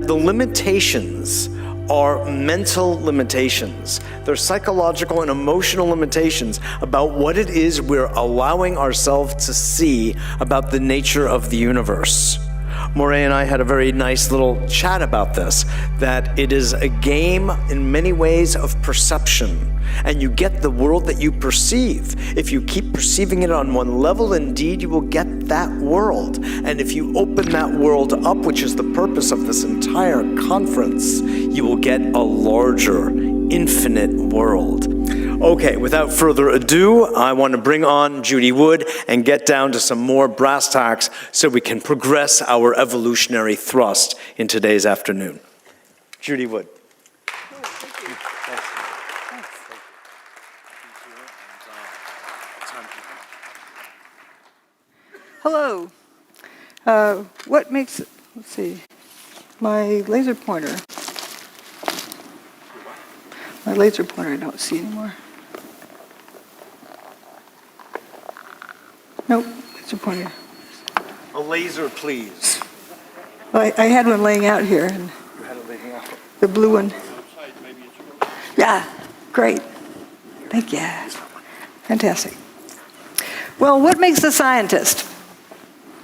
the limitations are mental limitations. They're psychological and emotional limitations about what it is we're allowing ourselves to see about the nature of the universe. Moray and I had a very nice little chat about this, that it is a game in many ways of perception. And you get the world that you perceive. If you keep perceiving it on one level, indeed, you will get that world. And if you open that world up, which is the purpose of this entire conference, you will get a larger, infinite world. Okay, without further ado, I want to bring on Judy Wood and get down to some more brass tacks so we can progress our evolutionary thrust in today's afternoon. Judy Wood. Hello. What makes, let's see, my laser pointer. My laser pointer I don't see anymore. Nope, laser pointer. A laser, please. Well, I had one laying out here. And You had it laying out. the blue one. Yeah, great. Thank you. Fantastic. Well, what makes a scientist?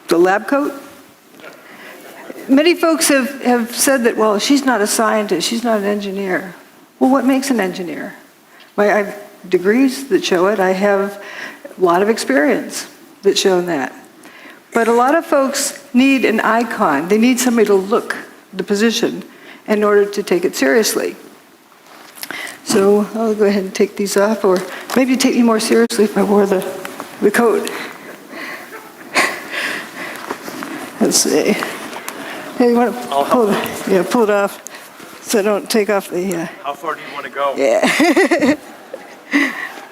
The lab coat? Many folks have said that, well, she's not a scientist, she's not an engineer. Well, what makes an engineer? I have degrees that show it. I have a lot of experience that show that. But a lot of folks need an icon. They need somebody to look the position in order to take it seriously. So I'll go ahead and take these off, or maybe take me more seriously if I wore the coat. Let's see. Hey, you want to pull it off so I don't take off the... How far do you want to go? Yeah.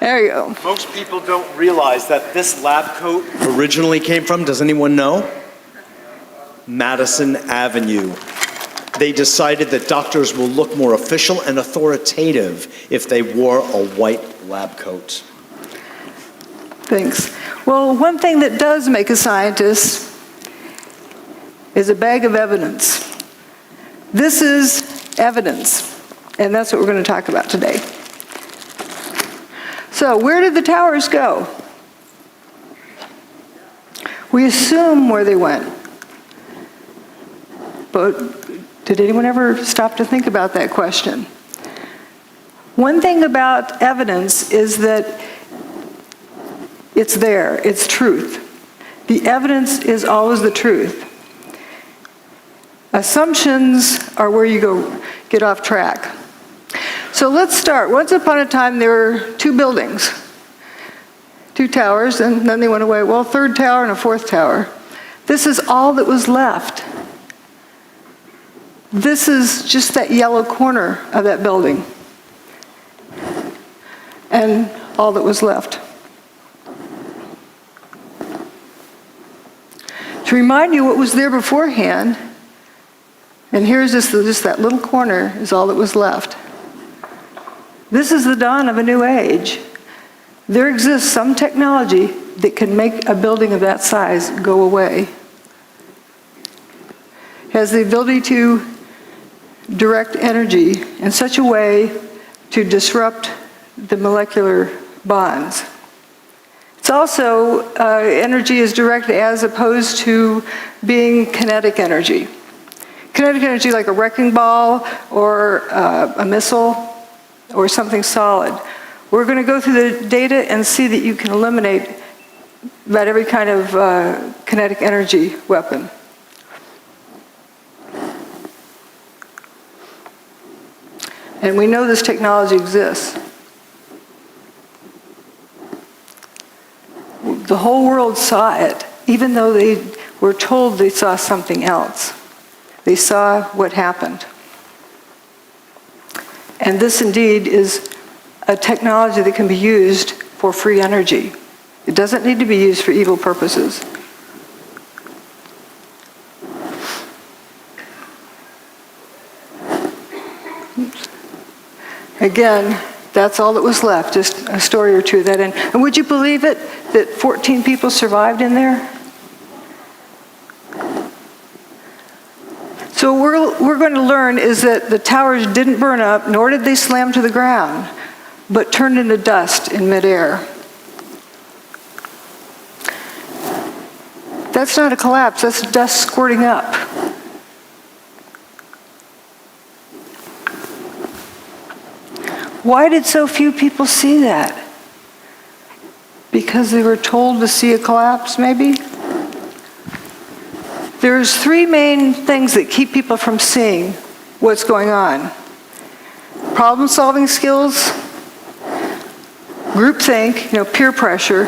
There you go. Most people don't realize that this lab coat originally came from, does anyone know? Madison Avenue. They decided that doctors will look more official and authoritative if they wore a white lab coat. Thanks. Well, one thing that does make a scientist is a bag of evidence. This is evidence, and that's what we're going to talk about today. So, where did the towers go? We assume where they went. But did anyone ever stop to think about that question? One thing about evidence is that it's there, it's truth. The evidence is always the truth. Assumptions are where you get off track. So let's start. Once upon a time, there were two buildings, two towers, and then they went away. Well, third tower and a fourth tower. This is all that was left. This is just that yellow corner of that building, and all that was left. To remind you what was there beforehand, and here's just that little corner is all that was left. This is the dawn of a new age. There exists some technology that can make a building of that size go away. It has the ability to direct energy in such a way to disrupt the molecular bonds. It's also, energy is directed as opposed to being kinetic energy. Kinetic energy like a wrecking ball or a missile or something solid. We're going to go through the data and see that you can eliminate about every kind of kinetic energy weapon. And we know this technology exists. The whole world saw it, even though they were told they saw something else. They saw what happened. And this indeed is a technology that can be used for free energy. It doesn't need to be used for evil purposes. Oops. Again, that's all that was left, just a story or two of that. And would you believe it, that 14 people survived in there? So what we're going to learn is that the towers didn't burn up, nor did they slam to the ground, but turned into dust in midair. That's not a collapse, that's dust squirting up. Why did so few people see that? Because they were told to see a collapse, maybe? There's three main things that keep people from seeing what's going on. Problem-solving skills, groupthink, peer pressure,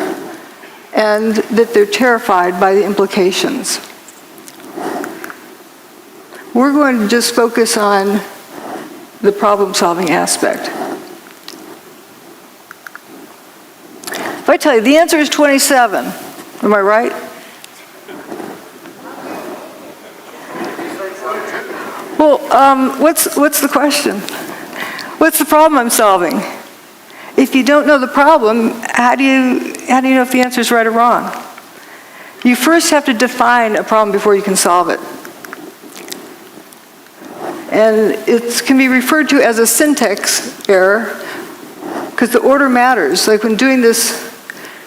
and that they're terrified by the implications. We're going to just focus on the problem-solving aspect. If I tell you the answer is 27, am I right? Well, what's the question? What's the problem I'm solving? If you don't know the problem, how do you know if the answer is right or wrong? You first have to define a problem before you can solve it. And it can be referred to as a syntax error because the order matters. Like when doing this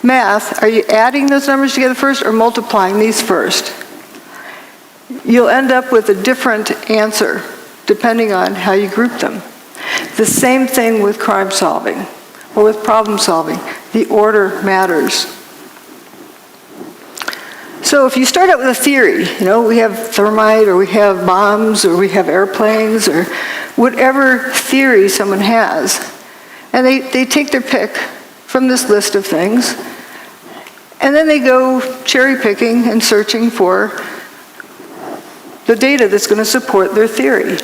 math, are you adding those numbers together first or multiplying these first? You'll end up with a different answer depending on how you group them. The same thing with crime solving or with problem solving. The order matters. So if you start out with a theory, we have thermite or we have bombs or we have airplanes or whatever theory someone has, and they take their pick from this list of things, and then they go cherry picking and searching for the data that's going to support their theory.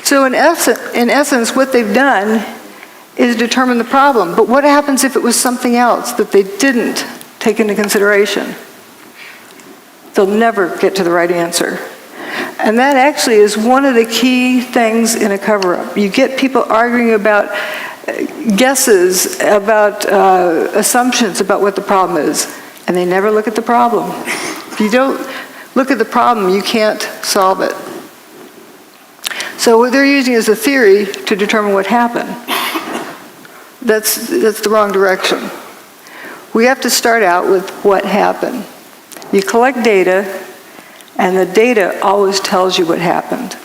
So in essence, what they've done is determine the problem. But what happens if it was something else that they didn't take into consideration? They'll never get to the right answer. And that actually is one of the key things in a cover-up. You get people arguing about guesses, about assumptions about what the problem is, and they never look at the problem. If you don't look at the problem, you can't solve it. So what they're using is a theory to determine what happened. That's the wrong direction. We have to start out with what happened. You collect data, and the data always tells you what happened.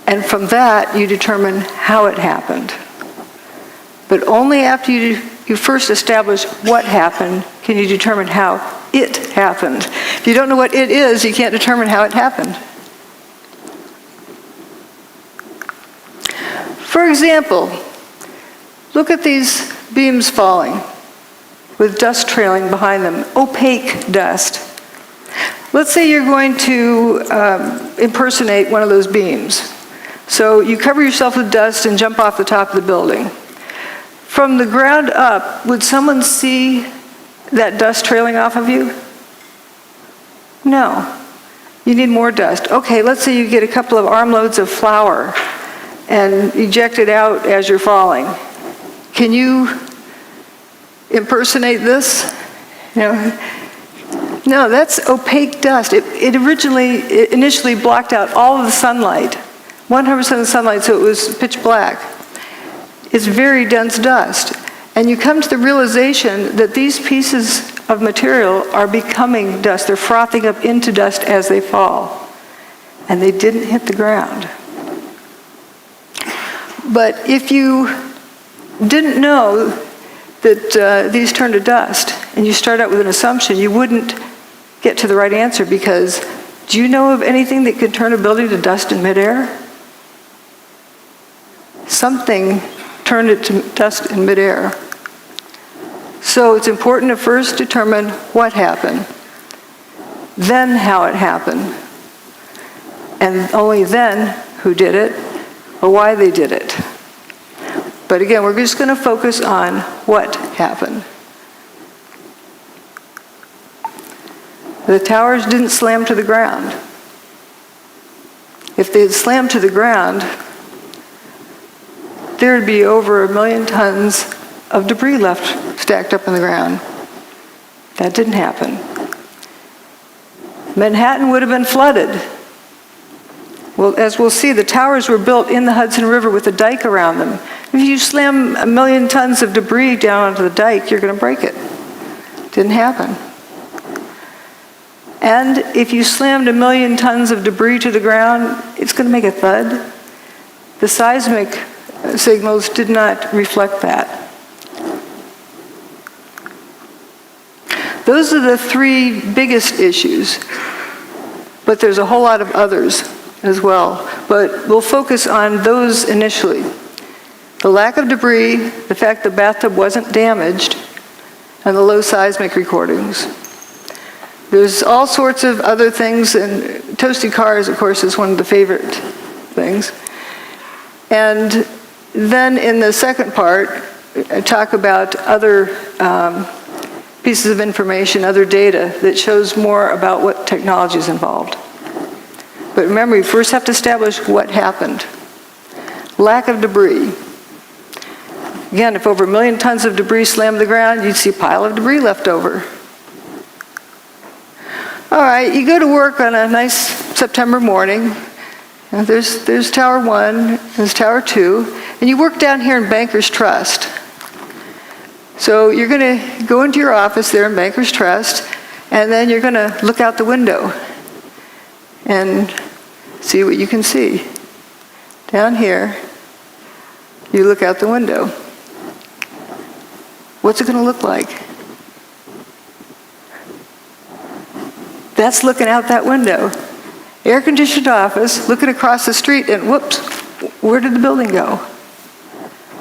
And from that, you determine how it happened. But only after you first establish what happened can you determine how it happened. If you don't know what it is, you can't determine how it happened. For example, look at these beams falling with dust trailing behind them, opaque dust. Let's say you're going to impersonate one of those beams. So you cover yourself with dust and jump off the top of the building. From the ground up, would someone see that dust trailing off of you? No. You need more dust. Okay, let's say you get a couple of armloads of flour and eject it out as you're falling. Can you impersonate this? No, that's opaque dust. It initially blocked out all of the sunlight, 100% of the sunlight, so it was pitch black. It's very dense dust. And you come to the realization that these pieces of material are becoming dust. They're frothing up into dust as they fall. And they didn't hit the ground. But if you didn't know that these turn to dust, and you start out with an assumption, you wouldn't get to the right answer because do you know of anything that could turn a building to dust in midair? Something turned it to dust in midair. So it's important to first determine what happened, then how it happened, and only then who did it or why they did it. But again, we're just going to focus on what happened. The towers didn't slam to the ground. If they had slammed to the ground, there would be over 1 million tons of debris left stacked up in the ground. That didn't happen. Manhattan would have been flooded. Well, as we'll see, the towers were built in the Hudson River with a dike around them. If you slam 1 million tons of debris down onto the dike, you're going to break it. Didn't happen. And if you slammed 1 million tons of debris to the ground, it's going to make a thud. The seismic signals did not reflect that. Those are the 3 biggest issues, but there's a whole lot of others as well. But we'll focus on those initially. The lack of debris, the fact the bathtub wasn't damaged, and the low seismic recordings. There's all sorts of other things, and toasty cars, of course, is one of the favorite things. And then in the second part, I talk about other pieces of information, other data that shows more about what technology is involved. But remember, we first have to establish what happened. Lack of debris. Again, if over 1 million tons of debris slammed the ground, you'd see a pile of debris left over. All right, you go to work on a nice September morning. And there's Tower 1, there's Tower 2, and you work down here in Bankers Trust. So you're going to go into your office there in Bankers Trust, and then you're going to look out the window and see what you can see. Down here, you look out the window. What's it going to look like? That's looking out that window. Air-conditioned office, looking across the street, and whoops, where did the building go?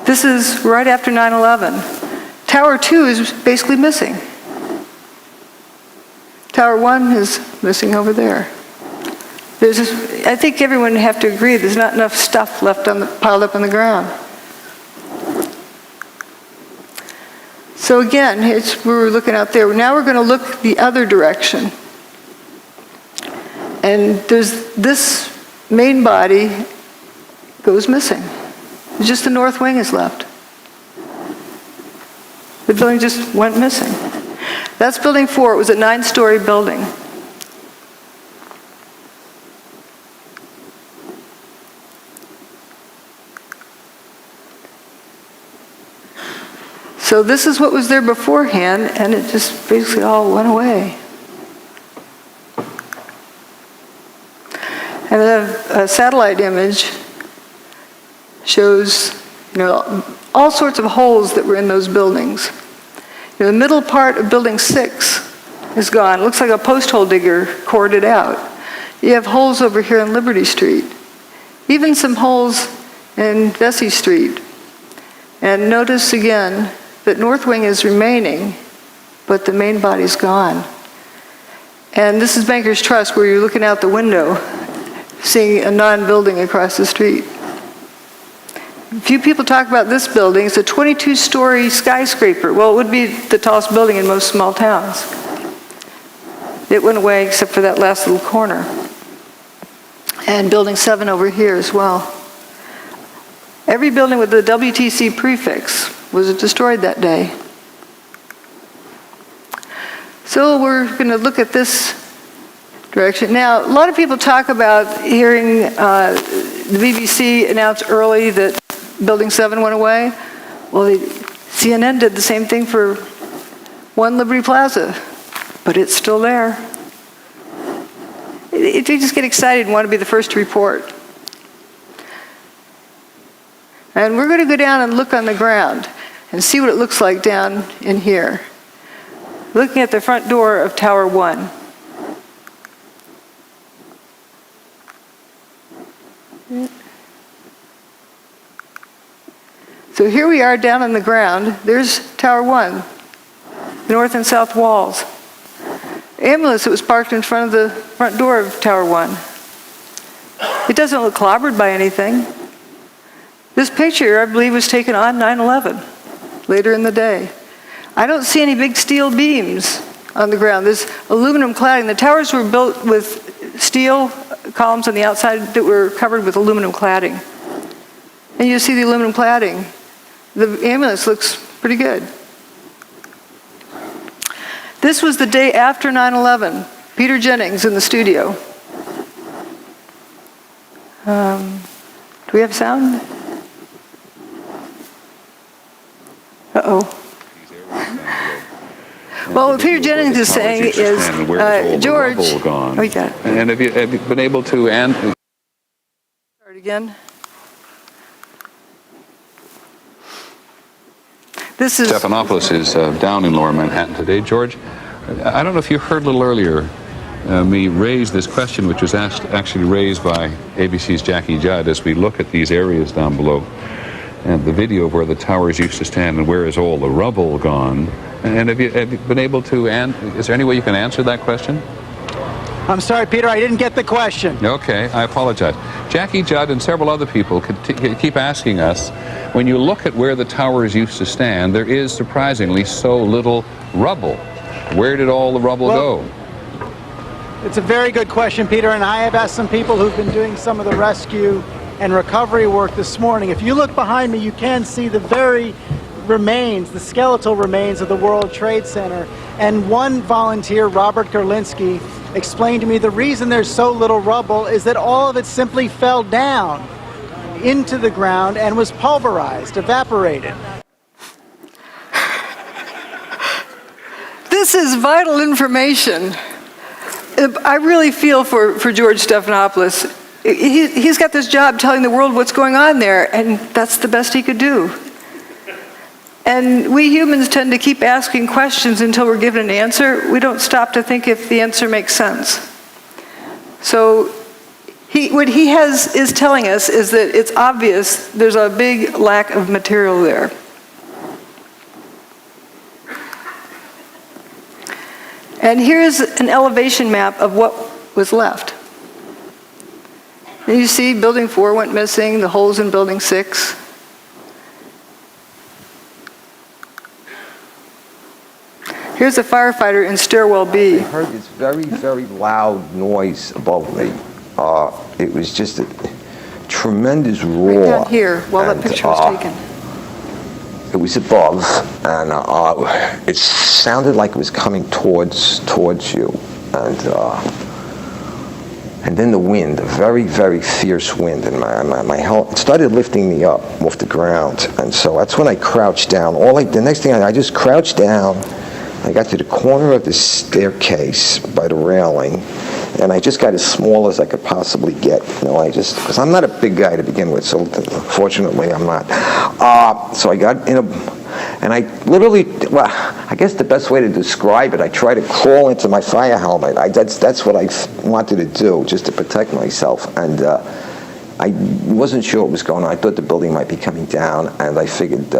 This is right after 9/11. Tower 2 is basically missing. Tower 1 is missing over there. I think everyone would have to agree there's not enough stuff left piled up on the ground. So again, we're looking out there. Now we're going to look the other direction. And there's this main body goes missing. Just the north wing is left. The building just went missing. That's building 4. It was a 9-story building. So this is what was there beforehand, and it just basically all went away. And a satellite image shows, all sorts of holes that were in those buildings. The middle part of building 6 is gone. It looks like a post hole digger cored it out. You have holes over here on Liberty Street. Even some holes in Vesey Street. And notice again that north wing is remaining, but the main body's gone. And this is Bankers Trust, where you're looking out the window, seeing a non-building across the street. Few people talk about this building. It's a 22-story skyscraper. Well, it would be the tallest building in most small towns. It went away except for that last little corner. And building 7 over here as well. Every building with the WTC prefix was destroyed that day. So we're going to look at this direction. Now, a lot of people talk about hearing the BBC announce early that Building 7 went away. Well, CNN did the same thing for 1 Liberty Plaza, but it's still there. They just get excited and want to be the first to report. And we're going to go down and look on the ground and see what it looks like down in here. Looking at the front door of Tower 1. So here we are down on the ground. There's Tower 1, north and south walls. Ambulance that was parked in front of the front door of Tower 1. It doesn't look clobbered by anything. This picture, I believe, was taken on 9/11, later in the day. I don't see any big steel beams on the ground. There's aluminum cladding. The towers were built with steel columns on the outside that were covered with aluminum cladding. And you see the aluminum cladding. The ambulance looks pretty good. This was the day after 9/11. Peter Jennings in the studio. Do we have sound? Uh-oh. Well, what Peter Jennings is saying is, George, oh, you got it. And have you been able to Start again. This is Stephanopoulos is down in Lower Manhattan today. George, I don't know if you heard a little earlier me raise this question, which was actually raised by ABC's Jackie Judd as we look at these areas down below and the video of where the towers used to stand and where is all the rubble gone. And have you been able to, is there any way you can answer that question? I'm sorry, Peter, I didn't get the question. Okay, I apologize. Jackie Judd and several other people keep asking us, when you look at where the towers used to stand, there is surprisingly so little rubble. Where did all the rubble go? It's a very good question, Peter, and I have asked some people who've been doing some of the rescue and recovery work this morning. If you look behind me, you can see the very remains, the skeletal remains of the World Trade Center. And one volunteer, Robert Gerlinski, explained to me the reason there's so little rubble is that all of it simply fell down into the ground and was pulverized, evaporated. This is vital information. I really feel for George Stephanopoulos. He's got this job telling the world what's going on there, and that's the best he could do. And we humans tend to keep asking questions until we're given an answer. We don't stop to think if the answer makes sense. So what he is telling us is that it's obvious there's a big lack of material there. And here's an elevation map of what was left. And you see building 4 went missing, the holes in building 6. Here's a firefighter in stairwell B. I heard this very, very loud noise above me. It was just a tremendous roar. Right down here, while that picture was taken. It was above, and it sounded like it was coming towards you, and then the wind, a very, very fierce wind, and my head it started lifting me up off the ground, and so that's when I crouched down. The next thing I just crouched down. I got to the corner of the staircase by the railing, and I just got as small as I could possibly get. Because I'm not a big guy to begin with, so fortunately I'm not. So I got in and I literally, I guess the best way to describe it, I tried to crawl into my fire helmet. That's what I wanted to do, just to protect myself. And I wasn't sure what was going on. I thought the building might be coming down, and I figured,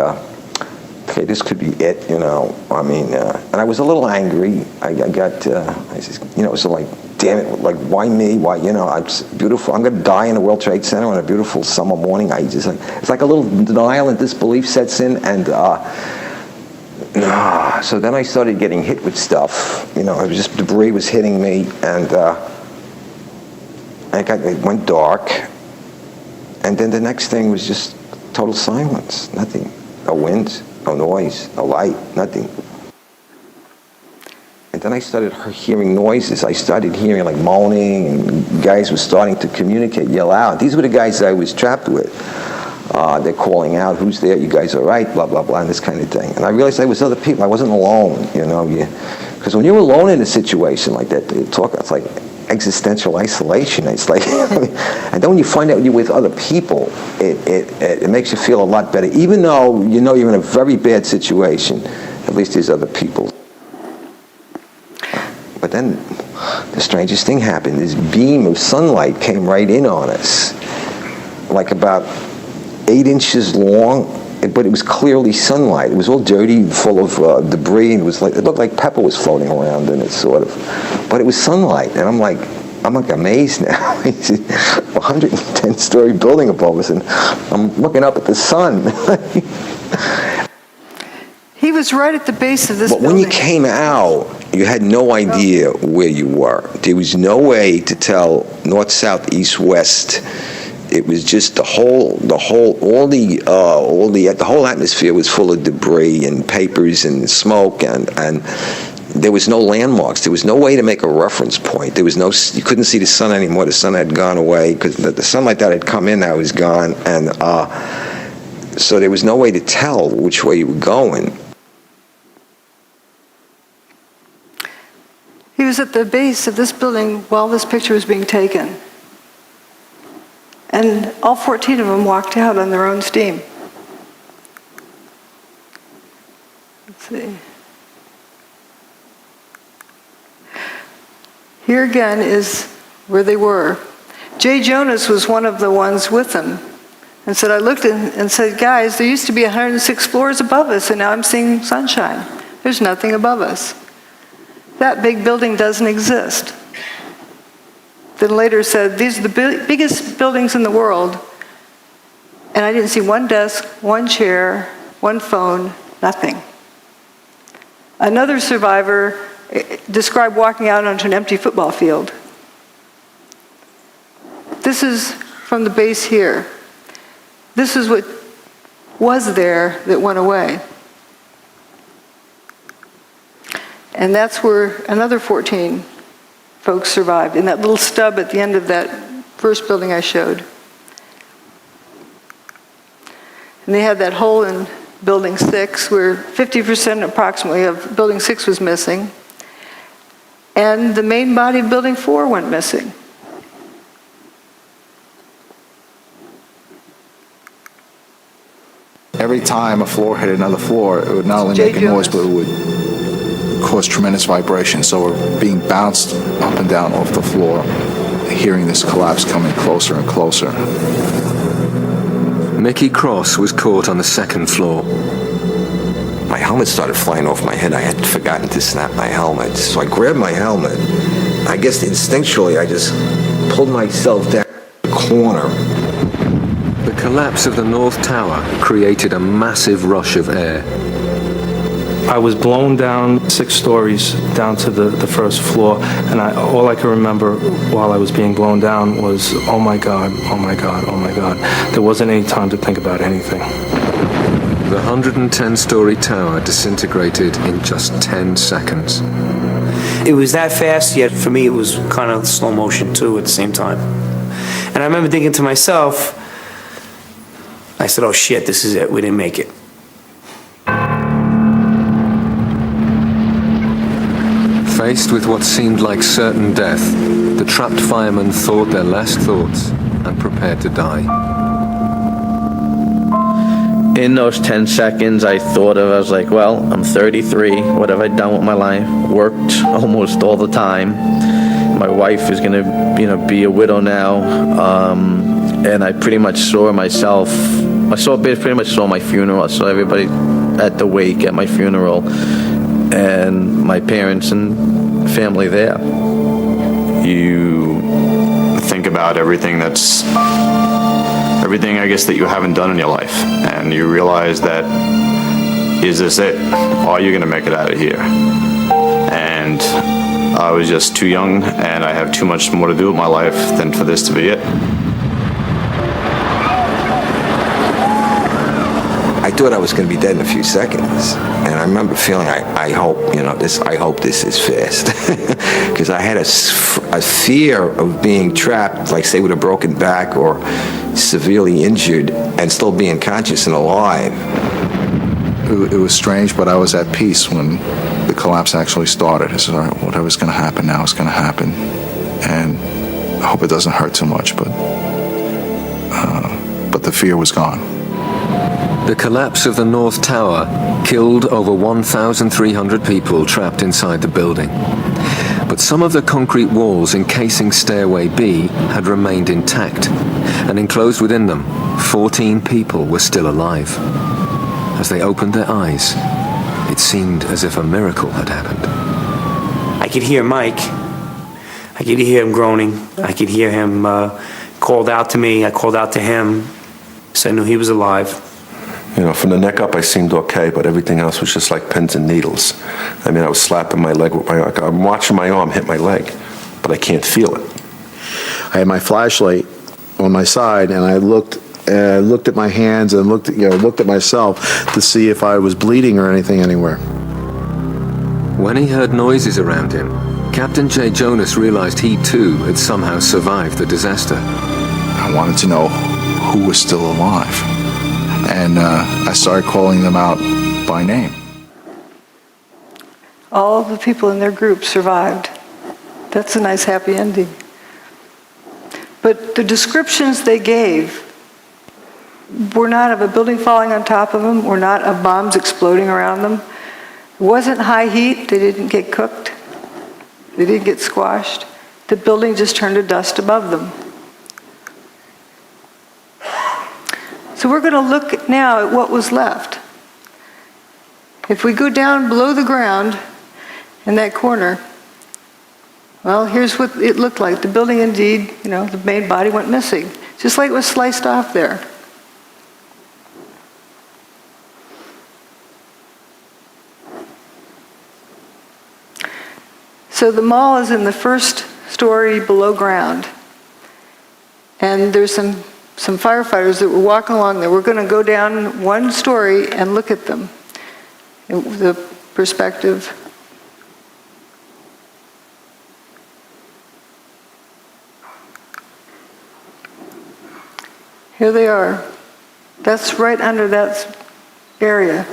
okay, this could be it, and I was a little angry. I was like, damn it, like, why me? Why, I'm beautiful. I'm going to die in the World Trade Center on a beautiful summer morning. It's like a little denial and disbelief sets in, and so then I started getting hit with stuff. It was just debris was hitting me, and it went dark, and then the next thing was just total silence, nothing, no wind. No noise, no light, nothing. And then I started hearing noises. I started hearing like moaning, and guys were starting to communicate, yell out. These were the guys I was trapped with. They're calling out, who's there? You guys all right? Blah, blah, blah, and this kind of thing. And I realized I was other people. I wasn't alone, Because when you're alone in a situation like that, it's like existential isolation. It's like, and then when you find out you're with other people, it makes you feel a lot better. Even though you're in a very bad situation, at least there's other people. But then the strangest thing happened. This beam of sunlight came right in on us, like about 8 inches long, but it was clearly sunlight. It was all dirty, full of debris, and it looked like pepper was floating around in it, sort of. But it was sunlight, and I'm like amazed now. It's a 110-story building above us, and I'm looking up at the sun. He was right at the base of this building. But when you came out, you had no idea where you were. There was no way to tell north, south, east, west. It was just the whole atmosphere was full of debris and papers and smoke, and there was no landmarks. There was no way to make a reference point. There was no, you couldn't see the sun anymore. The sun had gone away because the sunlight that had come in now was gone, and so there was no way to tell which way you were going. He was at the base of this building while this picture was being taken. And all 14 of them walked out on their own steam. Let's see. Here again is where they were. Jay Jonas was one of the ones with them and said, I looked and said, guys, there used to be 106 floors above us, and now I'm seeing sunshine. There's nothing above us. That big building doesn't exist. Then later said, these are the biggest buildings in the world, and I didn't see one desk, one chair, one phone, nothing. Another survivor described walking out onto an empty football field. This is from the base here. This is what was there that went away. And that's where another 14 folks survived, in that little stub at the end of that first building I showed. And they had that hole in Building 6 where 50% approximately of Building 6 was missing. And the main body of Building 4 went missing. Every time a floor hit another floor, it would not only make a noise, but it would cause tremendous vibration. So we're being bounced up and down off the floor, hearing this collapse coming closer and closer. Mickey Cross was caught on the second floor. My helmet started flying off my head. I had forgotten to snap my helmet. So I grabbed my helmet. I guess instinctually I just pulled myself down the corner. The collapse of the North Tower created a massive rush of air. I was blown down 6 stories down to the first floor, and all I can remember while I was being blown down was, oh my God, oh my God, oh my God. There wasn't any time to think about anything. The 110-story tower disintegrated in just 10 seconds. It was that fast, yet for me it was kind of slow motion too at the same time. And I remember thinking to myself, I said, oh shit, this is it, we didn't make it. Faced with what seemed like certain death, the trapped firemen thought their last thoughts and prepared to die. In those 10 seconds, I was like, well, I'm 33. What have I done with my life? Worked almost all the time. My wife is going to, be a widow now. And I pretty much saw myself. Pretty much saw my funeral. I saw everybody at the wake at my funeral, and my parents and family there. You think about everything, I guess, that you haven't done in your life, and you realize that, is this it? Are you going to make it out of here? And I was just too young, and I have too much more to do with my life than for this to be it. I thought I was going to be dead in a few seconds, and I remember feeling, I hope this is fast, because I had a fear of being trapped, like say with a broken back or severely injured, and still being conscious and alive. It was strange, but I was at peace when the collapse actually started. I said, all right, whatever's going to happen now is going to happen, and I hope it doesn't hurt too much, but the fear was gone. The collapse of the North Tower killed over 1,300 people trapped inside the building. But some of the concrete walls encasing Stairway B had remained intact, and enclosed within them, 14 people were still alive. As they opened their eyes, it seemed as if a miracle had happened. I could hear Mike. I could hear him groaning. I could hear him called out to me. I called out to him, so I knew he was alive. From the neck up, I seemed okay, but everything else was just like pins and needles. I was slapping my leg with I'm watching my arm hit my leg, but I can't feel it. I had my flashlight on my side, and I looked at my hands and looked at myself to see if I was bleeding or anything anywhere. When he heard noises around him, Captain J. Jonas realized he too had somehow survived the disaster. I wanted to know who was still alive. And I started calling them out by name. All of the people in their group survived. That's a nice happy ending. But the descriptions they gave were not of a building falling on top of them, were not of bombs exploding around them. It wasn't high heat, they didn't get cooked, they didn't get squashed. The building just turned to dust above them. So we're going to look now at what was left. If we go down below the ground in that corner, well, here's what it looked like. The building indeed, the main body went missing, just like it was sliced off there. So the mall is in the first story below ground. And there's some firefighters that were walking along there. We're going to go down one story and look at them. The perspective. Here they are. That's right under that area.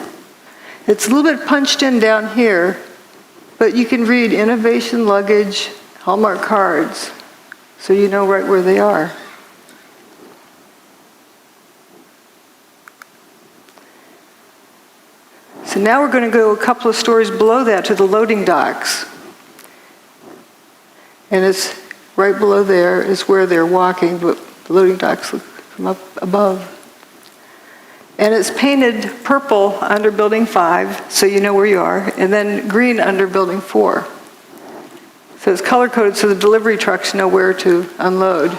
It's a little bit punched in down here, but you can read innovation luggage, Hallmark cards, so you know right where they are. So now we're going to go a couple of stories below that to the loading docks. And it's right below there is where they're walking, but the loading docks look from up above. And it's painted purple under building 5, so you know where you are, and then green under building 4. So it's color-coded so the delivery trucks know where to unload.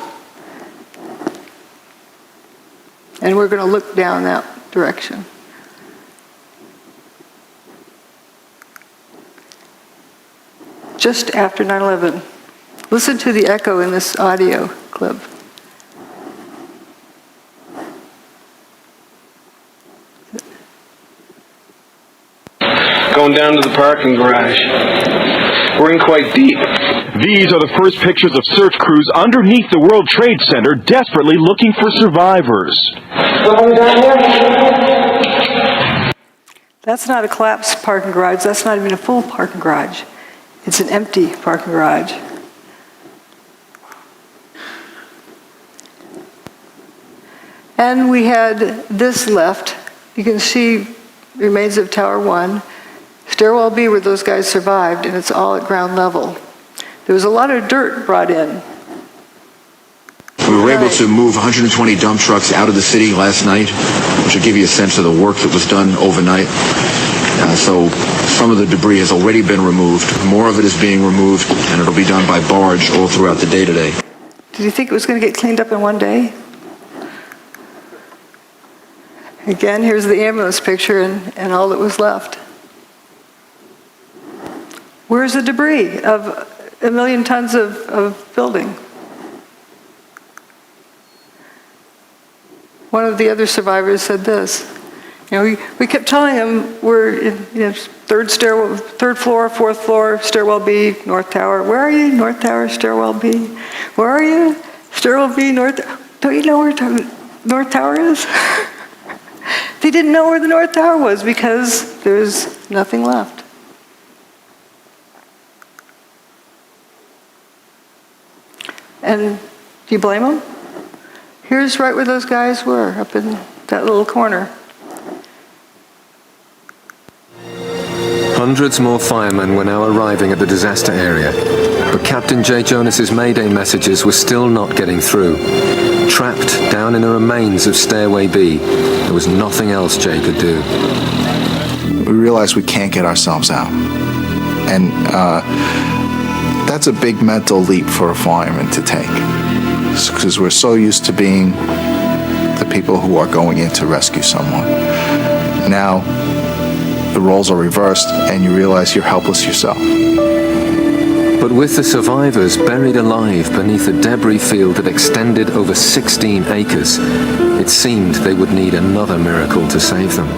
And we're going to look down that direction. Just after 9/11. Listen to the echo in this audio clip. Going down to the parking garage. We're in quite deep. These are the first pictures of search crews underneath the World Trade Center, desperately looking for survivors. Someone down here? That's not a collapsed parking garage. That's not even a full parking garage. It's an empty parking garage. And we had this left. You can see remains of Tower 1. Stairwell B where those guys survived, and it's all at ground level. There was a lot of dirt brought in. We were able to move 120 dump trucks out of the city last night, which will give you a sense of the work that was done overnight. So some of the debris has already been removed. More of it is being removed, and it'll be done by barge all throughout the day today. Did you think it was going to get cleaned up in one day? Again, here's the ambulance picture and all that was left. Where's the debris of 1 million tons of building? One of the other survivors said this. We kept telling him we're in third floor, fourth floor, stairwell B, North Tower. Where are you? North Tower, stairwell B. Where are you? Stairwell B, North. Don't you know where North Tower is? They didn't know where the North Tower was because there's nothing left. And do you blame them? Here's right where those guys were, up in that little corner. Hundreds more firemen were now arriving at the disaster area, but Captain J. Jonas's Mayday messages were still not getting through. Trapped down in the remains of Stairway B, there was nothing else Jay could do. We realize we can't get ourselves out. And that's a big mental leap for a fireman to take, because we're so used to being the people who are going in to rescue someone. Now, the roles are reversed, and you realize you're helpless yourself. But with the survivors buried alive beneath a debris field that extended over 16 acres, it seemed they would need another miracle to save them.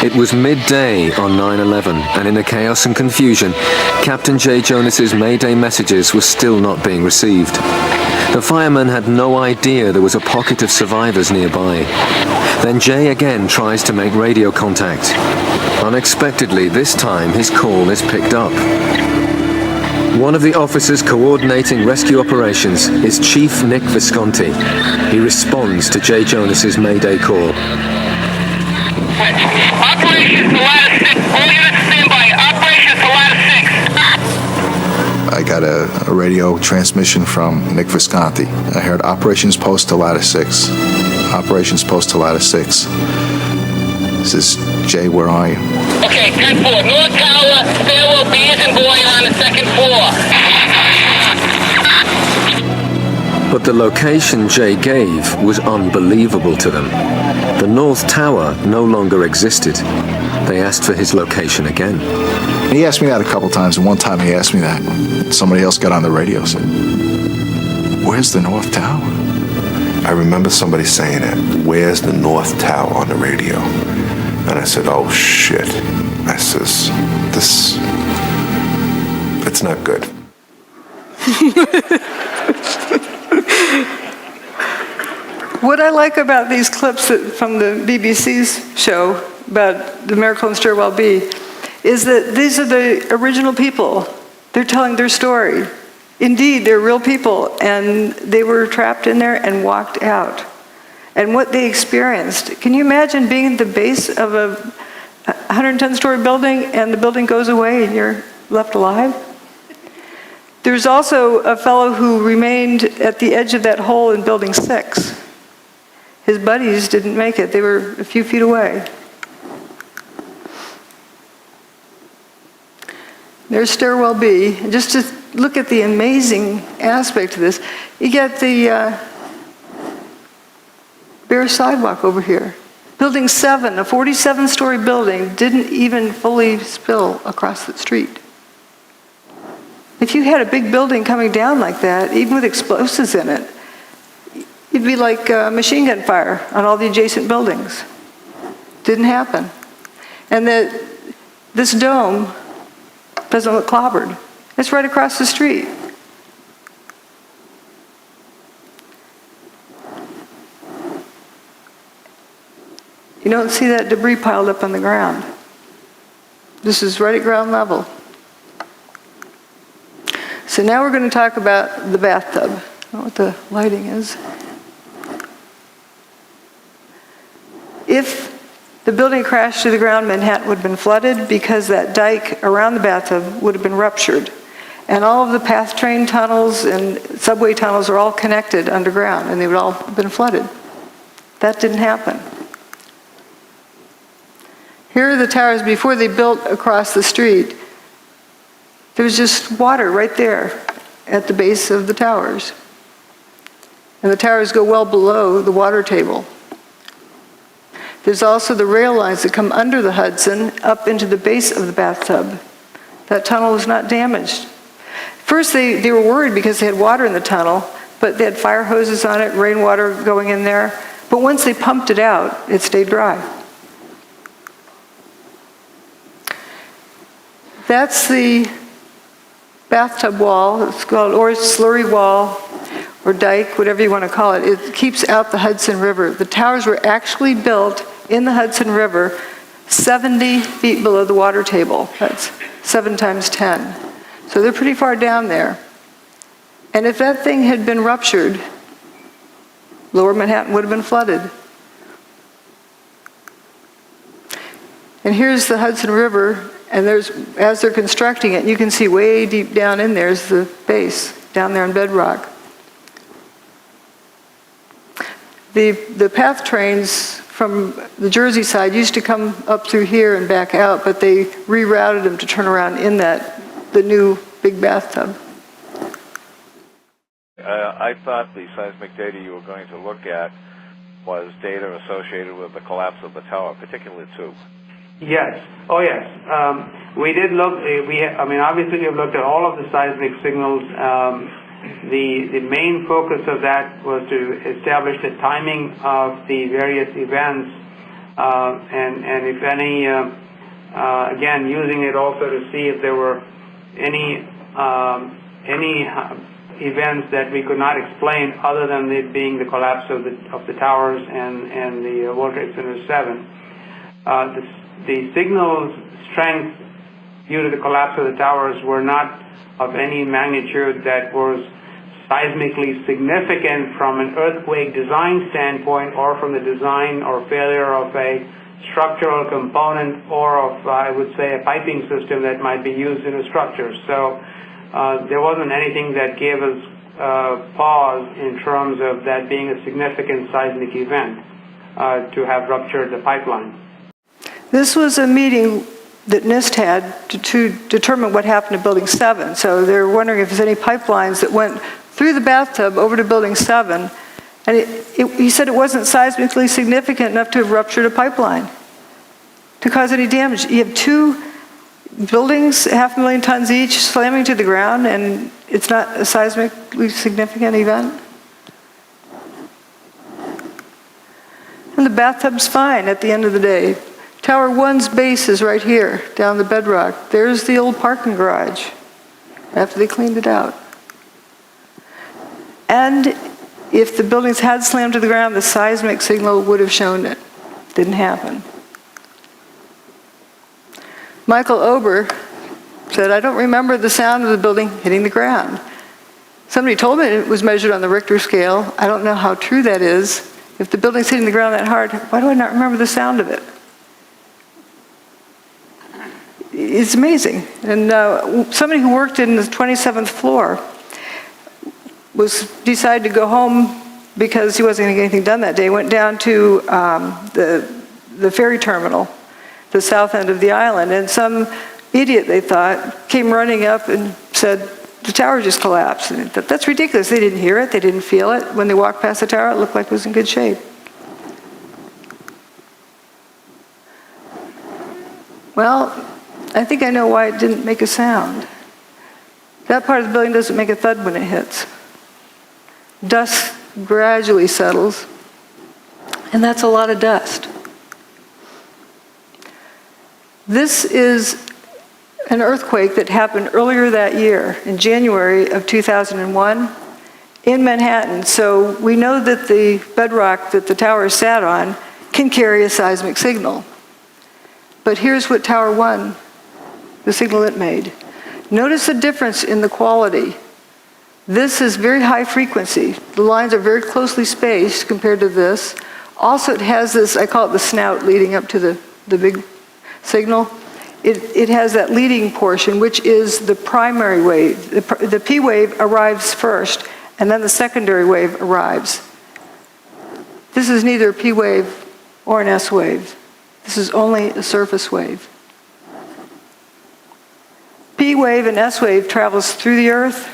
It was midday on 9/11, and in the chaos and confusion, Captain Jay Jonas's Mayday messages were still not being received. The fireman had no idea there was a pocket of survivors nearby. Then Jay again tries to make radio contact. Unexpectedly, this time his call is picked up. One of the officers coordinating rescue operations is Chief Nick Visconti. He responds to Jay Jonas's Mayday call. Operations to ladder 6. All units stand by. Operations to ladder 6. I got a radio transmission from Nick Visconti. I heard operations post to ladder 6. Operations post to ladder 6. This is Jay, where are you? Okay, 10-4. North Tower, stairwell B as in boy on the second floor. But the location Jay gave was unbelievable to them. The North Tower no longer existed. They asked for his location again. He asked me that a couple times, and one time he asked me that. Somebody else got on the radio and said, "Where's the North Tower?" I remember somebody saying it, "Where's the North Tower?" on the radio. And I said, "Oh shit." I says, it's not good. What I like about these clips from the BBC's show about the miracle in Stairwell B is that these are the original people. They're telling their story. Indeed, they're real people, and they were trapped in there and walked out. And what they experienced. Can you imagine being at the base of a 110-story building and the building goes away and you're left alive? There's also a fellow who remained at the edge of that hole in building 6. His buddies didn't make it. They were a few feet away. There's Stairwell B. And just to look at the amazing aspect of this, you get the bare sidewalk over here. Building 7, a 47-story building, didn't even fully spill across the street. If you had a big building coming down like that, even with explosives in it, it'd be like machine gun fire on all the adjacent buildings. Didn't happen. And this dome doesn't look clobbered. It's right across the street. You don't see that debris piled up on the ground. This is right at ground level. So now we're going to talk about the bathtub. I don't know what the lighting is. If the building crashed to the ground, Manhattan would have been flooded because that dike around the bathtub would have been ruptured. And all of the PATH train tunnels and subway tunnels are all connected underground, and they would all have been flooded. That didn't happen. Here are the towers before they built across the street. There was just water right there at the base of the towers. And the towers go well below the water table. There's also the rail lines that come under the Hudson up into the base of the bathtub. That tunnel was not damaged. First, they were worried because they had water in the tunnel, but they had fire hoses on it, rainwater going in there. But once they pumped it out, it stayed dry. That's the bathtub wall. It's called, or slurry wall, or dike, whatever you want to call it. It keeps out the Hudson River. The towers were actually built in the Hudson River 70 feet below the water table. That's 7 times 10. So they're pretty far down there. And if that thing had been ruptured, Lower Manhattan would have been flooded. And here's the Hudson River, and as they're constructing it, you can see way deep down in there is the base, down there in bedrock. The PATH trains from the Jersey side used to come up through here and back out, but they rerouted them to turn around in the new big bathtub. I thought the seismic data you were going to look at was data associated with the collapse of the tower, particularly 2. Yes. Oh, yes. We did look. Obviously, we have looked at all of the seismic signals. The main focus of that was to establish the timing of the various events and if any, again, using it also to see if there were any events that we could not explain other than it being the collapse of the towers and the World Trade Center 7. The signal strength due to the collapse of the towers were not of any magnitude that was seismically significant from an earthquake design standpoint, or from the design or failure of a structural component, or of, I would say, a piping system that might be used in a structure. So there wasn't anything that gave us pause in terms of that being a significant seismic event to have ruptured the pipeline. This was a meeting that NIST had to determine what happened to Building 7. So they're wondering if there's any pipelines that went through the bathtub over to Building 7. And he said it wasn't seismically significant enough to have ruptured a pipeline to cause any damage. You have two buildings, 500,000 tons each, slamming to the ground, and it's not a seismically significant event? And the bathtub's fine at the end of the day. Tower 1's base is right here, down the bedrock. There's the old parking garage, after they cleaned it out. And if the buildings had slammed to the ground, the seismic signal would have shown it. Didn't happen. Michael Ober said, I don't remember the sound of the building hitting the ground. Somebody told me it was measured on the Richter scale. I don't know how true that is. If the building's hitting the ground that hard, why do I not remember the sound of it? It's amazing. And somebody who worked in the 27th floor decided to go home because he wasn't going to get anything done that day. Went down to the ferry terminal, the south end of the island, and some idiot, they thought, came running up and said, the tower just collapsed. And that's ridiculous. They didn't hear it. They didn't feel it. When they walked past the tower, it looked like it was in good shape. Well, I think I know why it didn't make a sound. That part of the building doesn't make a thud when it hits. Dust gradually settles, and that's a lot of dust. This is an earthquake that happened earlier that year, in January of 2001, in Manhattan. So we know that the bedrock that the tower sat on can carry a seismic signal. But here's what Tower 1, the signal it made. Notice the difference in the quality. This is very high frequency. The lines are very closely spaced compared to this. Also, it has this, I call it the snout leading up to the big signal. It has that leading portion, which is the primary wave. The P wave arrives first, and then the secondary wave arrives. This is neither a P wave or an S wave. This is only a surface wave. P wave and S wave travels through the Earth.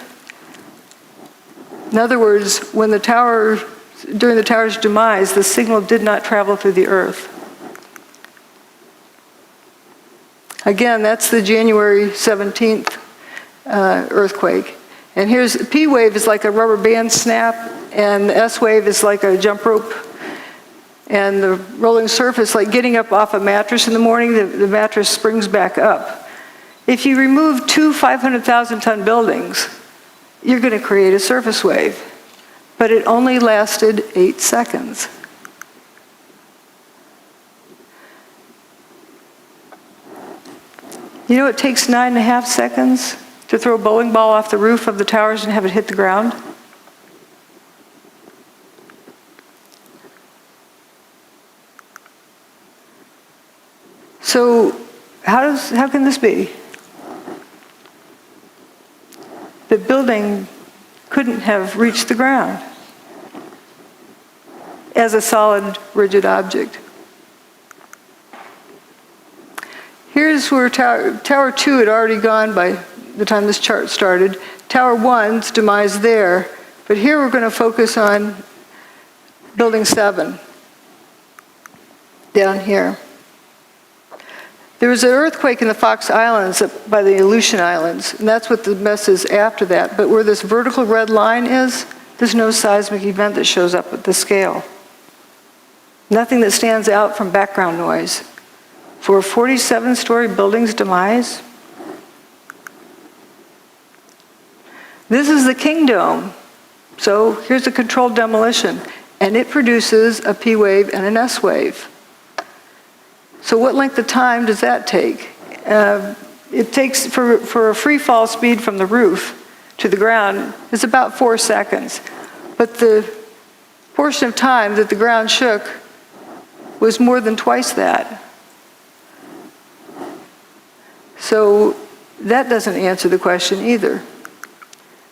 In other words, when during the tower's demise, the signal did not travel through the Earth. Again, that's the January 17th earthquake. And here's, P wave is like a rubber band snap, and the S wave is like a jump rope. And the rolling surface, like getting up off a mattress in the morning, the mattress springs back up. If you remove two 500,000-ton buildings, you're going to create a surface wave. But it only lasted 8 seconds. You know it takes 9.5 seconds to throw a bowling ball off the roof of the towers and have it hit the ground? So how can this be? The building couldn't have reached the ground as a solid, rigid object. Here's where Tower 2 had already gone by the time this chart started. Tower 1's demise there. But here we're going to focus on Building 7, down here. There was an earthquake in the Fox Islands up by the Aleutian Islands, and that's what the mess is after that. But where this vertical red line is, there's no seismic event that shows up at this scale. Nothing that stands out from background noise. For a 47-story building's demise? This is the King Dome. So here's a controlled demolition, and it produces a P wave and an S wave. So what length of time does that take? It takes, for a free fall speed from the roof to the ground, is about 4 seconds. But the portion of time that the ground shook was more than twice that. So that doesn't answer the question either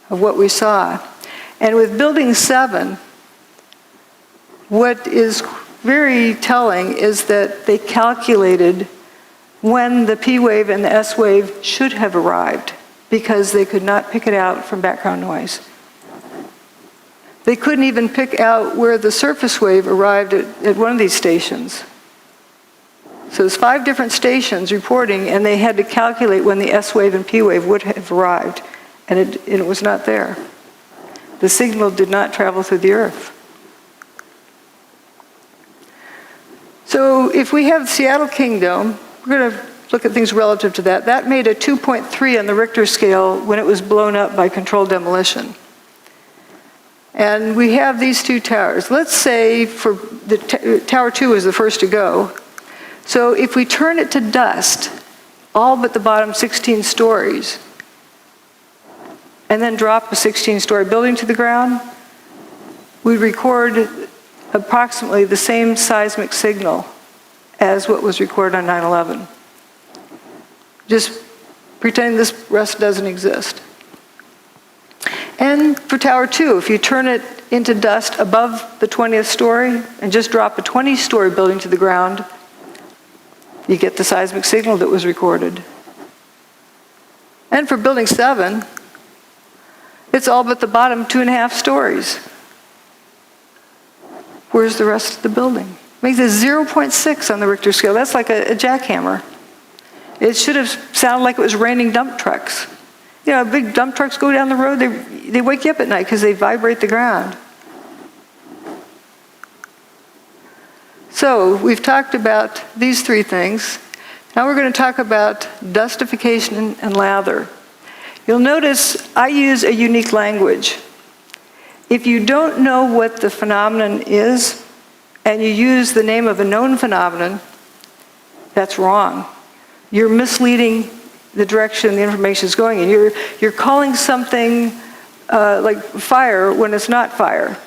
of what we saw. And with Building 7, what is very telling is that they calculated when the P wave and the S wave should have arrived because they could not pick it out from background noise. They couldn't even pick out where the surface wave arrived at one of these stations. So there's 5 different stations reporting, and they had to calculate when the S wave and P wave would have arrived, and it was not there. The signal did not travel through the earth. So if we have Seattle King Dome, we're going to look at things relative to that. That made a 2.3 on the Richter scale when it was blown up by controlled demolition. And we have these 2 towers. Let's say for the Tower 2 was the first to go. So if we turn it to dust, all but the bottom 16 stories, and then drop a 16-story building to the ground, we record approximately the same seismic signal as what was recorded on 9/11. Just pretend this rest doesn't exist. And for Tower 2, if you turn it into dust above the 20th story and just drop a 20-story building to the ground, you get the seismic signal that was recorded. And for Building 7, it's all but the bottom 2.5 stories. Where's the rest of the building? Makes it 0.6 on the Richter scale. That's like a jackhammer. It should have sounded like it was raining dump trucks. You know, big dump trucks go down the road, they wake you up at night because they vibrate the ground. So we've talked about these 3 things. Now we're going to talk about dustification and lather. You'll notice I use a unique language. If you don't know what the phenomenon is, and you use the name of a known phenomenon, that's wrong. You're misleading the direction the information is going in. You're calling something like fire when it's not fire.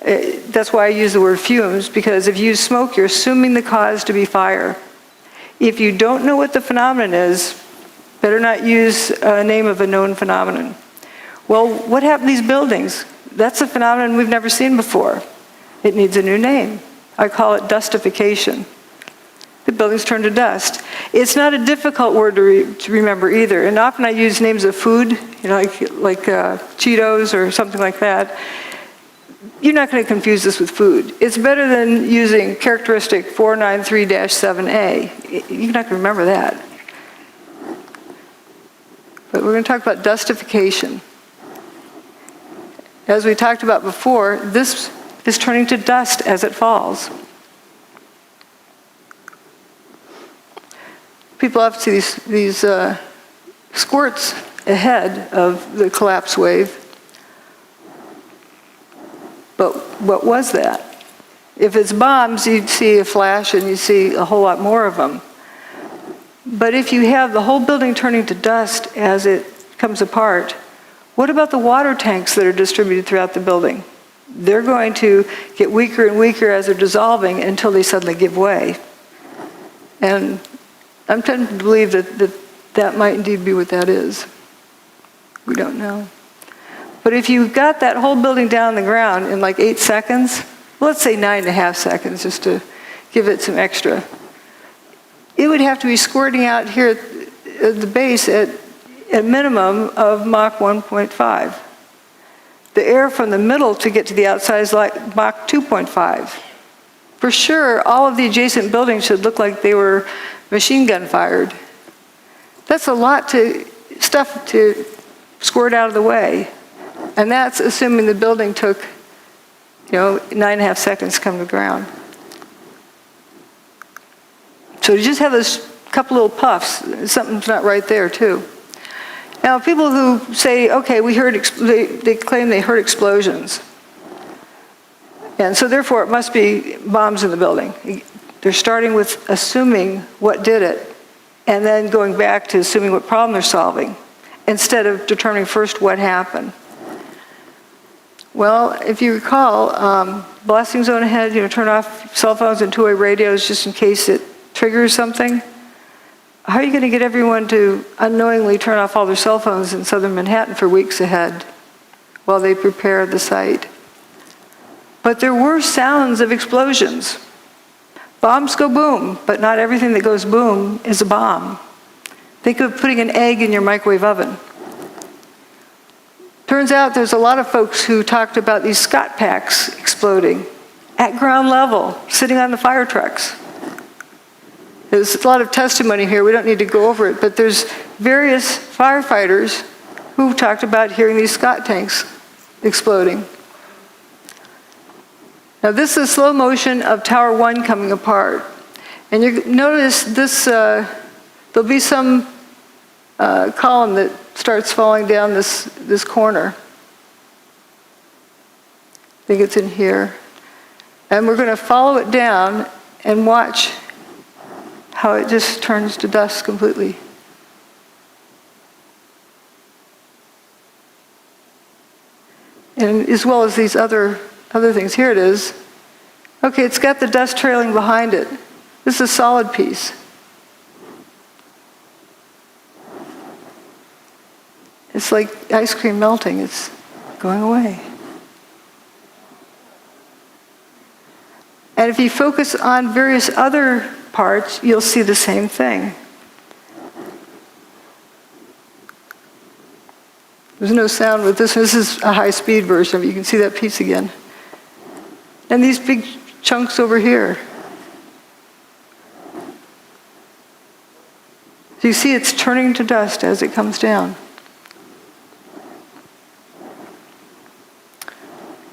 That's why I use the word fumes, because if you use smoke, you're assuming the cause to be fire. If you don't know what the phenomenon is, better not use a name of a known phenomenon. Well, what happened to these buildings? That's a phenomenon we've never seen before. It needs a new name. I call it dustification. The buildings turn to dust. It's not a difficult word to remember either. And often I use names of food, you know, like Cheetos or something like that. You're not going to confuse this with food. It's better than using characteristic 493-7A. You're not going to remember that. But we're going to talk about dustification. As we talked about before, this is turning to dust as it falls. People often see these squirts ahead of the collapse wave. But what was that? If it's bombs, you'd see a flash and you'd see a whole lot more of them. But if you have the whole building turning to dust as it comes apart, what about the water tanks that are distributed throughout the building? They're going to get weaker and weaker as they're dissolving until they suddenly give way. And I'm tempted to believe that might indeed be what that is. We don't know. But if you got that whole building down on the ground in like 8 seconds, well, let's say 9.5 seconds just to give it some extra, it would have to be squirting out here at the base at a minimum of Mach 1.5. The air from the middle to get to the outside is like Mach 2.5. For sure, all of the adjacent buildings should look like they were machine gun fired. That's a lot of stuff to squirt out of the way. And that's assuming the building took, 9.5 seconds to come to the ground. So you just have this couple little puffs. Something's not right there, too. Now, people who say, okay, they claim they heard explosions. And so therefore, it must be bombs in the building. They're starting with assuming what did it, and then going back to assuming what problem they're solving, instead of determining first what happened. Well, if you recall, blasting zone ahead, turn off cell phones and two-way radios just in case it triggers something. How are you going to get everyone to unknowingly turn off all their cell phones in southern Manhattan for weeks ahead while they prepare the site? But there were sounds of explosions. Bombs go boom, but not everything that goes boom is a bomb. Think of putting an egg in your microwave oven. Turns out there's a lot of folks who talked about these Scott packs exploding at ground level, sitting on the fire trucks. There's a lot of testimony here. We don't need to go over it, but there's various firefighters who talked about hearing these Scott tanks exploding. Now this is slow motion of Tower 1 coming apart. And you notice this, there'll be some column that starts falling down this corner. I think it's in here. And we're going to follow it down and watch how it just turns to dust completely. And as well as these other things. Here it is. Okay, it's got the dust trailing behind it. This is a solid piece. It's like ice cream melting. It's going away. And if you focus on various other parts, you'll see the same thing. There's no sound with this. This is a high-speed version of it. You can see that piece again. And these big chunks over here. So you see it's turning to dust as it comes down.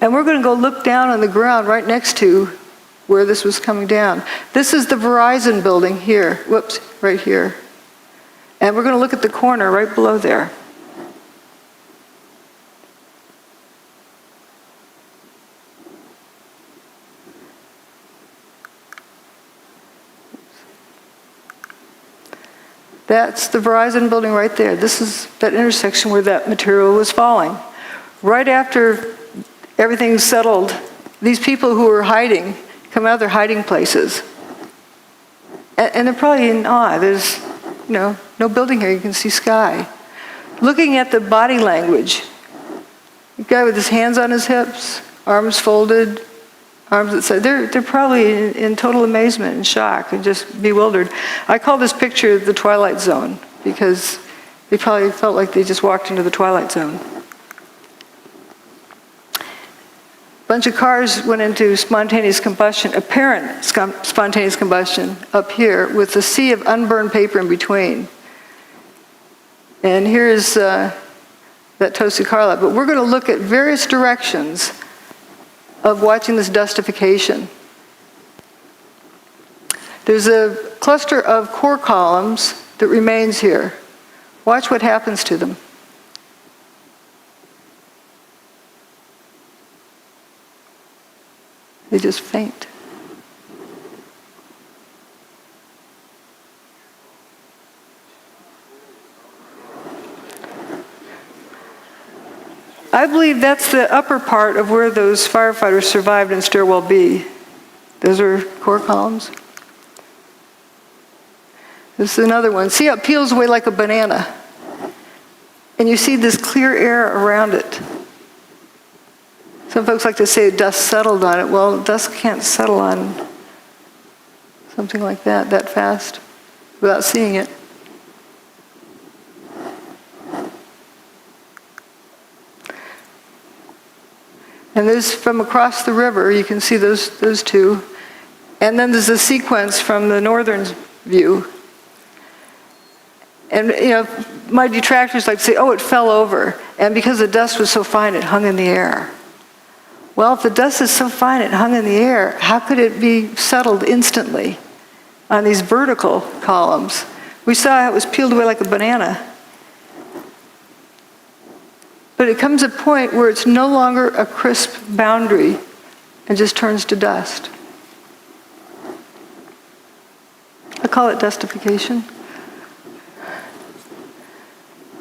And we're going to go look down on the ground right next to where this was coming down. This is the Verizon building here. Whoops, right here. And we're going to look at the corner right below there. That's the Verizon building right there. This is that intersection where that material was falling. Right after everything's settled, these people who were hiding come out of their hiding places. And they're probably in awe. There's, no building here. You can see sky. Looking at the body language, the guy with his hands on his hips, arms folded, arms at side, they're probably in total amazement and shock and just bewildered. I call this picture the Twilight Zone because they probably felt like they just walked into the Twilight Zone. A bunch of cars went into spontaneous combustion, apparent spontaneous combustion up here with a sea of unburned paper in between. And here's that toasted car lot. But we're going to look at various directions of watching this dustification. There's a cluster of core columns that remains here. Watch what happens to them. They just faint. I believe that's the upper part of where those firefighters survived in Stairwell B. Those are core columns. This is another one. See how it peels away like a banana? And you see this clear air around it. Some folks like to say dust settled on it. Well, dust can't settle on something like that fast, without seeing it. And there's from across the river, you can see those two. And then there's a sequence from the northern view. And my detractors like to say, oh, it fell over. And because the dust was so fine, it hung in the air. Well, if the dust is so fine it hung in the air, how could it be settled instantly? on these vertical columns. We saw how it was peeled away like a banana. But it comes a point where it's no longer a crisp boundary and just turns to dust. I call it dustification.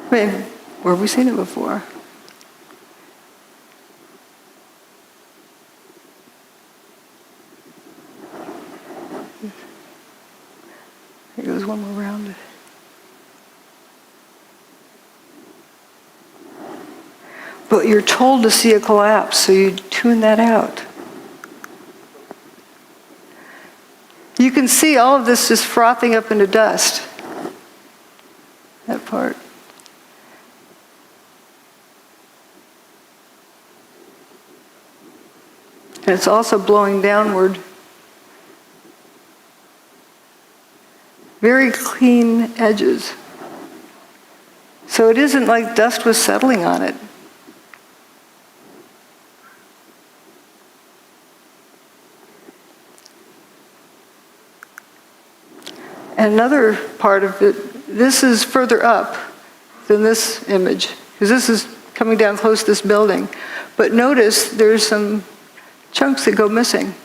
I mean, where have we seen it before? Here goes one more round. But you're told to see a collapse, so you tune that out. You can see all of this just frothing up into dust. That part. And it's also blowing downward. Very clean edges. So it isn't like dust was settling on it. And another part of it, this is further up than this image, because this is coming down close to this building. But notice there's some chunks that go missing.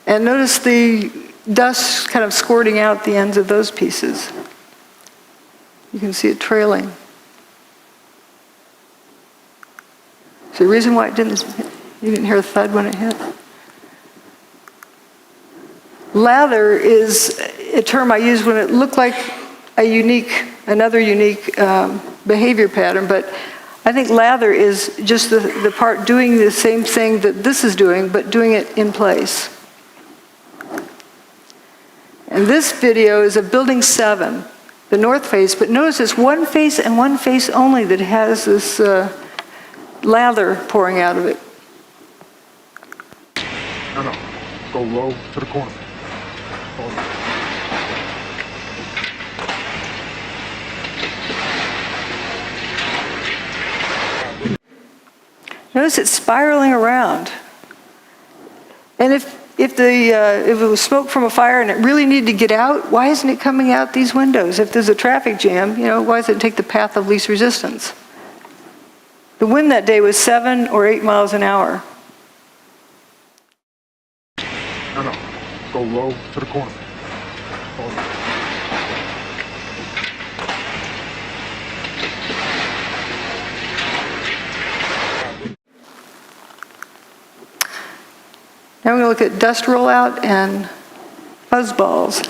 And notice the dust kind of squirting out the ends of those pieces. You can see it trailing. So the reason why you didn't hear a thud when it hit. Lather is a term I use when it looked like another unique behavior pattern, but I think lather is just the part doing the same thing that this is doing, but doing it in place. And this video is of Building 7, the north face, but notice it's one face and one face only that has this lather pouring out of it. No, go low to the corner. Notice it's spiraling around. And if it was smoke from a fire and it really needed to get out, why isn't it coming out these windows? If there's a traffic jam, why does it take the path of least resistance? The wind that day was 7 or 8 miles an hour. No, go low to the corner. Now we're going to look at dust rollout and fuzzballs.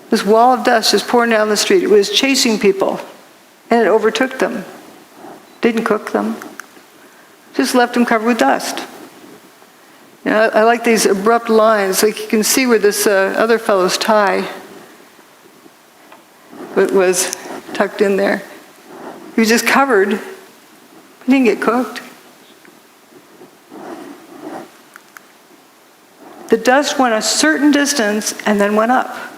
This wall of dust is pouring down the street. It was chasing people, and it overtook them. Didn't cook them. Just left them covered with dust. I like these abrupt lines. Like you can see where this other fellow's tie was tucked in there. He was just covered. He didn't get cooked. The dust went a certain distance and then went up.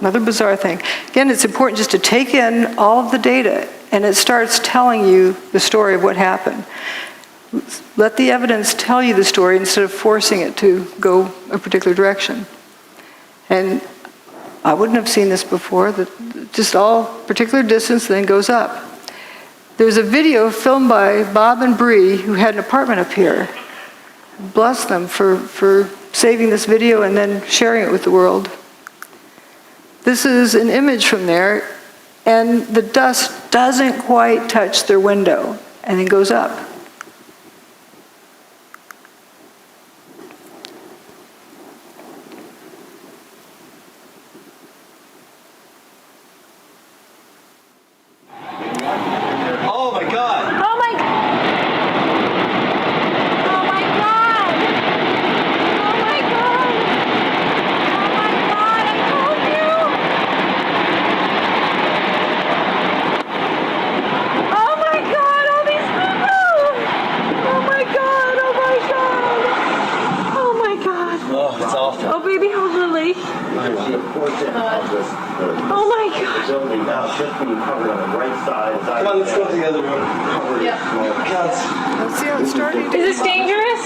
Another bizarre thing. Again, it's important just to take in all of the data, and it starts telling you the story of what happened. Let the evidence tell you the story instead of forcing it to go a particular direction. And I wouldn't have seen this before, that just all particular distance then goes up. There's a video filmed by Bob and Bree, who had an apartment up here. Bless them for saving this video and then sharing it with the world. This is an image from there, and the dust doesn't quite touch their window and then goes up. Oh my God! Oh my God! Oh my God! Oh my God! Oh my God! I told you! Oh my God! All these people! Oh my God! Oh my God! Oh my God! Oh, it's awful. Oh baby, how's your leg? Really? Oh my God. Building now just being covered on the right side. Come on, let's go to the other one. Let's see how it's starting. Is this dangerous?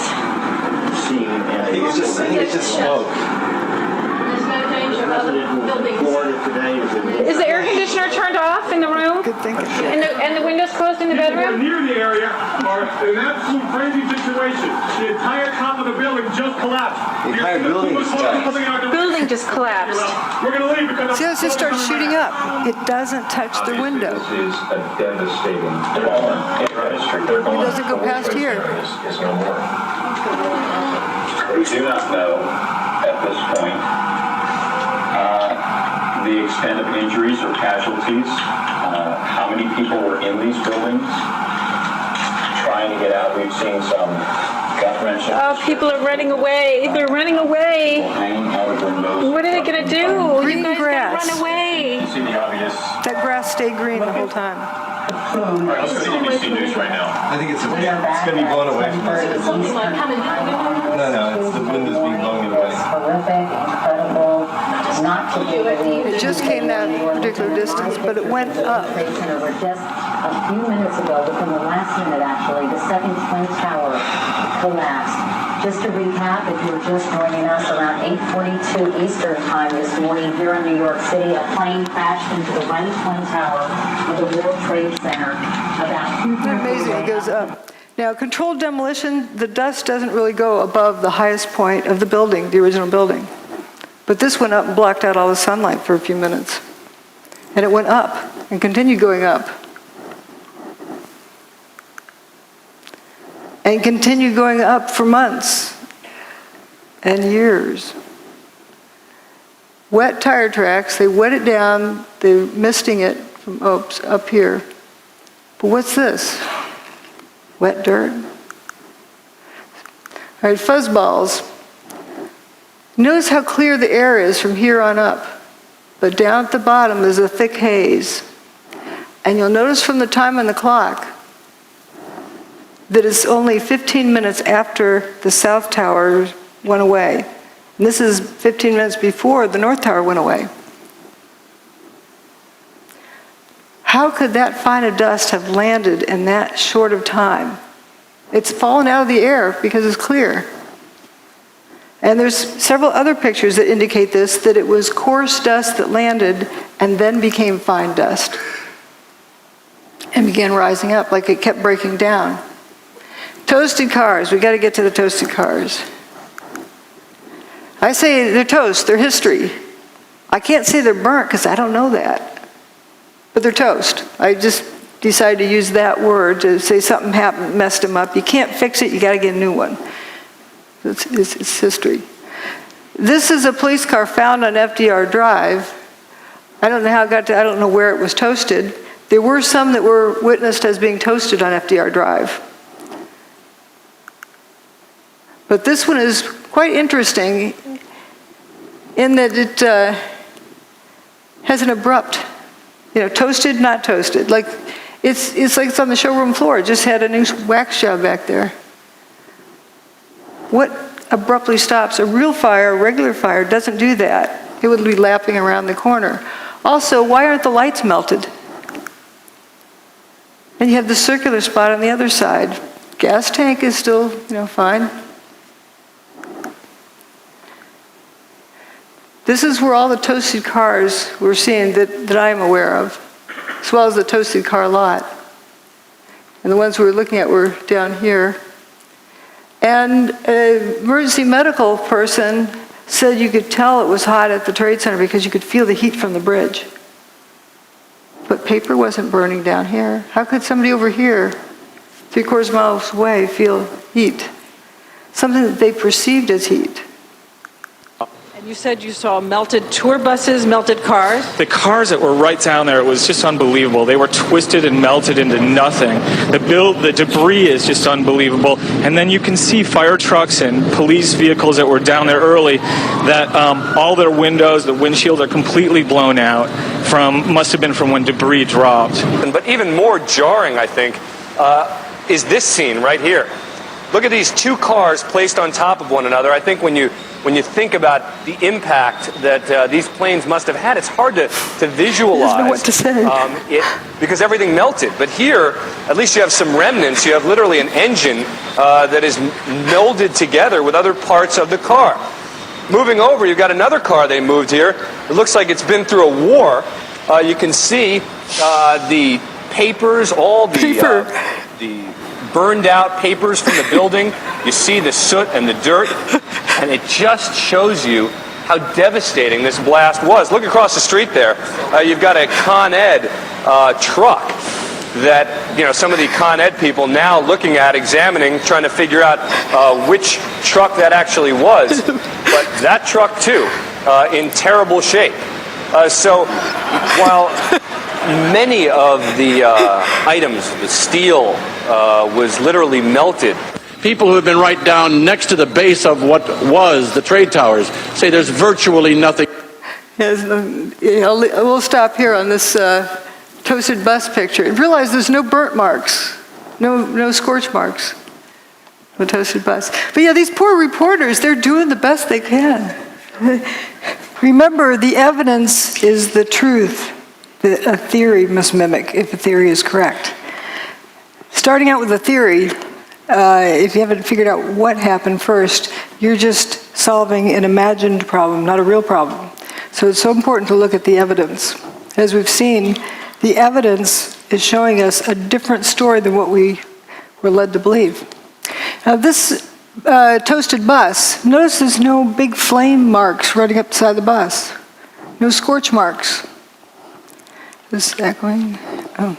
I think it's just smoke. There's no danger of other buildings. Is the air conditioner turned off in the room? Good thinking. And the windows closed in the bedroom? Near the area are in an absolute crazy situation. The entire top of the building just collapsed. The entire building just collapsed. Building just collapsed. We're going to leave because... See how it just starts shooting up? It doesn't touch the window. This is a devastating development in our district. It doesn't go past here. Is no more. We do not know at this point the extent of injuries or casualties, how many people were in these buildings trying to get out. We've seen some gut wrenching. Oh, people are running away. They're running away. Hanging out of windows. What are they going to do? Green You guys grass. gotta run away. You see the obvious. That grass stayed green the whole time. All right, let's go to ABC News right now. I think it's going to be blown away from us. No, it's the wind is being blown away. Horrific, incredible, not to be believed. It just came that particular distance, but it went up. Just a few minutes ago, within the last minute actually, the second Twin Tower collapsed. Just to recap, if you're just joining us, around 8:42 Eastern Time this morning here in New York City, a plane crashed into the right Twin Tower of the World Trade Center. About 2 Amazing, it goes up. Now, controlled demolition, the dust doesn't really go above the highest point of the building, the original building. But this went up and blocked out all the sunlight for a few minutes. And it went up and continued going up. And continued going up for months and years. Wet tire tracks, they wet it down, they're misting it from up here. But what's this? Wet dirt. All right, fuzzballs. Notice how clear the air is from here on up. But down at the bottom is a thick haze. And you'll notice from the time on the clock that it's only 15 minutes after the South Tower went away. And this is 15 minutes before the North Tower went away. How could that fine of dust have landed in that short of time? It's fallen out of the air because it's clear. And there's several other pictures that indicate this, that it was coarse dust that landed and then became fine dust and began rising up like it kept breaking down. Toasted cars, we got to get to the toasted cars. I say they're toast, they're history. I can't say they're burnt because I don't know that. But they're toast. I just decided to use that word to say something happened, messed them up. You can't fix it, you got to get a new one. It's history. This is a police car found on FDR Drive. I don't know how it got to, I don't know where it was toasted. There were some that were witnessed as being toasted on FDR Drive. But this one is quite interesting in that it has an abrupt, toasted, not toasted. Like it's like it's on the showroom floor. It just had a new wax job back there. What abruptly stops a real fire, a regular fire, doesn't do that. It would be lapping around the corner. Also, why aren't the lights melted? And you have the circular spot on the other side. Gas tank is still, fine. This is where all the toasted cars we're seeing that I'm aware of, as well as the toasted car lot. And the ones we were looking at were down here. And an emergency medical person said you could tell it was hot at the Trade Center because you could feel the heat from the bridge. But paper wasn't burning down here. How could somebody over here, 3/4 miles away, feel heat? Something that they perceived as heat. You said you saw melted tour buses, melted cars? The cars that were right down there, it was just unbelievable. They were twisted and melted into nothing. The debris is just unbelievable. And then you can see fire trucks and police vehicles that were down there early that all their windows, the windshields are completely blown out must have been from when debris dropped. But even more jarring, I think, is this scene right here. Look at these two cars placed on top of one another. I think when you think about the impact that these planes must have had, it's hard to visualize. I don't know what to say. Because everything melted. But here, at least you have some remnants. You have literally an engine that is melded together with other parts of the car. Moving over, you've got another car they moved here. It looks like it's been through a war. You can see the papers, all the burned out papers from the building. You see the soot and the dirt, and it just shows you how devastating this blast was. Look across the street there. You've got a Con Ed truck that, you know, some of the Con Ed people now looking at, examining, trying to figure out which truck that actually was. But that truck, too, in terrible shape. So while many of the items, the steel, was literally melted. People who have been right down next to the base of what was the trade towers say there's virtually nothing. Yes, we'll stop here on this toasted bus picture. Realize there's no burnt marks, no scorch marks. The toasted bus. But yeah, these poor reporters, they're doing the best they can. Remember, the evidence is the truth that a theory must mimic if a theory is correct. Starting out with a theory, if you haven't figured out what happened first, you're just solving an imagined problem, not a real problem. So it's so important to look at the evidence. As we've seen, the evidence is showing us a different story than what we were led to believe. Now this toasted bus, notice there's no big flame marks running up the side of the bus. No scorch marks. Is this echoing? Oh.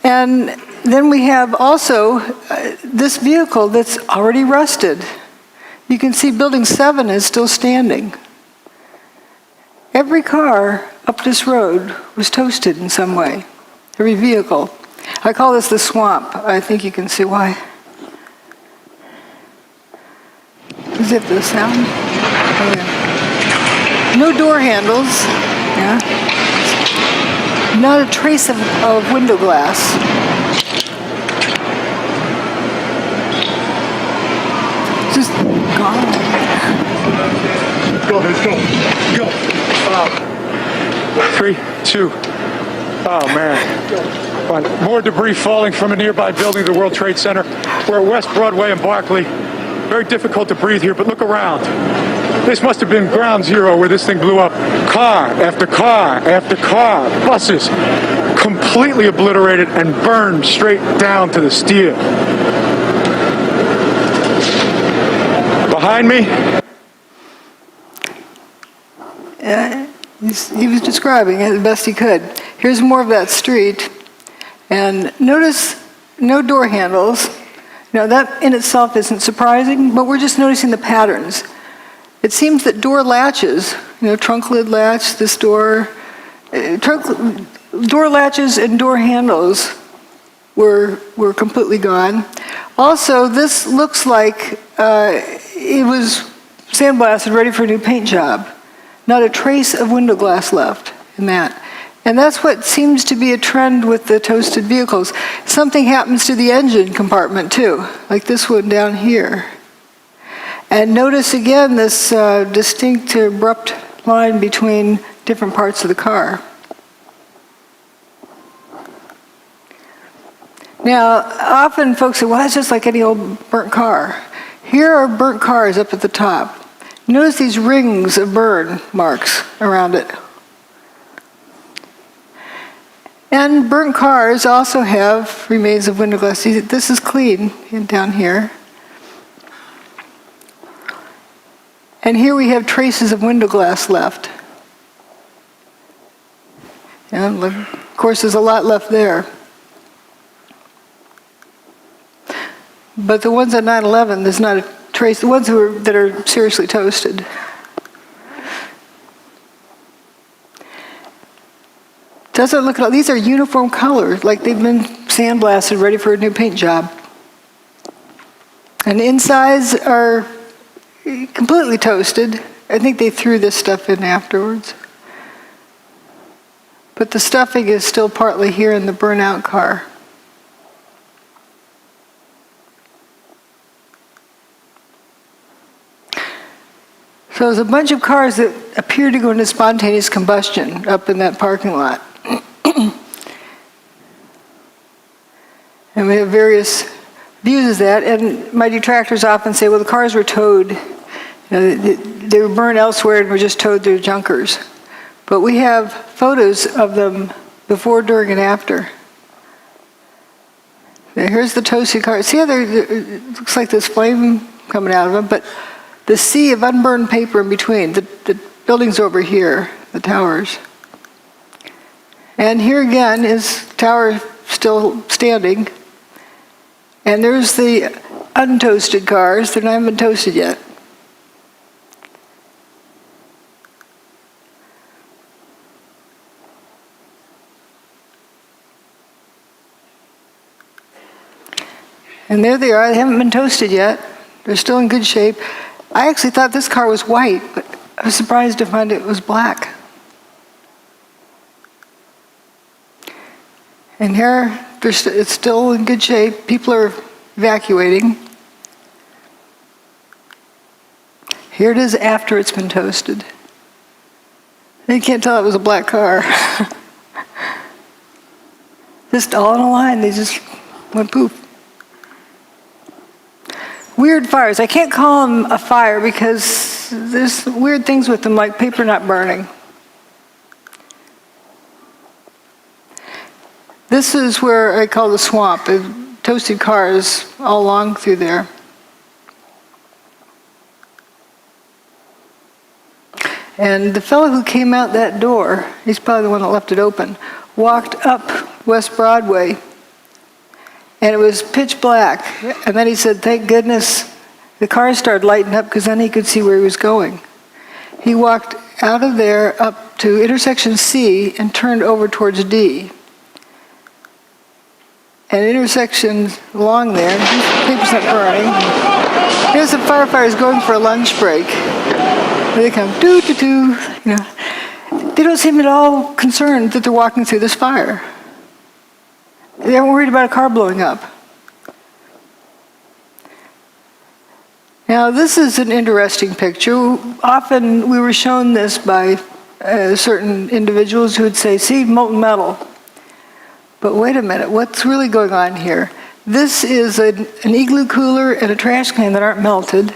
And then we have also this vehicle that's already rusted. You can see building 7 is still standing. Every car up this road was toasted in some way. Every vehicle. I call this the swamp. I think you can see why. Is it the sound? Oh, yeah. No door handles. Yeah. Not a trace of window glass. Just gone. Go, let's go. 3, 2. Oh, man. More debris falling from a nearby building, the World Trade Center. We're at West Broadway and Barclay. Very difficult to breathe here, but look around. This must have been ground zero where this thing blew up. Car after car after car, buses, completely obliterated and burned straight down to the steel. Behind me? He was describing it the best he could. Here's more of that street. And notice no door handles. Now that in itself isn't surprising, but we're just noticing the patterns. It seems that door latches, trunk lid latch, this door, door latches and door handles were completely gone. Also, this looks like it was sandblasted, ready for a new paint job. Not a trace of window glass left in that. And that's what seems to be a trend with the toasted vehicles. Something happens to the engine compartment too, like this one down here. And notice again this distinct, abrupt line between different parts of the car. Now, often folks say, well, that's just like any old burnt car. Here are burnt cars up at the top. Notice these rings of burn marks around it. And burnt cars also have remains of window glass. See, this is clean down here. And here we have traces of window glass left. And of course, there's a lot left there. But the ones at 9/11, there's not a trace. The ones that are seriously toasted. Doesn't look at all. These are uniform colors, like they've been sandblasted, ready for a new paint job. And the insides are completely toasted. I think they threw this stuff in afterwards. But the stuffing is still partly here in the burnout car. So there's a bunch of cars that appear to go into spontaneous combustion up in that parking lot. And we have various views of that, and my detractors often say, well, the cars were towed. They were burned elsewhere and were just towed through junkers. But we have photos of them before, during, and after. Now, here's the toasted car. See how it looks like there's flame coming out of them, but the sea of unburned paper in between. The building's over here, the towers. And here again is tower still standing. And there's the untoasted cars. They're not even been toasted yet. And there they are. They haven't been toasted yet. They're still in good shape. I actually thought this car was white, but I was surprised to find it was black. And here, it's still in good shape. People are evacuating. Here it is after it's been toasted. You can't tell it was a black car. Just all in a line, they just went poof. Weird fires. I can't call them a fire because there's weird things with them, like paper not burning. This is where I call the swamp. Toasted cars all along through there. And the fellow who came out that door, he's probably the one that left it open, walked up West Broadway, and it was pitch black. And then he said, thank goodness the cars started lighting up, because then he could see where he was going. He walked out of there up to intersection C and turned over towards D. And intersections along there, paper's not burning. Here's the firefighters going for a lunch break. They come, doo-doo-doo, you know. They don't seem at all concerned that they're walking through this fire. They aren't worried about a car blowing up. Now, this is an interesting picture. Often we were shown this by certain individuals who would say, see, molten metal. But wait a minute, what's really going on here? This is an igloo cooler and a trash can that aren't melted.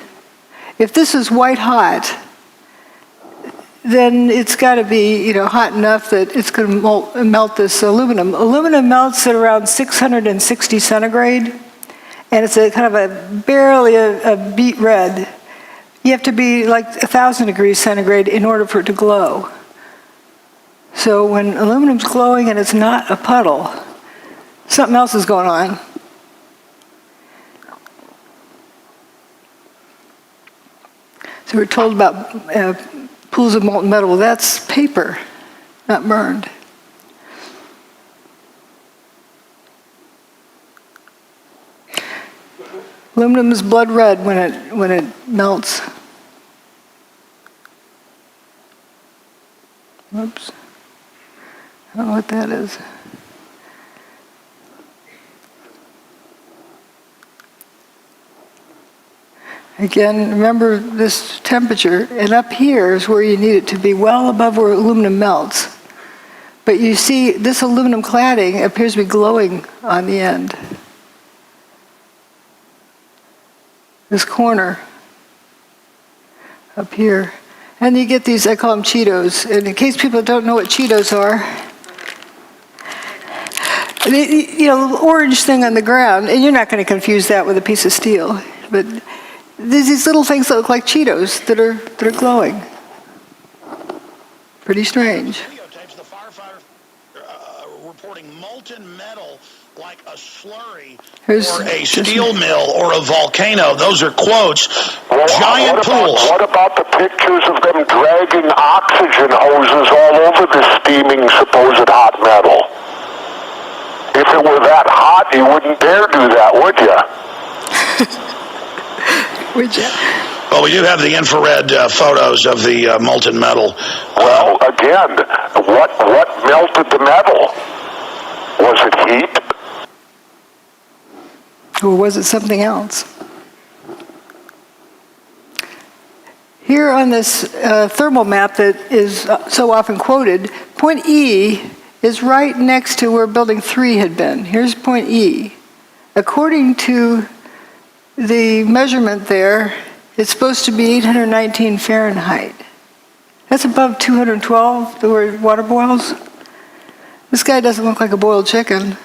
If this is white hot, then it's got to be, hot enough that it's going to melt this aluminum. Aluminum melts at around 660 centigrade, and it's a kind of barely a beet red. You have to be like 1,000 degrees centigrade in order for it to glow. So when aluminum's glowing and it's not a puddle, something else is going on. So we're told about pools of molten metal. Well, that's paper, not burned. Aluminum is blood red when it melts. Whoops. I don't know what that is. Again, remember this temperature, and up here is where you need it to be well above where aluminum melts. But you see, this aluminum cladding appears to be glowing on the end. This corner up here. And you get these, I call them Cheetos. And in case people don't know what Cheetos are, the orange thing on the ground, and you're not going to confuse that with a piece of steel, but there's these little things that look like Cheetos that are glowing. Pretty strange. Videotapes the firefighter reporting molten metal like a slurry or a steel mill or a volcano. Those are quotes. Giant pools. What about the pictures of them dragging oxygen hoses all over the steaming supposed hot metal? If it were that hot, you wouldn't dare do that, would you? Would you? Well, we do have the infrared photos of the molten metal. Well, again, what melted the metal? Was it heat? Or was it something else? Here on this thermal map that is so often quoted, point E is right next to where building 3 had been. Here's point E. According to the measurement there, it's supposed to be 819 Fahrenheit. That's above 212, the word water boils. This guy doesn't look like a boiled chicken.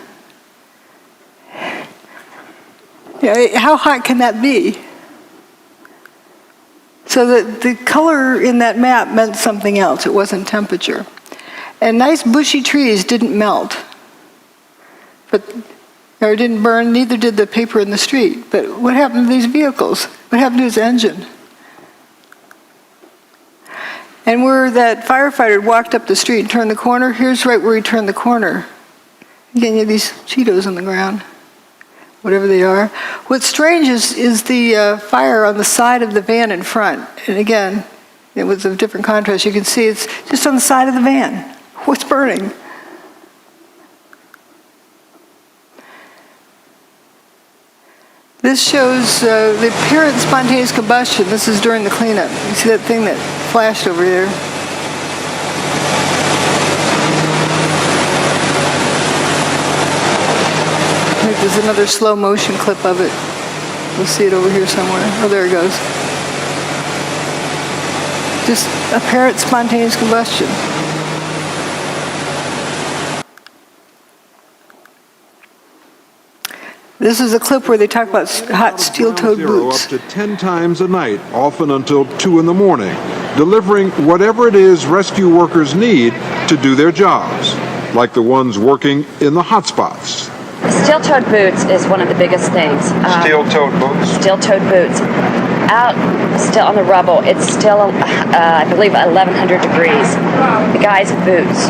Yeah, how hot can that be? So the color in that map meant something else. It wasn't temperature. And nice bushy trees didn't melt, or didn't burn, neither did the paper in the street. But what happened to these vehicles? What happened to his engine? And where that firefighter walked up the street and turned the corner, here's right where he turned the corner. Again, you have these Cheetos on the ground, whatever they are. What's strange is the fire on the side of the van in front. And again, it was a different contrast. You can see it's just on the side of the van. What's burning? This shows the apparent spontaneous combustion. This is during the cleanup. You see that thing that flashed over there? I think there's another slow motion clip of it. We'll see it over here somewhere. Oh, there it goes. Just apparent spontaneous combustion. This is a clip where they talk about hot steel-toed boots. Up to 10 times a night, often until 2 in the morning, delivering whatever it is rescue workers need to do their jobs, like the ones working in the hotspots. Steel-toed boots is one of the biggest things. Steel-toed boots? Steel-toed boots. Out still on the rubble, it's still, I believe, 1,100 degrees. The guy's boots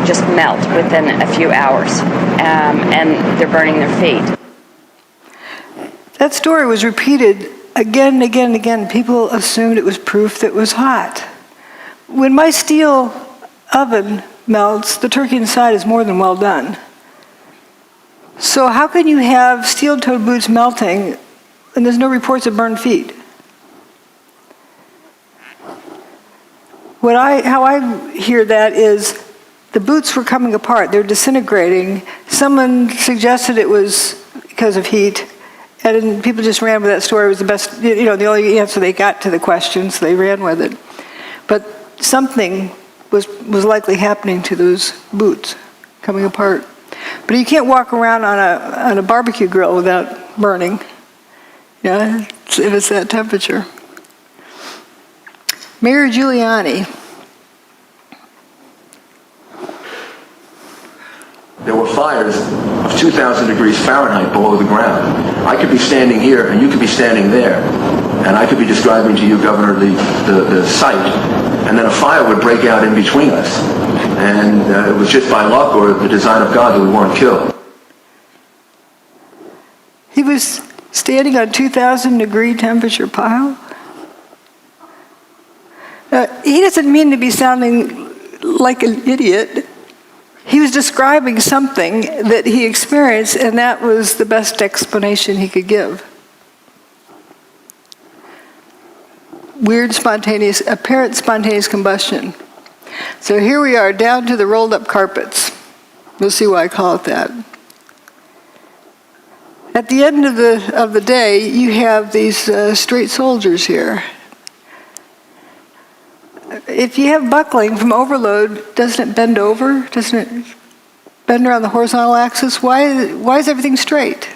just melt within a few hours, and they're burning their feet. That story was repeated again and again and again. People assumed it was proof that it was hot. When my steel oven melts, the turkey inside is more than well done. So how can you have steel-toed boots melting and there's no reports of burned feet? How I hear that is the boots were coming apart. They're disintegrating. Someone suggested it was because of heat. And people just ran with that story. It was the best, the only answer they got to the question, so they ran with it. But something was likely happening to those boots, coming apart. But you can't walk around on a barbecue grill without burning, if it's that temperature. Mayor Giuliani. There were fires of 2,000 degrees Fahrenheit below the ground. I could be standing here and you could be standing there. And I could be describing to you, Governor, the site. And then a fire would break out in between us. And it was just by luck or the design of God that we weren't killed. He was standing on 2,000 degree temperature pile. He doesn't mean to be sounding like an idiot. He was describing something that he experienced, and that was the best explanation he could give. Weird apparent spontaneous combustion. So here we are, down to the rolled up carpets. You'll see why I call it that. At the end of the day, you have these straight soldiers here. If you have buckling from overload, doesn't it bend over? Doesn't it bend around the horizontal axis? Why is everything straight?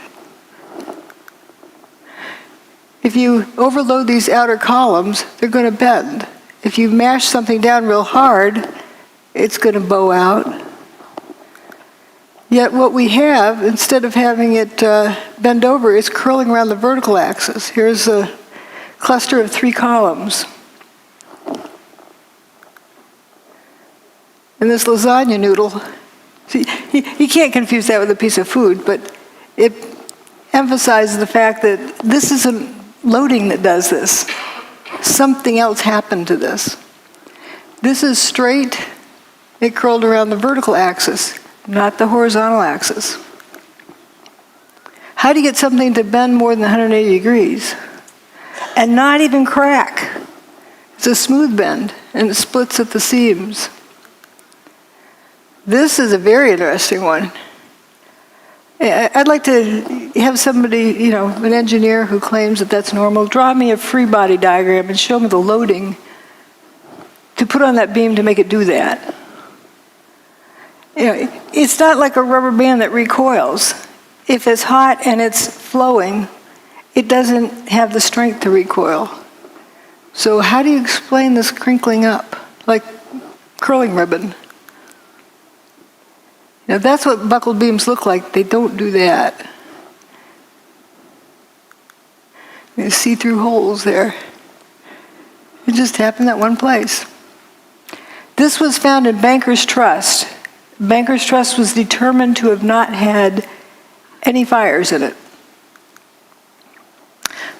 If you overload these outer columns, they're going to bend. If you mash something down real hard, it's going to bow out. Yet what we have, instead of having it bend over, is curling around the vertical axis. Here's a cluster of 3 columns. And this lasagna noodle, see, you can't confuse that with a piece of food, but it emphasizes the fact that this isn't loading that does this. Something else happened to this. This is straight, it curled around the vertical axis, not the horizontal axis. How do you get something to bend more than 180 degrees and not even crack? It's a smooth bend, and it splits at the seams. This is a very interesting one. I'd like to have somebody, an engineer who claims that that's normal, draw me a free body diagram and show me the loading to put on that beam to make it do that. It's not like a rubber band that recoils. If it's hot and it's flowing, it doesn't have the strength to recoil. So how do you explain this crinkling up, like curling ribbon? That's what buckled beams look like. They don't do that. You see through holes there. It just happened that one place. This was found in Banker's Trust. Banker's Trust was determined to have not had any fires in it.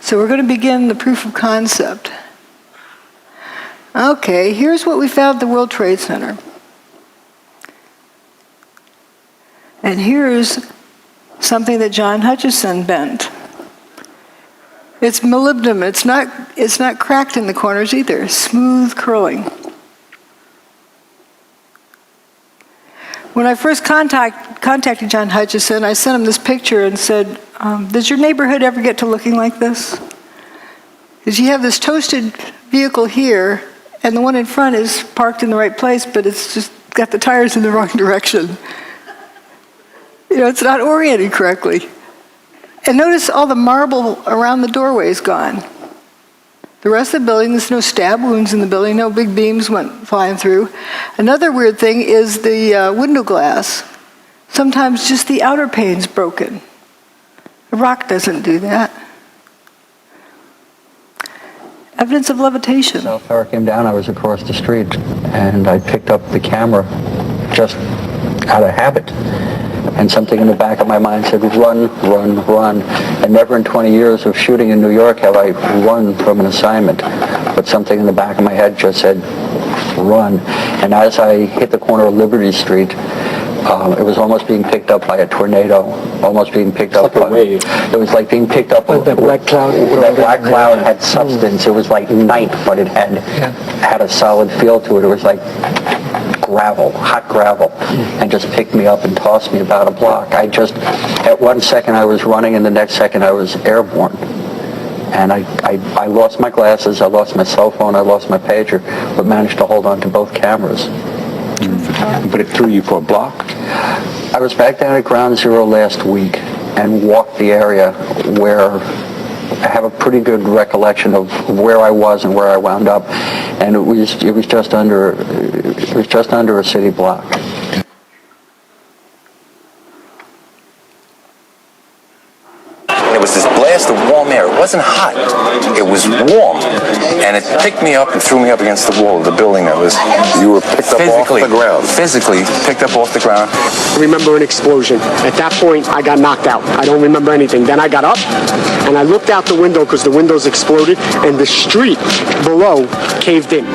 So we're going to begin the proof of concept. Okay, here's what we found at the World Trade Center. And here's something that John Hutchison bent. It's molybdenum. It's not cracked in the corners either. Smooth curling. When I first contacted John Hutchison, I sent him this picture and said, does your neighborhood ever get to looking like this? Because you have this toasted vehicle here, and the one in front is parked in the right place, but it's just got the tires in the wrong direction. It's not oriented correctly. And notice all the marble around the doorway is gone. The rest of the building, there's no stab wounds in the building, no big beams went flying through. Another weird thing is the window glass. Sometimes just the outer pane's broken. The rock doesn't do that. Evidence of levitation. So far I came down, I was across the street, and I picked up the camera just out of habit. And something in the back of my mind said, run, run, run. And never in 20 years of shooting in New York have I run from an assignment. But something in the back of my head just said, run. And as I hit the corner of Liberty Street, it was almost being picked up by a tornado, almost being picked up by a wave. It was like being picked up with that black cloud. That black cloud had substance. It was like night, but it had a solid feel to it. It was like gravel, hot gravel, and just picked me up and tossed me about a block. At one second I was running, and the next second I was airborne. And I lost my glasses, I lost my cell phone, I lost my pager, but managed to hold on to both cameras. But it threw you for a block? I was back down at Ground Zero last week and walked the area where I have a pretty good recollection of where I was and where I wound up, and it was just under a city block. It was this blast of warm air. It wasn't hot. It was warm. And it picked me up and threw me up against the wall of the building that was... You were picked up off the ground? Physically picked up off the ground. I remember an explosion. At that point, I got knocked out. I don't remember anything. Then I got up, and I looked out the window because the windows exploded, and the street below caved in.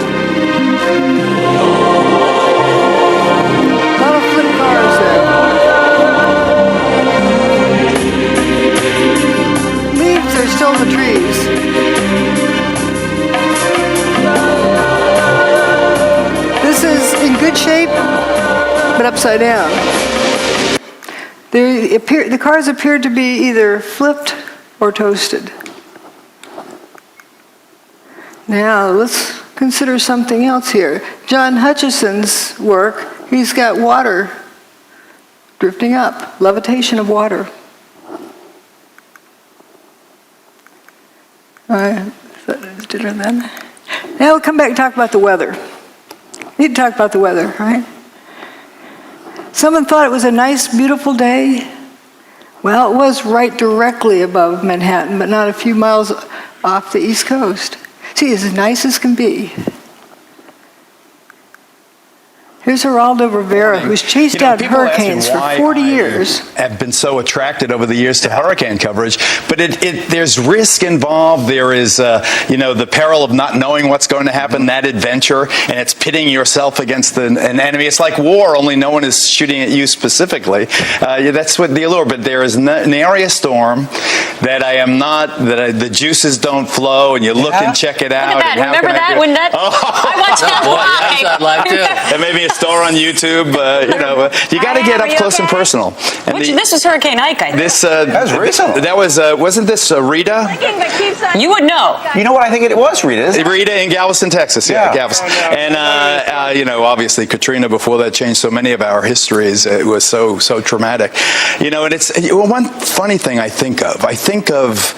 Still in the trees. This is in good shape, but upside down. The cars appeared to be either flipped or toasted. Now let's consider something else here. John Hutchison's work, he's got water drifting up, levitation of water. All right, then. Now we'll come back and talk about the weather. We need to talk about the weather, right? Someone thought it was a nice, beautiful day. Well, it was right directly above Manhattan, but not a few miles off the East Coast. See, as nice as can be. Here's Here's Geraldo Rivera, who's chased out people ask me hurricanes for why 40 I years. have been so attracted over the years to hurricane coverage, but there's risk involved. There is, the peril of not knowing what's going to happen, that adventure, and it's pitting yourself against an enemy. It's like war, only no one is shooting at you specifically. That's what the allure. But there is an area storm that I am not, the juices don't flow, and you look and check it out. Look at that. And Remember that? When that I watched that live. And maybe a star on YouTube. You got to get up close and personal. And This was Hurricane Ike, I think. That was recent. That was wasn't this Rita? You would know. You know what I think it was, Rita? Rita in Galveston, Texas. Yeah, Galveston. And obviously Katrina before that changed so many of our histories. It was so traumatic. And it's one funny thing I think of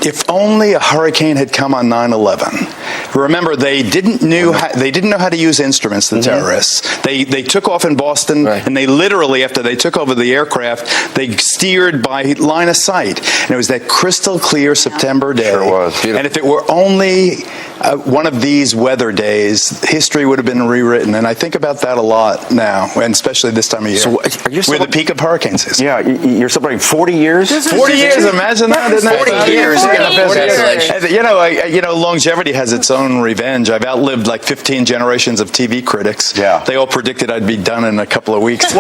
if only a hurricane had come on 9/11. Remember, they didn't know how to use instruments, the terrorists. They took off in Boston, and they literally, after they took over the aircraft, they steered by line of sight. And it was that crystal clear September day. Sure was. Beautiful. And if it were only one of these weather days, history would have been rewritten. And I think about that a lot now, and especially this time of year. So we're the peak of hurricane season. Yeah, you're celebrating 40 years? 40 years, imagine that. 40 years. Longevity has its own revenge. I've outlived like 15 generations of TV critics. Yeah. They all predicted I'd be done in a couple of weeks.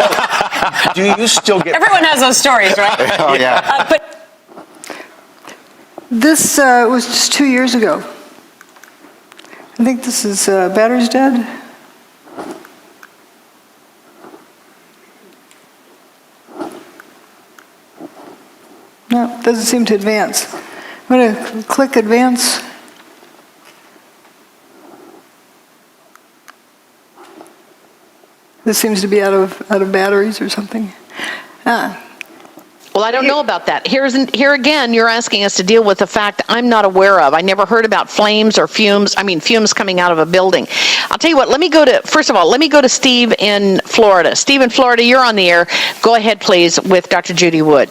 Do you still get... Everyone has those stories, right? Oh, yeah. But This was just 2 years ago. I think this is Battery's Dead. No, doesn't seem to advance. I'm going to click advance. This seems to be out of batteries or something. Well, I don't know about that. Here again, you're asking us to deal with a fact I'm not aware of. I never heard about flames or fumes. Fumes coming out of a building. I'll tell you what, first of all, let me go to Steve in Florida. Steve in Florida, you're on the air. Go ahead, please, with Dr. Judy Wood.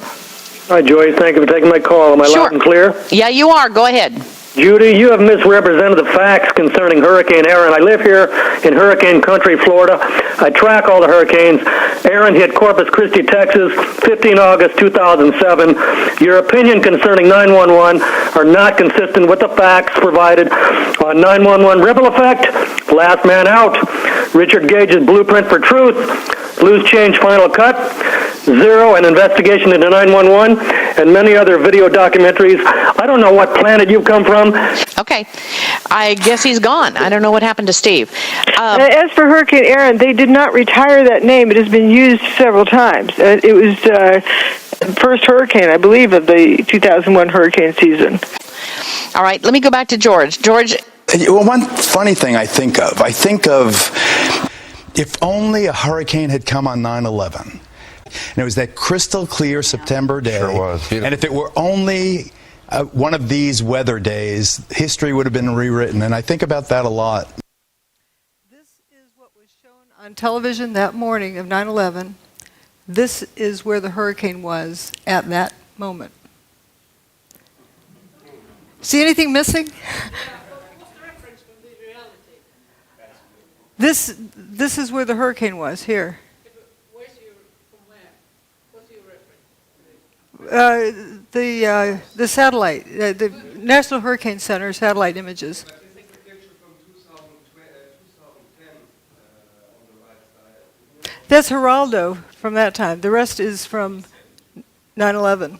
Hi, Joy. Thank you for taking my call. Am I loud and clear? Yeah, you are. Go ahead. Judy, you have misrepresented the facts concerning Hurricane Aaron. I live here in hurricane country, Florida. I track all the hurricanes. Aaron hit Corpus Christi, Texas, 15 August 2007. Your opinion concerning 911 are not consistent with the facts provided on 911 ripple effect, last man out, Richard Gage's blueprint for truth, loose change final cut, Zero, an investigation into 911, and many other video documentaries. I don't know what planet you've come from. Okay. I guess he's gone. I don't know what happened to Steve. As for Hurricane Aaron, they did not retire that name. It has been used several times. It was the first hurricane, I believe, of the 2001 hurricane season. All right. Let me go back to George. George. One funny thing I think of if only a hurricane had come on 9/11. And it was that crystal clear September day. Sure was. Beautiful. And if it were only one of these weather days, history would have been rewritten. And I think about that a lot. This is what was shown on television that morning of 9/11. This is where the hurricane was at that moment. See anything missing? This is where the hurricane was, here. The satellite, the National Hurricane Center satellite images. That's Geraldo from that time. The rest is from 9/11.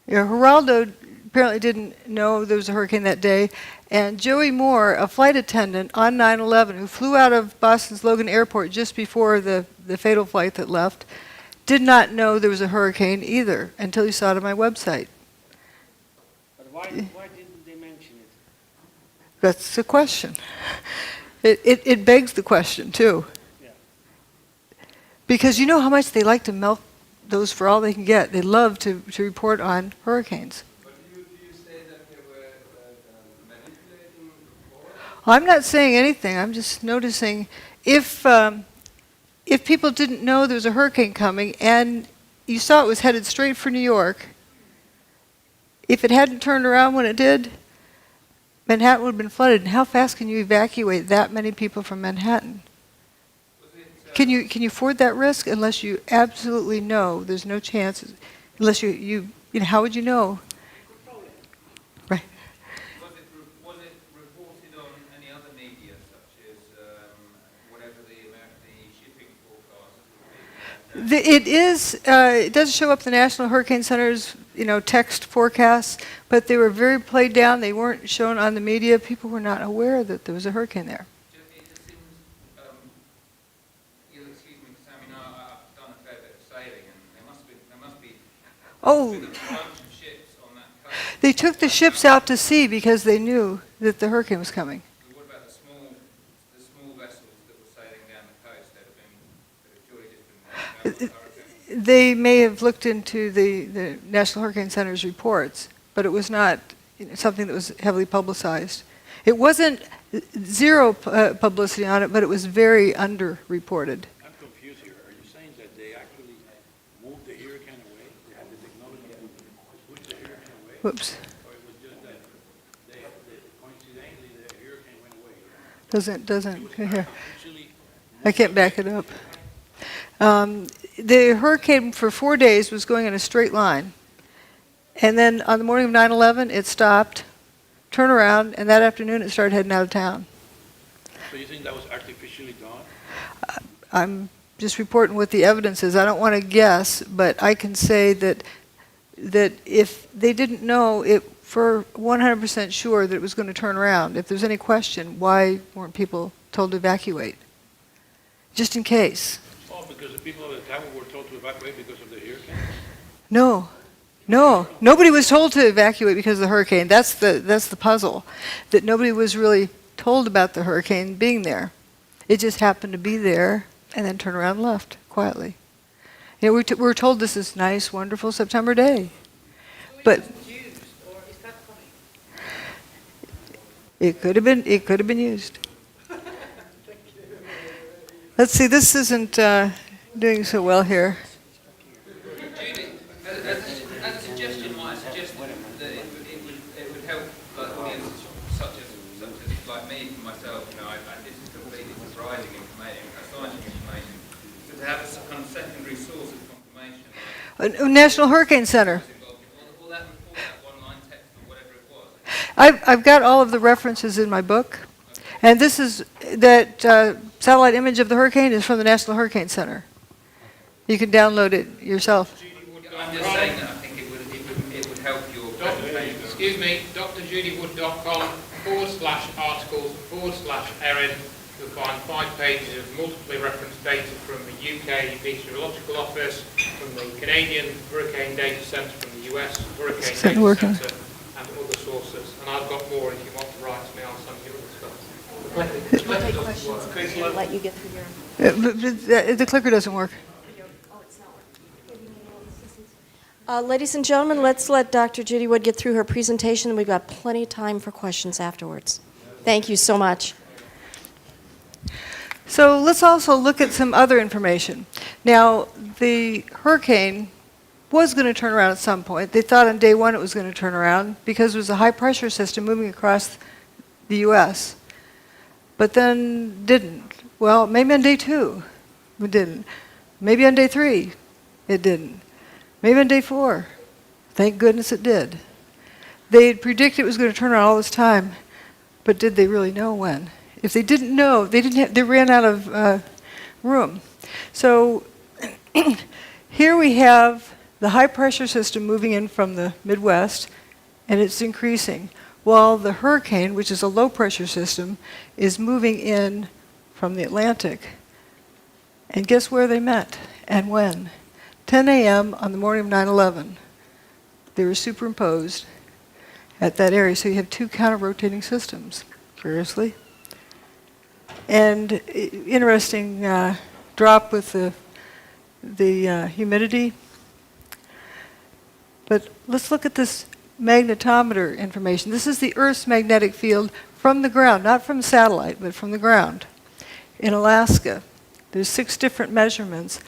Yeah, Geraldo apparently didn't know there was a hurricane that day, and Joey Moore, a flight attendant on 9/11 who flew out of Boston's Logan Airport just before the fatal flight that left, did not know there was a hurricane either until he saw it on my website. But why didn't they mention it? That's the question. It begs the question, too. Yeah. Because you know how much they like to milk those for all they can get. They love to report on hurricanes. But do you say that they were manipulating? I'm not saying anything. I'm just noticing if people didn't know there was a hurricane coming and you saw it was headed straight for New York, if it hadn't turned around when it did, Manhattan would have been flooded. And how fast can you evacuate that many people from Manhattan? can you afford that risk unless you absolutely know there's no chance, unless you know, how would you know? Right. Was it reported on any other media, such as whatever the shipping forecast? It is. It doesn't show up the National Hurricane Center's, text forecasts, but they were very played down. They weren't shown on the media. People were not aware that there was a hurricane there. It just seems, you'll excuse me, because I mean, I've done a fair bit of sailing, and there must be Oh. a bunch of ships on that coast. They took the ships out to sea because they knew that the hurricane was coming. What about the small vessels that were sailing down the coast that have surely just been They may have looked into the National Hurricane Center's reports, but it was not something that was heavily publicized. It wasn't zero publicity on it, but it was very underreported. I'm confused here. Are you saying that they actually moved the hurricane away? They had the technology to push the hurricane away? Whoops. Or it was just that coincidentally the hurricane went away? Doesn't, here. I can't back it up. The hurricane for 4 days was going in a straight line. And then on the morning of 9/11, it stopped, turned around, and that afternoon it started heading out of town. So you think that was artificially done? I'm just reporting what the evidence is. I don't want to guess, but I can say that if they didn't know it for 100% sure that it was going to turn around, if there's any question, why weren't people told to evacuate? Just in case. Oh, because the people at the tower were told to evacuate because of the hurricane? No. Nobody was told to evacuate because of the hurricane. That's the puzzle, that nobody was really told about the hurricane being there. It just happened to be there and then turned around and left quietly. We were told this is nice, wonderful September day. But it could have been used. Let's see, this isn't doing so well here. Judy, as a suggestion, might I suggest that it would help audiences such as like me, for myself, this is completely surprising information, astonishing information, to have a kind of secondary source of confirmation. National Hurricane Center. All that report, that one-line text or whatever it was. I've got all of the references in my book. And this is that satellite image of the hurricane is from the National Hurricane Center. You can download it yourself. I'm just saying that I think it would help your presentation. Excuse me, drjudywood.com/articles/Erin. You'll find 5 pages of multiply referenced data from the UK Meteorological Office, from the Canadian Hurricane Data Centre, from the US Hurricane Data Centre, and other sources. And I've got more if you want to write to me, I'll send you other stuff. Let you get through your... The clicker doesn't work. Ladies and gentlemen, let's let Dr. Judy Wood get through her presentation, and we've got plenty of time for questions afterwards. Thank you so much. So let's also look at some other information. Now, the hurricane was going to turn around at some point. They thought on day one it was going to turn around because it was a high-pressure system moving across the U.S., but then didn't. Well, maybe on day 2 it didn't. Maybe on day 3 it didn't. Maybe on day 4. Thank goodness it did. They had predicted it was going to turn around all this time, but did they really know when? If they didn't know, they ran out of room. So here we have the high-pressure system moving in from the Midwest, and it's increasing, while the hurricane, which is a low-pressure system, is moving in from the Atlantic. And guess where they met and when? 10 a.m. on the morning of 9/11. They were superimposed at that area, so you have 2 counter-rotating systems, curiously. And interesting drop with the humidity. But let's look at this magnetometer information. This is the Earth's magnetic field from the ground, not from satellite, but from the ground in Alaska. There's 6 different measurements.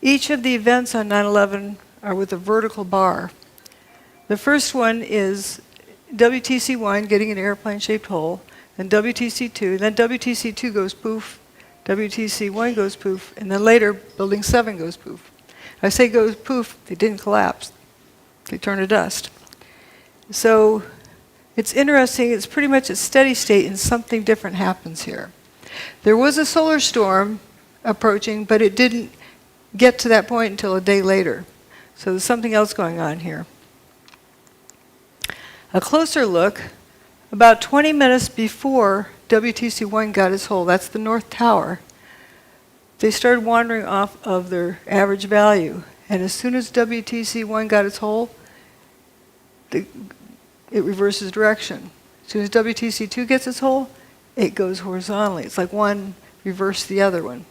Each of the events on 9/11 are with a vertical bar. The first one is WTC1 getting an airplane-shaped hole, then WTC2, then WTC2 goes poof, WTC1 goes poof, and then later building 7 goes poof. I say goes poof, they didn't collapse. They turned to dust. So it's interesting, it's pretty much a steady state and something different happens here. There was a solar storm approaching, but it didn't get to that point until a day later. So there's something else going on here. A closer look, about 20 minutes before WTC1 got its hole, that's the North Tower, they started wandering off of their average value. And as soon as WTC1 got its hole, it reverses direction. As soon as WTC2 gets its hole, it goes horizontally. It's like one reversed the other one.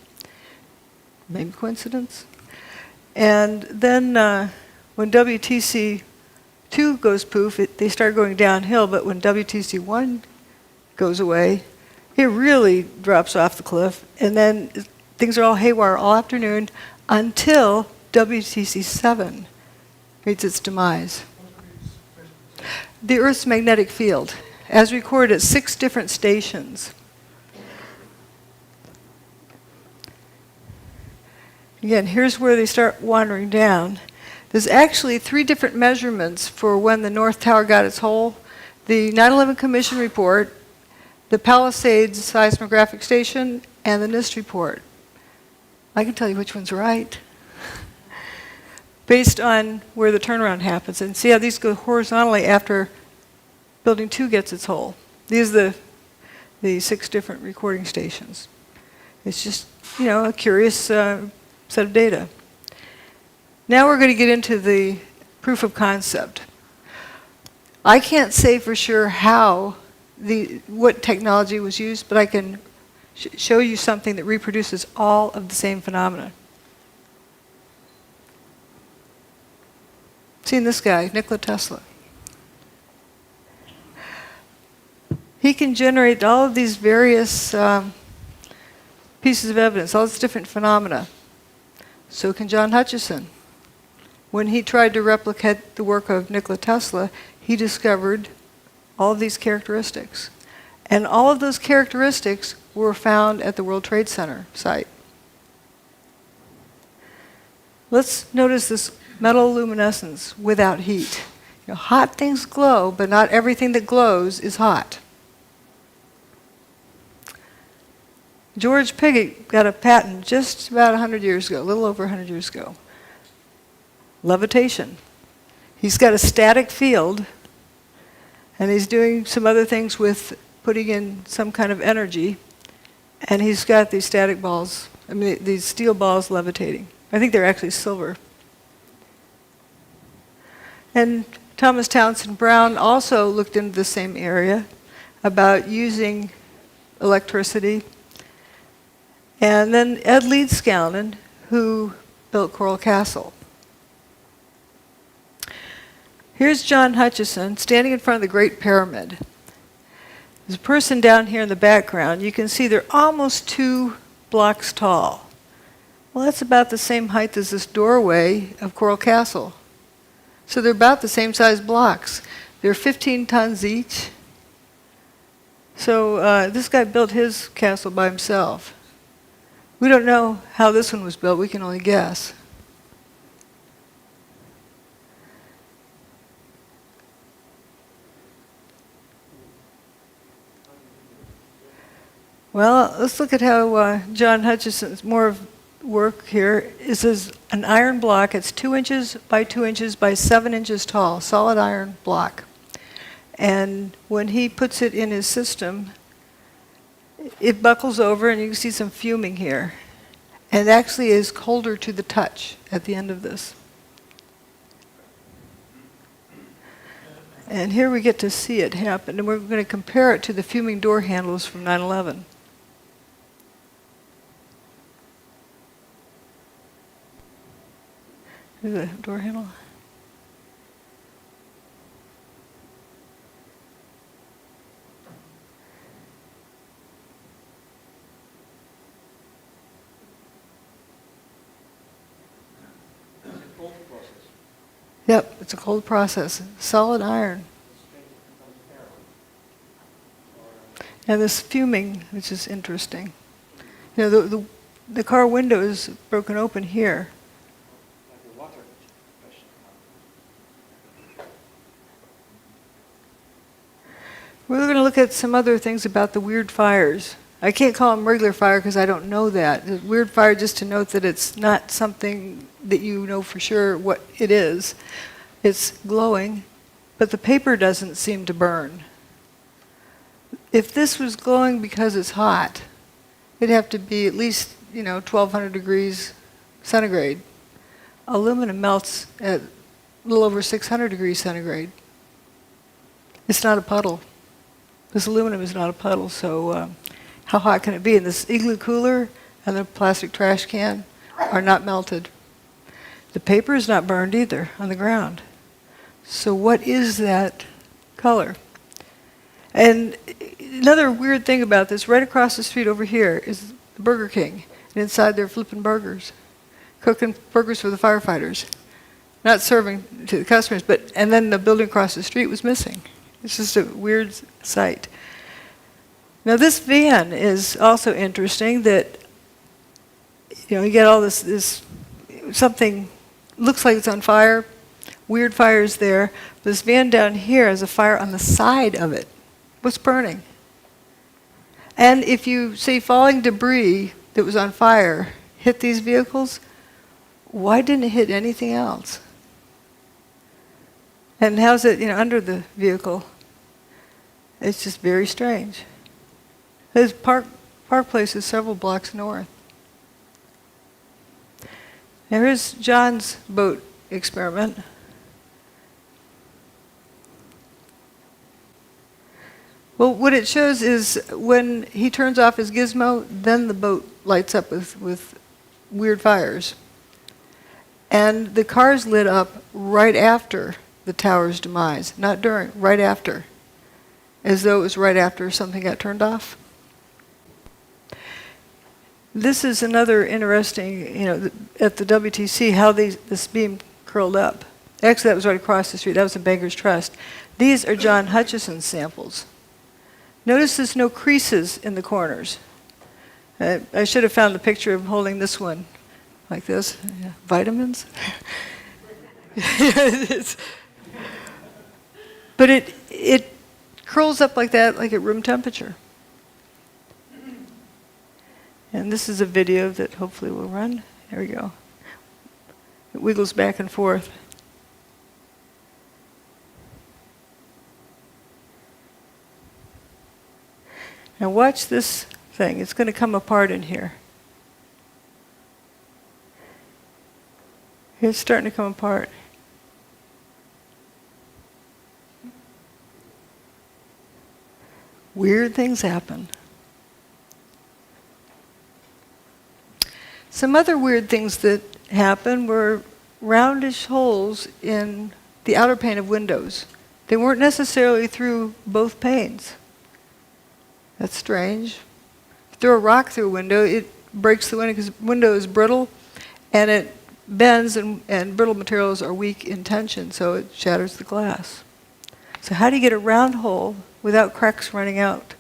Maybe coincidence? And then when WTC2 goes poof, they start going downhill, but when WTC1 goes away, it really drops off the cliff, and then things are all haywire all afternoon until WTC7 meets its demise. The Earth's magnetic field, as recorded at 6 different stations. Again, here's where they start wandering down. There's actually 3 different measurements for when the North Tower got its hole. The 9/11 Commission report, the Palisades seismographic station, and the NIST report. I can tell you which one's right, based on where the turnaround happens. And see how these go horizontally after building 2 gets its hole. These are the 6 different recording stations. It's just, a curious set of data. Now we're going to get into the proof of concept. I can't say for sure what technology was used, but I can show you something that reproduces all of the same phenomena. Seen this guy, Nikola Tesla. He can generate all of these various pieces of evidence, all these different phenomena. So can John Hutchison. When he tried to replicate the work of Nikola Tesla, he discovered all of these characteristics. And all of those characteristics were found at the World Trade Center site. Let's notice this metal luminescence without heat. Hot things glow, but not everything that glows is hot. George Pigott got a patent just about 100 years ago, a little over 100 years ago. Levitation. He's got a static field, and he's doing some other things with putting in some kind of energy, and he's got these static balls, these steel balls levitating. I think they're actually silver. And Thomas Townsend Brown also looked into the same area about using electricity. And then Ed Leedskalnin, who built Coral Castle. Here's John Hutchison standing in front of the Great Pyramid. There's a person down here in the background. You can see they're almost 2 blocks tall. Well, that's about the same height as this doorway of Coral Castle. So they're about the same size blocks. They're 15 tons each. So this guy built his castle by himself. We don't know how this one was built. We can only guess. Well, let's look at how John Hutchison's more of work here. This is an iron block. It's 2 inches by 2 inches by 7 inches tall, solid iron block. And when he puts it in his system, it buckles over, and you can see some fuming here. And it actually is colder to the touch at the end of this. And here we get to see it happen, and we're going to compare it to the fuming door handles from 9/11. Here's the door handle. Yep, it's a cold process. Solid iron. And this fuming, which is interesting. You know, the car window is broken open here. We're going to look at some other things about the weird fires. I can't call them regular fire because I don't know that. The weird fire, just to note that it's not something that you know for sure what it is. It's glowing, but the paper doesn't seem to burn. If this was glowing because it's hot, it'd have to be at least, 1,200 degrees centigrade. Aluminum melts at a little over 600 degrees centigrade. It's not a puddle. This aluminum is not a puddle, so how hot can it be? And this igloo cooler and the plastic trash can are not melted. The paper is not burned either on the ground. So what is that color? And another weird thing about this, right across the street over here is the Burger King. And inside they're flipping burgers, cooking burgers for the firefighters. Not serving to the customers, and then the building across the street was missing. It's just a weird sight. Now this van is also interesting that, you get all this something looks like it's on fire, weird fires there. This van down here has a fire on the side of it. What's burning? And if you say falling debris that was on fire hit these vehicles, why didn't it hit anything else? And how's it, under the vehicle? It's just very strange. This Park Place is several blocks north. Now here's John's boat experiment. Well, what it shows is when he turns off his gizmo, then the boat lights up with weird fires. And the cars lit up right after the tower's demise, not during, right after, as though it was right after something got turned off. This is another interesting, at the WTC, how this beam curled up. Actually, that was right across the street. That was in Banker's Trust. These are John Hutchison's samples. Notice there's no creases in the corners. I should have found the picture of holding this one like this. Yeah. Vitamins? But it curls up like that, like at room temperature. And this is a video that hopefully will run. There we go. It wiggles back and forth. Now watch this thing. It's going to come apart in here. It's starting to come apart. Weird things happen. Some other weird things that happened were roundish holes in the outer pane of windows. They weren't necessarily through both panes. That's strange. Throw a rock through a window, it breaks the window because the window is brittle and it bends, and brittle materials are weak in tension, so it shatters the glass. So how do you get a round hole without cracks running out?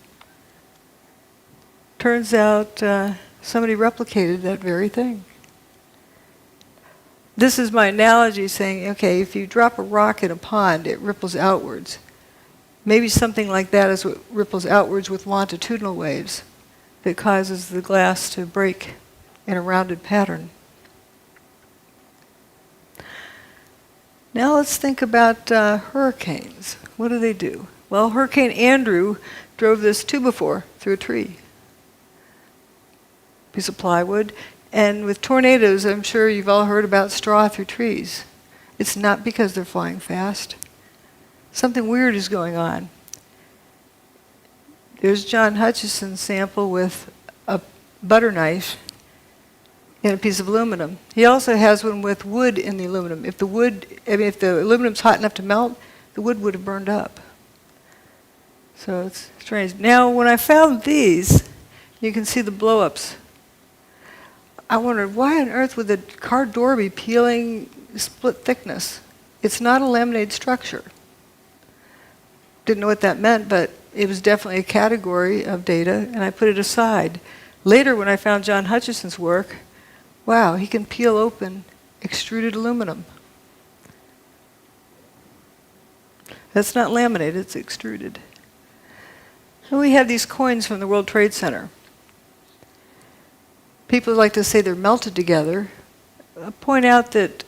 Turns out somebody replicated that very thing. This is my analogy saying, okay, if you drop a rock in a pond, it ripples outwards. Maybe something like that is what ripples outwards with longitudinal waves that causes the glass to break in a rounded pattern. Now let's think about hurricanes. What do? Well, Hurricane Andrew drove this 2x4 through a tree. Piece of plywood. And with tornadoes, I'm sure you've all heard about straw through trees. It's not because they're flying fast. Something weird is going on. There's John Hutchison's sample with a butter knife in a piece of aluminum. He also has one with wood in the aluminum. If the aluminum's hot enough to melt, the wood would have burned up. So it's strange. Now, when I found these, you can see the blow-ups. I wondered, why on earth would the car door be peeling split thickness? It's not a laminated structure. Didn't know what that meant, but it was definitely a category of data, and I put it aside. Later, when I found John Hutchison's work, wow, he can peel open extruded aluminum. That's not laminated, it's extruded. And we have these coins from the World Trade Center. People like to say they're melted together. I point out that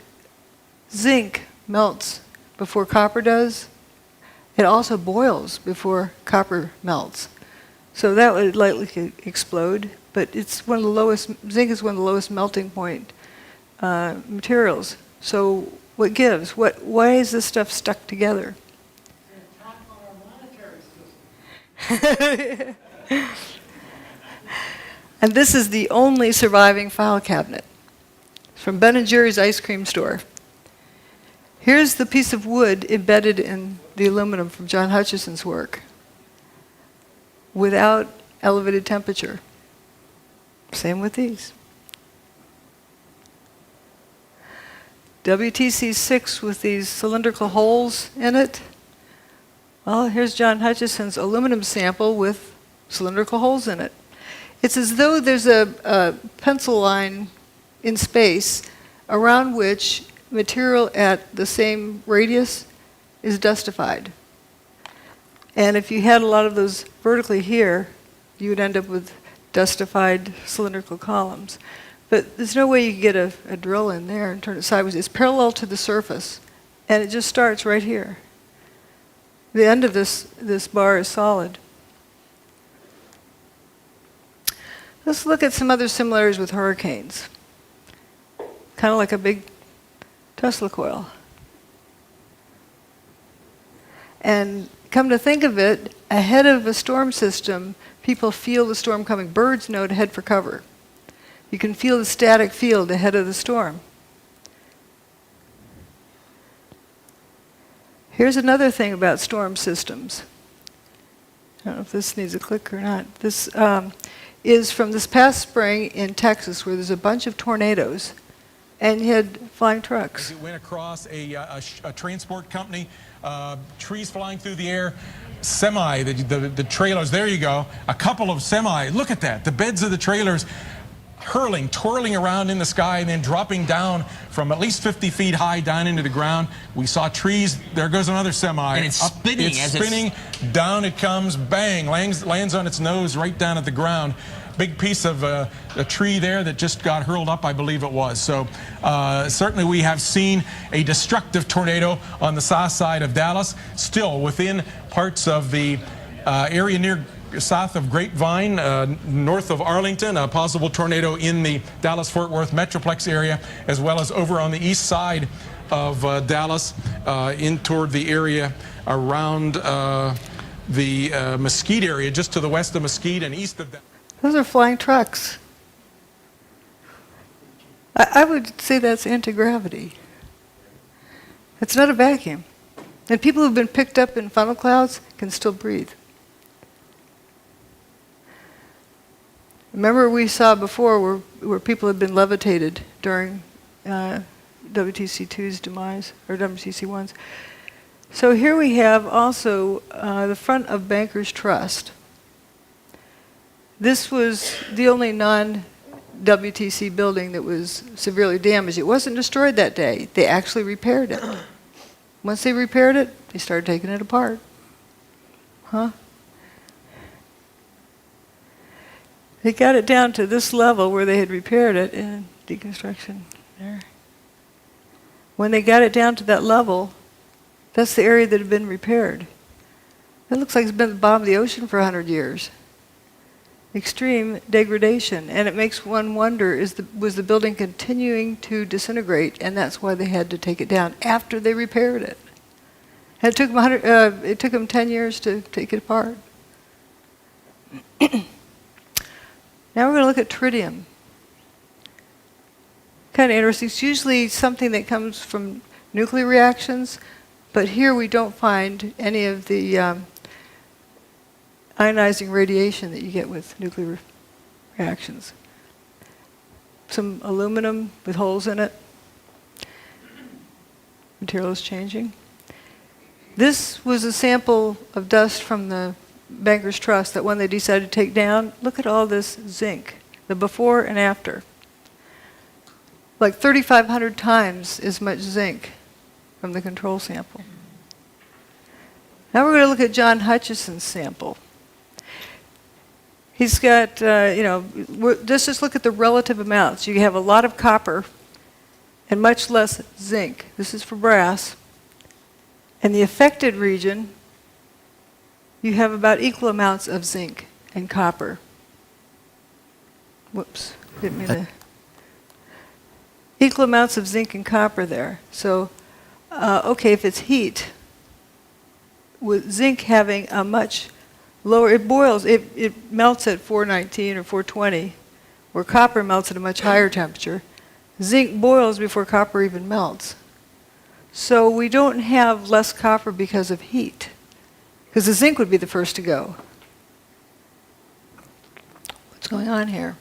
zinc melts before copper does. It also boils before copper melts. So that would likely explode, but it's one of the lowest, zinc is one of the lowest melting point materials. So what gives? Why is this stuff stuck together? And this is the only surviving file cabinet from Ben & Jerry's ice cream store. Here's the piece of wood embedded in the aluminum from John Hutchison's work without elevated temperature. Same with these. WTC6 with these cylindrical holes in it. Well, here's John Hutchison's aluminum sample with cylindrical holes in it. It's as though there's a pencil line in space around which material at the same radius is dustified. And if you had a lot of those vertically here, you would end up with dustified cylindrical columns. But there's no way you could get a drill in there and turn it sideways. It's parallel to the surface, and it just starts right here. The end of this bar is solid. Let's look at some other similarities with hurricanes. Kind of like a big Tesla coil. And come to think of it, ahead of a storm system, people feel the storm coming. Birds know to head for cover. You can feel the static field ahead of the storm. Here's another thing about storm systems. I don't know if this needs a click or not. This is from this past spring in Texas, where there's a bunch of tornadoes, and you had flying trucks. It went across a transport company, trees flying through the air, semi, the trailers, there you go, a couple of semi, look at that, the beds of the trailers hurling, twirling around in the sky and then dropping down from at least 50 feet high down into the ground. We saw trees, there goes another semi. And it's spinning. It's spinning, down it comes, bang, lands on its nose right down at the ground. Big piece of a tree there that just got hurled up, I believe it was. So certainly we have seen a destructive tornado on the south side of Dallas, still within parts of the area near south of Grapevine, north of Arlington, a possible tornado in the Dallas-Fort Worth Metroplex area, as well as over on the east side of Dallas, in toward the area around the Mesquite area, just to the west of Mesquite and east of Dallas. Those are flying trucks. I would say that's anti-gravity. It's not a vacuum. And people who've been picked up in funnel clouds can still breathe. Remember we saw before where people had been levitated during WTC2's demise, or WTC1's. So here we have also the front of Bankers Trust. This was the only non-WTC building that was severely damaged. It wasn't destroyed that day. They actually repaired it. Once they repaired it, they started taking it apart. Huh? They got it down to this level where they had repaired it in deconstruction there. When they got it down to that level, that's the area that had been repaired. It looks like it's been at the bottom of the ocean for 100 years. Extreme degradation, and it makes one wonder, was the building continuing to disintegrate, and that's why they had to take it down after they repaired it. And it took them 10 years to take it apart. Now we're going to look at tritium. Kind of interesting. It's usually something that comes from nuclear reactions, but here we don't find any of the ionizing radiation that you get with nuclear reactions. Some aluminum with holes in it. Material is changing. This was a sample of dust from the Bankers Trust, that one they decided to take down. Look at all this zinc. the before and after. Like 3,500 times as much zinc from the control sample. Now we're going to look at John Hutchison's sample. He's got, just look at the relative amounts. You have a lot of copper and much less zinc. This is for brass. In the affected region, you have about equal amounts of zinc and copper. Whoops, didn't mean to. Equal amounts of zinc and copper there. So, okay, if it's heat, with zinc having a much lower, it boils, it melts at 419 or 420, where copper melts at a much higher temperature. Zinc boils before copper even melts. So we don't have less copper because of heat, because the zinc would be the first to go. What's going on here?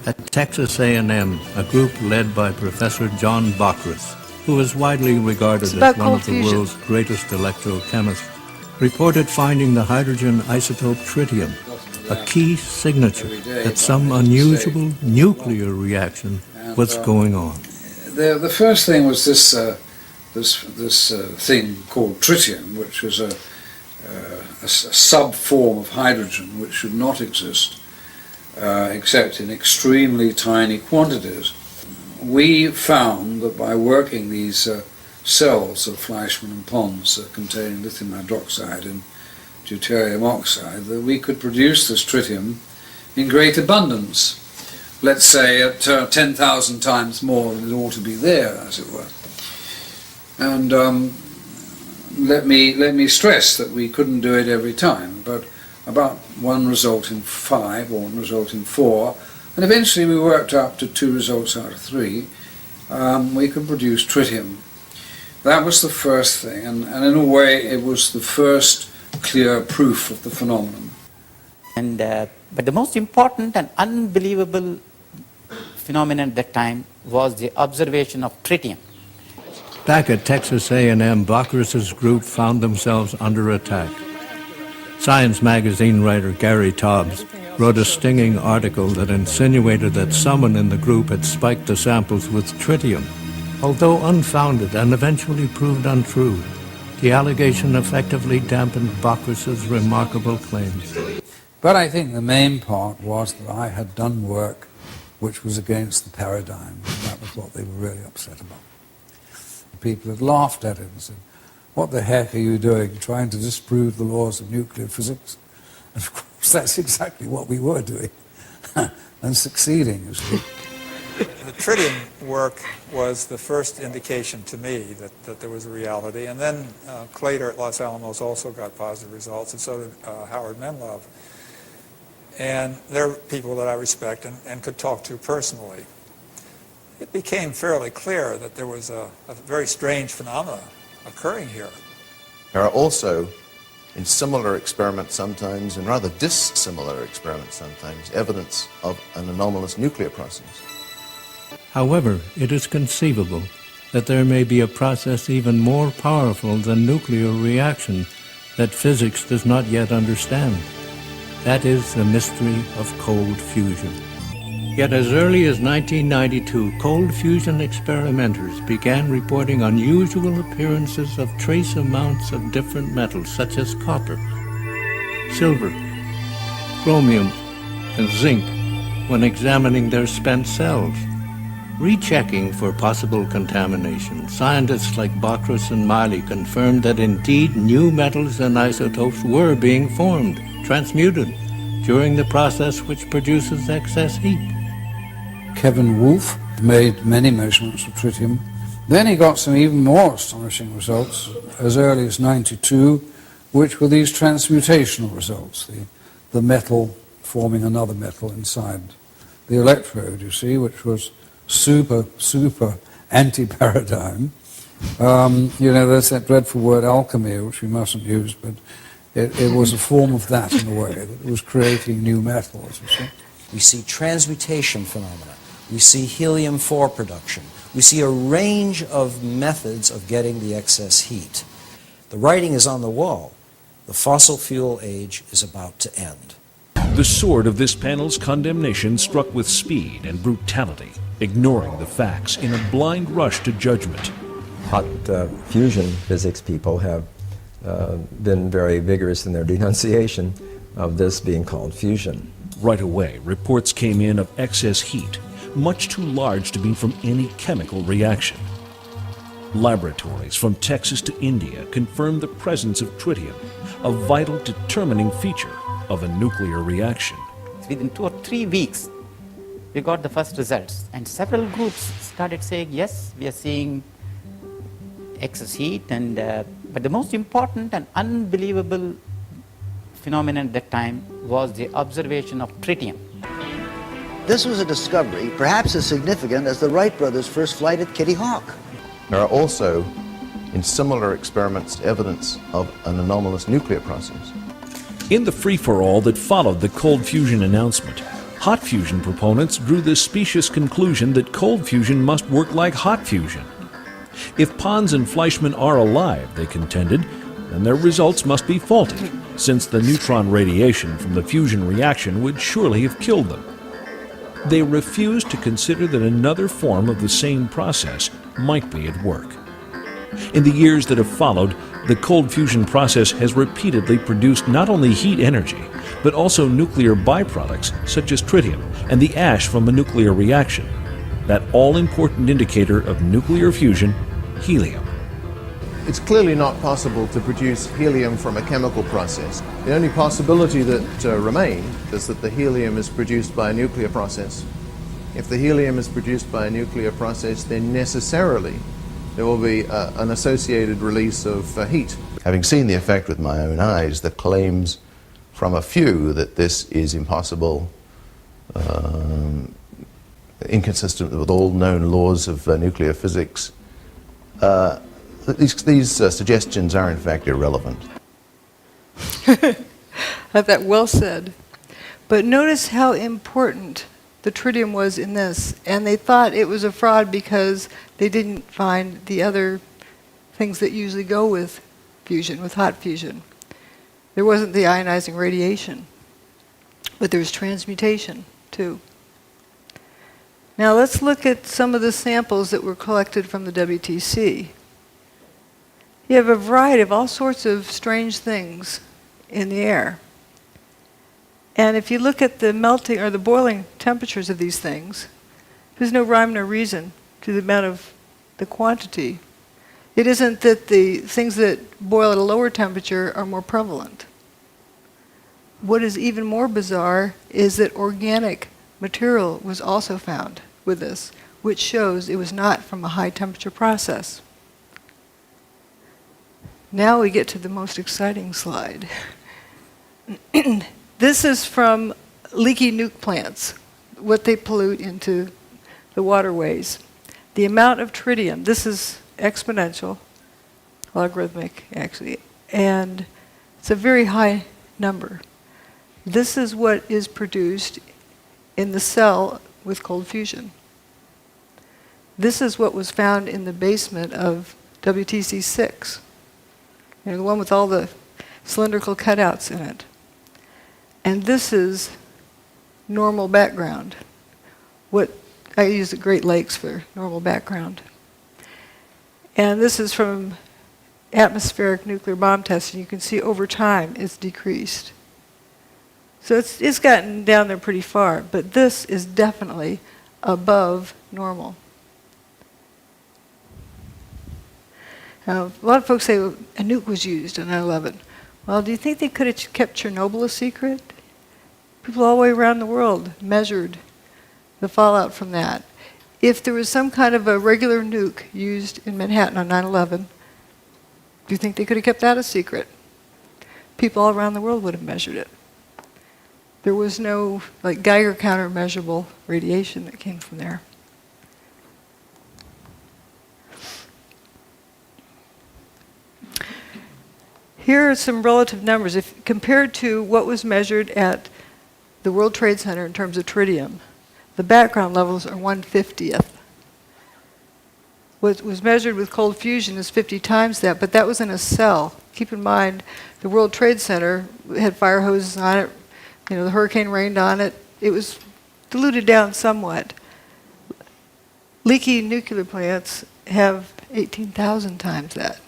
At Texas A&M, a group led by Professor John Bockris, who is widely regarded as one of the world's greatest electrochemists, reported finding the hydrogen isotope tritium, a key signature that some unusual nuclear reaction was going on. The first thing was this thing called tritium, which was a sub-form of hydrogen which should not exist except in extremely tiny quantities. We found that by working these cells of Fleischmann and Pons containing lithium hydroxide and deuterium oxide, that we could produce this tritium in great abundance. Let's say at 10,000 times more than it ought to be there, as it were. And let me stress that we couldn't do it every time, but about one result in 5 or one result in 4, and eventually we worked up to 2 results out of 3. We could produce tritium. That was the first thing, and in a way it was the first clear proof of the phenomenon. And but the most important and unbelievable phenomenon at that time was the observation of tritium. Back at Texas A&M, Bockris's group found themselves under attack. Science magazine writer Gary Taubes wrote a stinging article that insinuated that someone in the group had spiked the samples with tritium. Although unfounded and eventually proved untrue, the allegation effectively dampened Bockris's remarkable claims. But I think the main part was that I had done work which was against the paradigm, and that was what they were really upset about. People had laughed at it and said, "What the heck are you doing, trying to disprove the laws of nuclear physics?" And of course, that's exactly what we were doing, and succeeding, you see. The tritium work was the first indication to me that there was a reality, and then Claytor at Los Alamos also got positive results, and so did Howard Menlove. And they're people that I respect and could talk to personally. It became fairly clear that there was a very strange phenomena occurring here. There are also, in similar experiments sometimes, and rather dissimilar experiments sometimes, evidence of an anomalous nuclear process. However, it is conceivable that there may be a process even more powerful than nuclear reaction that physics does not yet understand. That is the mystery of cold fusion. Yet as early as 1992, cold fusion experimenters began reporting unusual appearances of trace amounts of different metals such as copper, silver, chromium, and zinc when examining their spent cells. Rechecking for possible contamination, scientists like Bockris and Miley confirmed that indeed new metals and isotopes were being formed, transmuted, during the process which produces excess heat. Kevin Wolf made many measurements of tritium. Then he got some even more astonishing results as early as 92, which were these transmutational results, the metal forming another metal inside the electrode, you see, which was super anti-paradigm. There's that dreadful word alchemy, which we mustn't use, but it was a form of that in a way, that it was creating new metals, you see. We see transmutation phenomena. We see helium-4 production. We see a range of methods of getting the excess heat. The writing is on the wall. The fossil fuel age is about to end. The sword of this panel's condemnation struck with speed and brutality, ignoring the facts in a blind rush to judgment. Hot fusion physics people have been very vigorous in their denunciation of this being called fusion. Right away, reports came in of excess heat, much too large to be from any chemical reaction. Laboratories from Texas to India confirmed the presence of tritium, a vital determining feature of a nuclear reaction. Within 2 or 3 weeks, we got the first results, and several groups started saying, yes, we are seeing excess heat, and but the most important and unbelievable phenomenon at that time was the observation of tritium. This was a discovery perhaps as significant as the Wright brothers' first flight at Kitty Hawk. There are also, in similar experiments, evidence of an anomalous nuclear process. In the free-for-all that followed the cold fusion announcement, hot fusion proponents drew the specious conclusion that cold fusion must work like hot fusion. If Pons and Fleischmann are alive, they contended, then their results must be faulty, since the neutron radiation from the fusion reaction would surely have killed them. They refused to consider that another form of the same process might be at work. In the years that have followed, the cold fusion process has repeatedly produced not only heat energy, but also nuclear byproducts such as tritium and the ash from a nuclear reaction, that all-important indicator of nuclear fusion, helium. It's clearly not possible to produce helium from a chemical process. The only possibility that remains is that the helium is produced by a nuclear process. If the helium is produced by a nuclear process, then necessarily there will be an associated release of heat. Having seen the effect with my own eyes, the claims from a few that this is impossible, inconsistent with all known laws of nuclear physics, these suggestions are in fact irrelevant. That well said. But notice how important the tritium was in this, and they thought it was a fraud because they didn't find the other things that usually go with fusion, with hot fusion. There wasn't the ionizing radiation, but there was transmutation too. Now let's look at some of the samples that were collected from the WTC. You have a variety of all sorts of strange things in the air. And if you look at the melting or the boiling temperatures of these things, there's no rhyme nor reason to the amount of the quantity. It isn't that the things that boil at a lower temperature are more prevalent. What is even more bizarre is that organic material was also found with this, which shows it was not from a high temperature process. Now we get to the most exciting slide. This is from leaky nuke plants, what they pollute into the waterways. The amount of tritium, this is exponential, logarithmic actually, and it's a very high number. This is what is produced in the cell with cold fusion. This is what was found in the basement of WTC-6, the one with all the cylindrical cutouts in it. And this is normal background. What I use the Great Lakes for normal background. And this is from atmospheric nuclear bomb testing. You can see over time it's decreased. So it's gotten down there pretty far, but this is definitely above normal. Now, a lot of folks say a nuke was used on 9/11. Well, do you think they could have kept Chernobyl a secret? People all the way around the world measured the fallout from that. If there was some kind of a regular nuke used in Manhattan on 9/11, do you think they could have kept that a secret? People all around the world would have measured it. There was no like Geiger counter measurable radiation that came from there. Here are some relative numbers. If compared to what was measured at the World Trade Center in terms of tritium, the background levels are 1/50th. What was measured with cold fusion is 50 times that, but that was in a cell. Keep in mind, the World Trade Center had fire hoses on it, The hurricane rained on it. It was diluted down somewhat. Leaky nuclear plants have 18,000 times that.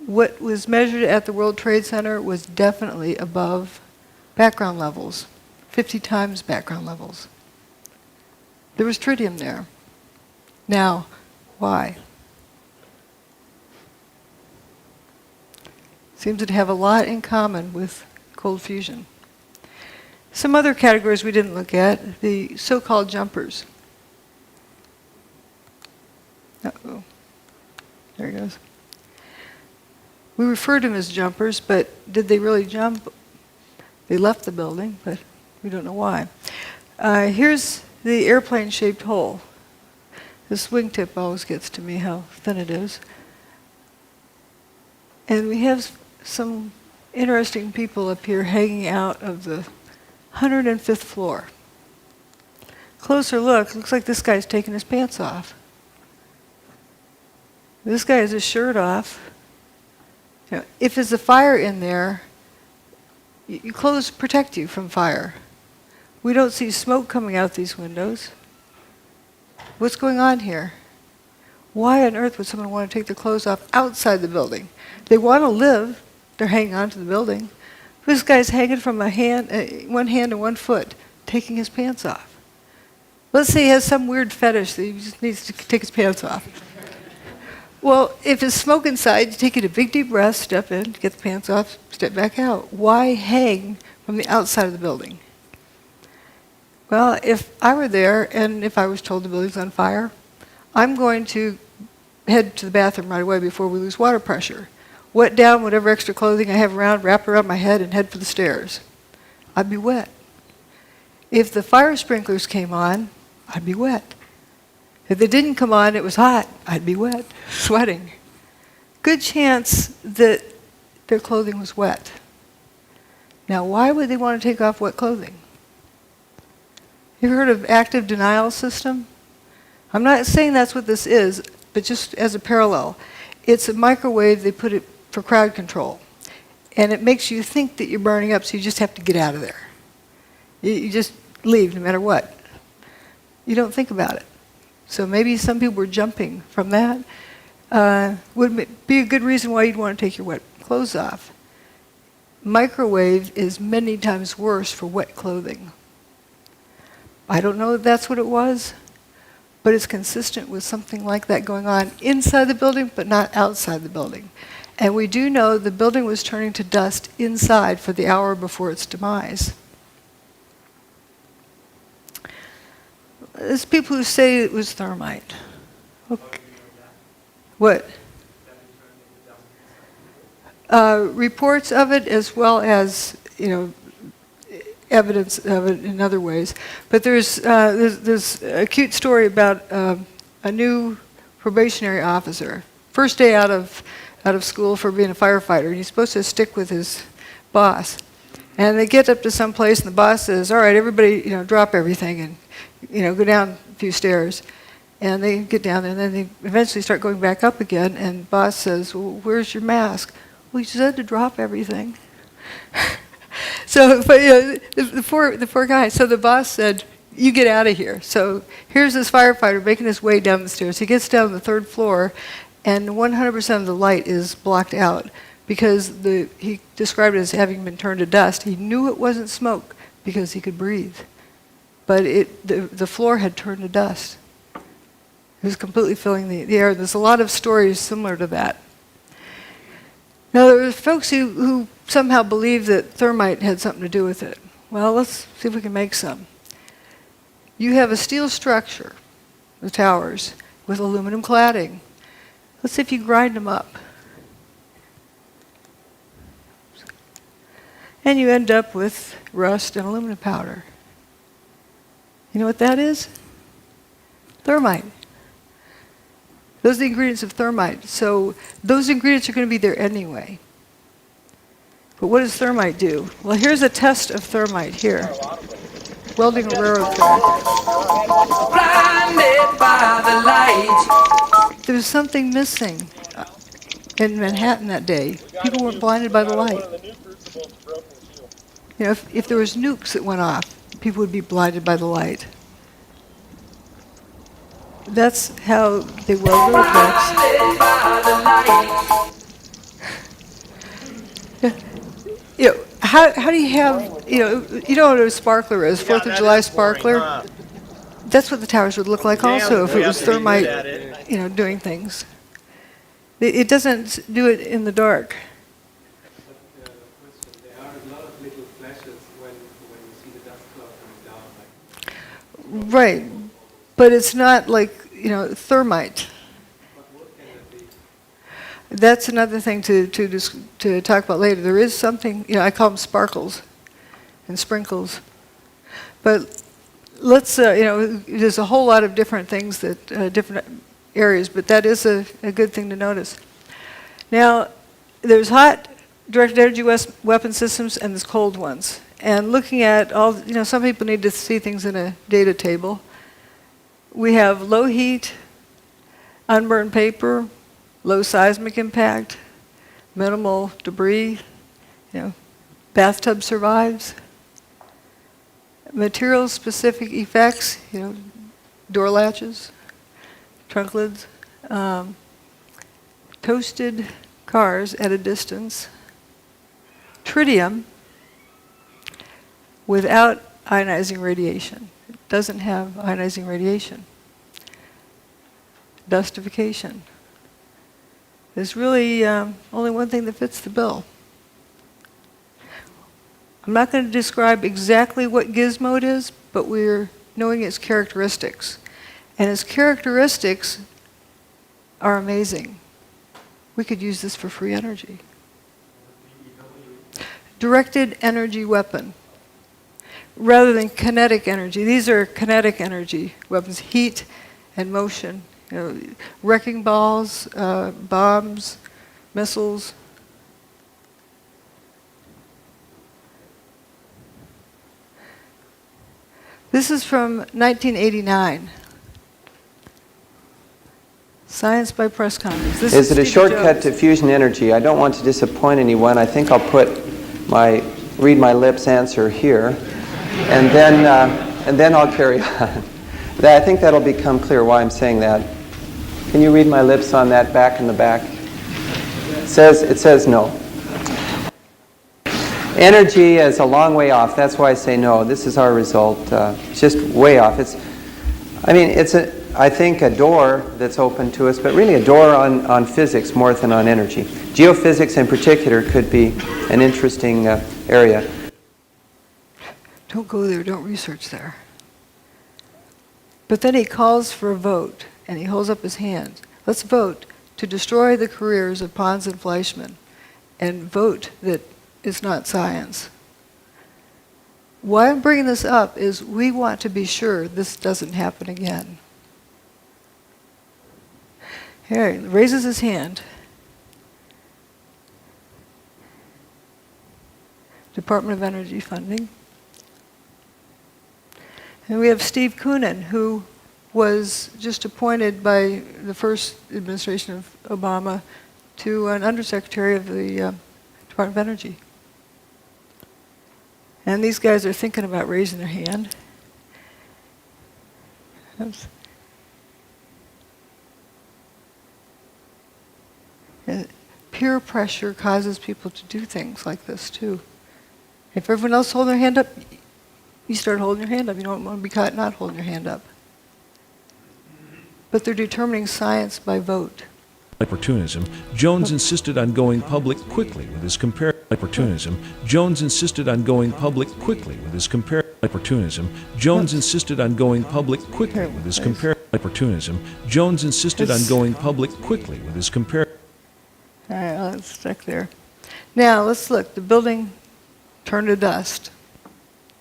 What was measured at the World Trade Center was definitely above background levels, 50 times background levels. There was tritium there. Now, why? Seems to have a lot in common with cold fusion. Some other categories we didn't look at, the so-called jumpers. Uh-oh. There he goes. We refer to them as jumpers, but did they really jump? They left the building, but we don't know why. Here's the airplane-shaped hole. This wingtip always gets to me, how thin it is. And we have some interesting people up here hanging out of the 105th floor. Closer look, looks like this guy's taking his pants off. This guy has his shirt off. If there's a fire in there, your clothes protect you from fire. We don't see smoke coming out these windows. What's going on here? Why on earth would someone want to take their clothes off outside the building? They want to live. They're hanging on to the building. This guy's hanging from one hand and one foot, taking his pants off. Let's say he has some weird fetish that he just needs to take his pants off. Well, if there's smoke inside, you take a big deep breath, step in, get the pants off, step back out. Why hang from the outside of the building? Well, if I were there and if I was told the building's on fire, I'm going to head to the bathroom right away before we lose water pressure. Wet down whatever extra clothing I have around, wrap it around my head, and head for the stairs. I'd be wet. If the fire sprinklers came on, I'd be wet. If they didn't come on, it was hot, I'd be wet, sweating. Good chance that their clothing was wet. Now, why would they want to take off wet clothing? You heard of active denial system? I'm not saying that's what this is, but just as a parallel. It's a microwave, they put it for crowd control. And it makes you think that you're burning up, so you just have to get out of there. You just leave no matter what. You don't think about it. So maybe some people were jumping from that. Would be a good reason why you'd want to take your wet clothes off. Microwave is many times worse for wet clothing. I don't know if that's what it was, but it's consistent with something like that going on inside the building, but not outside the building. And we do know the building was turning to dust inside for the hour before its demise. There's people who say it was thermite. Okay. What? Reports of it, as well as evidence of it in other ways. But there's a cute story about a new probationary officer, first day out of school for being a firefighter, and he's supposed to stick with his boss. And they get up to some place, and the boss says, "All right, everybody, drop everything and go down a few stairs." And they get down there, and then they eventually start going back up again. And the boss says, "Well, where's your mask?" "Well, you said to drop everything." So, but the poor guy. So the boss said, "You get out of here." So here's this firefighter making his way down the stairs. He gets down to the third floor, and 100% of the light is blocked out because he described it as having been turned to dust. He knew it wasn't smoke because he could breathe, but the floor had turned to dust. It was completely filling the air. There's a lot of stories similar to that. Now, there were folks who somehow believed that thermite had something to do with it. Well, let's see if we can make some. You have a steel structure, the towers, with aluminum cladding. Let's see if you grind them up. And you end up with rust and aluminum powder. You know what that is? Thermite. Those are the ingredients of thermite. So those ingredients are going to be there anyway. But what does thermite do? Well, here's a test of thermite here. Welding a railroad thread. Blinded by the light. There was something missing in Manhattan that day. People weren't blinded by the light. You know, if there was nukes that went off, people would be blinded by the light. That's how they weld Earthworks. You know, how do you have, you know what a sparkler is, 4th of July sparkler? That's what the towers would look like also if it was thermite, you know, doing things. It doesn't do it in the dark. Right, but it's not like, you know, thermite. That's another thing to talk about later. There is something, you know, I call them sparkles and sprinkles. But let's, you know, there's a whole lot of different things that, different areas, but that is a good thing to notice. Now, there's hot directed energy weapon systems and there's cold ones. And looking at all, you know, some people need to see things in a data table. We have low heat, unburned paper, low seismic impact, minimal debris, you know, bathtub survives. Material-specific effects, you know, door latches, trunk lids, toasted cars at a distance, tritium without ionizing radiation. It doesn't have ionizing radiation. Dustification. There's really only one thing that fits the bill. I'm not going to describe exactly what gizmo it is, but we're knowing its characteristics. And its characteristics are amazing. We could use this for free energy. Directed energy weapon. Rather than kinetic energy. These are kinetic energy weapons, heat and motion. You know, wrecking balls, bombs, missiles. This is from 1989. Science by Press Conference. Is it a shortcut to fusion energy? I don't want to disappoint anyone. I think I'll read my lips answer here, and then I'll carry on. I think that'll become clear why I'm saying that. Can you read my lips on that back in the back? It says no. Energy is a long way off. That's why I say no. This is our result. It's just way off. It's I think a door that's open to us, but really a door on physics more than on energy. Geophysics in particular could be an interesting area. Don't go there, don't research there. But then he calls for a vote, and he holds up his hand. Let's vote to destroy the careers of Pons and Fleischmann, and vote that it's not science. Why I'm bringing this up is we want to be sure this doesn't happen again. Here, he raises his hand. Department of Energy funding. And we have Steve Koonin, who was just appointed by the first administration of Obama to an undersecretary of the Department of Energy. And these guys are thinking about raising their hand. Oops. And peer pressure causes people to do things like this too. If everyone else holds their hand up, you start holding your hand up. You don't want to be caught not holding your hand up. But they're determining science by vote. Opportunism, Jones insisted on going public quickly with his opportunism. Jones insisted on going public quickly with his opportunism. Jones insisted on going public quickly with his opportunism. Jones insisted on going public quickly with his All right, well, it's stuck there. Now let's look. The building turned to dust.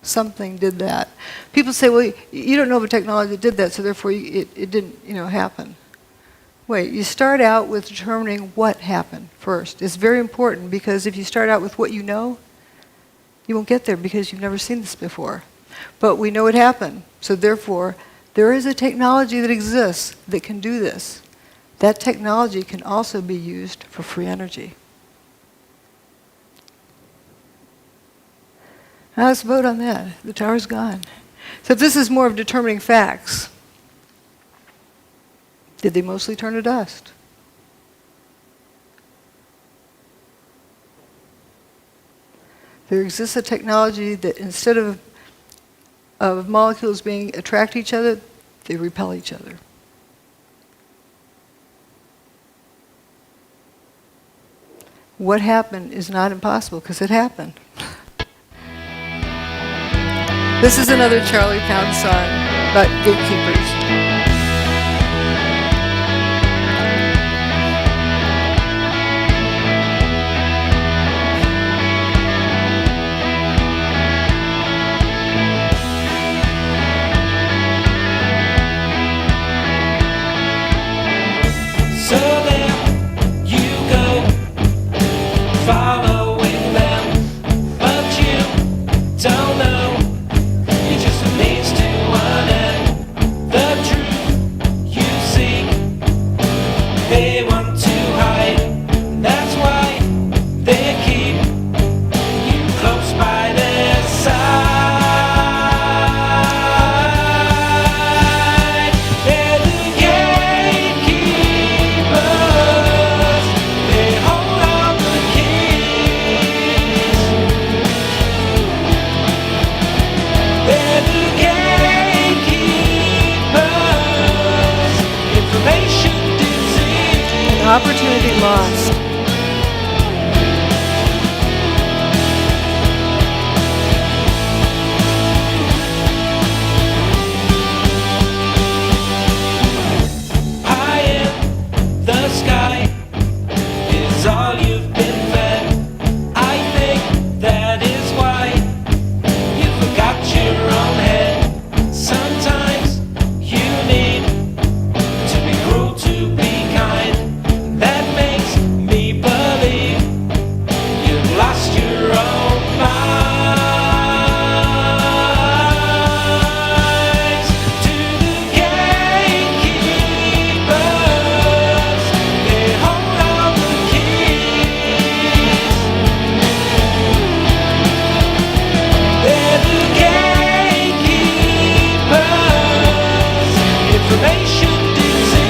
Something did that. People say, well, you don't know of a technology that did that, so therefore it didn't, happen. Wait, you start out with determining what happened first. It's very important because if you start out with what you know, you won't get there because you've never seen this before. But we know it happened, so therefore there is a technology that exists that can do this. That technology can also be used for free energy. Now let's vote on that. The tower's gone. So this is more of determining facts. Did they mostly turn to dust? There exists a technology that instead of molecules being attract each other, they repel each other. What happened is not impossible because it happened. This is another Charlie Pound song about gatekeepers. So there you go, following them, but you don't know, you're just a means to an end. The truth you seek, they want to hide, that's why they keep you close by their side. They're the gatekeepers, they hold all the keys. They're the gatekeepers, information disease. An opportunity lost. High in the sky is all you've been fed. I think that is why you forgot your own head. Sometimes you need to be cruel to be kind. That makes me believe you've lost your own minds. To the gatekeepers, they hold all the keys. They're the gatekeepers, information disease.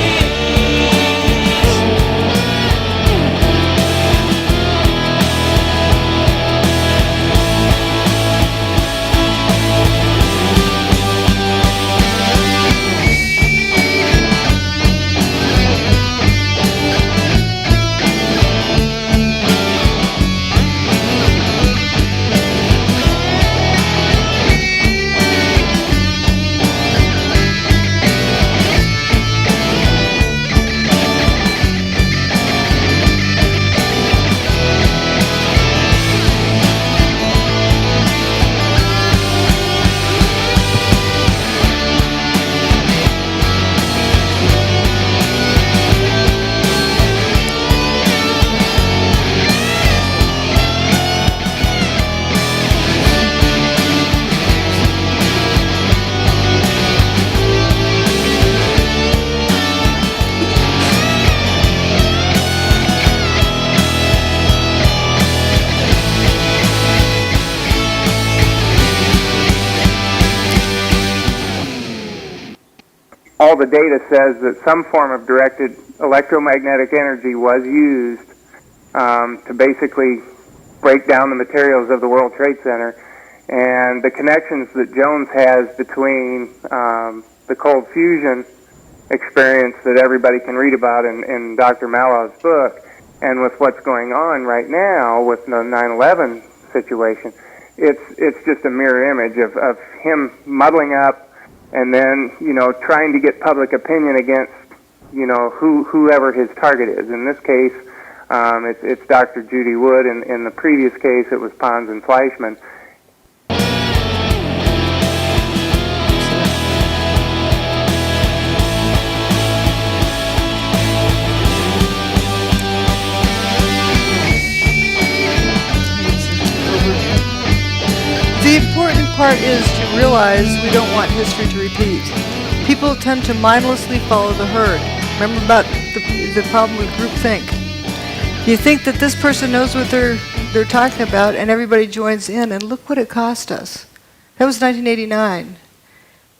All the data says that some form of directed electromagnetic energy was used to basically break down the materials of the World Trade Center. And the connections that Jones has between the cold fusion experience that everybody can read about in Dr. Malov's book and with what's going on right now with the 9/11 situation, it's just a mirror image of him muddling up and then, trying to get public opinion against, whoever his target is. In this case, it's Dr. Judy Wood. In the previous case, it was Pons and Fleischmann. The important part is to realize we don't want history to repeat. People tend to mindlessly follow the herd. Remember about the problem with groupthink. You think that this person knows what they're they're talking about, and everybody joins in, and look what it cost us. That was 1989.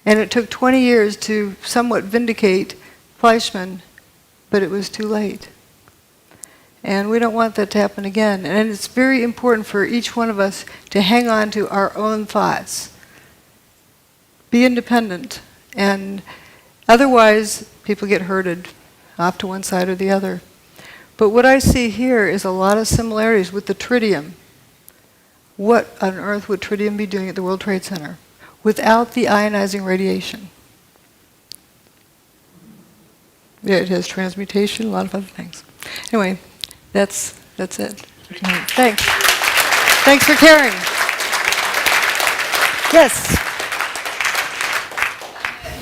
And it took 20 years to somewhat vindicate Fleischmann, but it was too late. And we don't want that to happen again. And it's very important for each one of us to hang on to our own thoughts. Be independent. And otherwise, people get herded off to one side or the other. But what I see here is a lot of similarities with the tritium. What on earth would tritium be doing at the World Trade Center without the ionizing radiation? Yeah, it has transmutation, a lot of other things. Anyway, that's it. Thanks. Thanks for caring. Yes.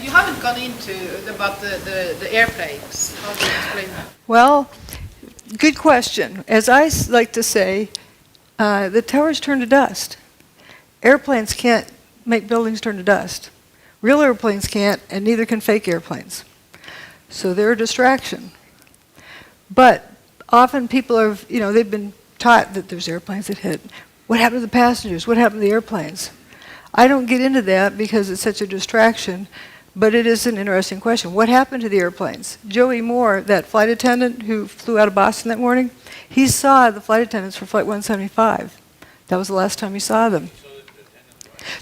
You haven't gone into about the airplanes. How do you explain that? Well, good question. As I like to say, the towers turn to dust. Airplanes can't make buildings turn to dust. Real airplanes can't, and neither can fake airplanes. So they're a distraction. But often people are, they've been taught that there's airplanes that hit. What happened to the passengers? What happened to the airplanes? I don't get into that because it's such a distraction, but it is an interesting question. What happened to the airplanes? Joey Moore, that flight attendant who flew out of Boston that morning, he saw the flight attendants for Flight 175. That was the last time he saw them.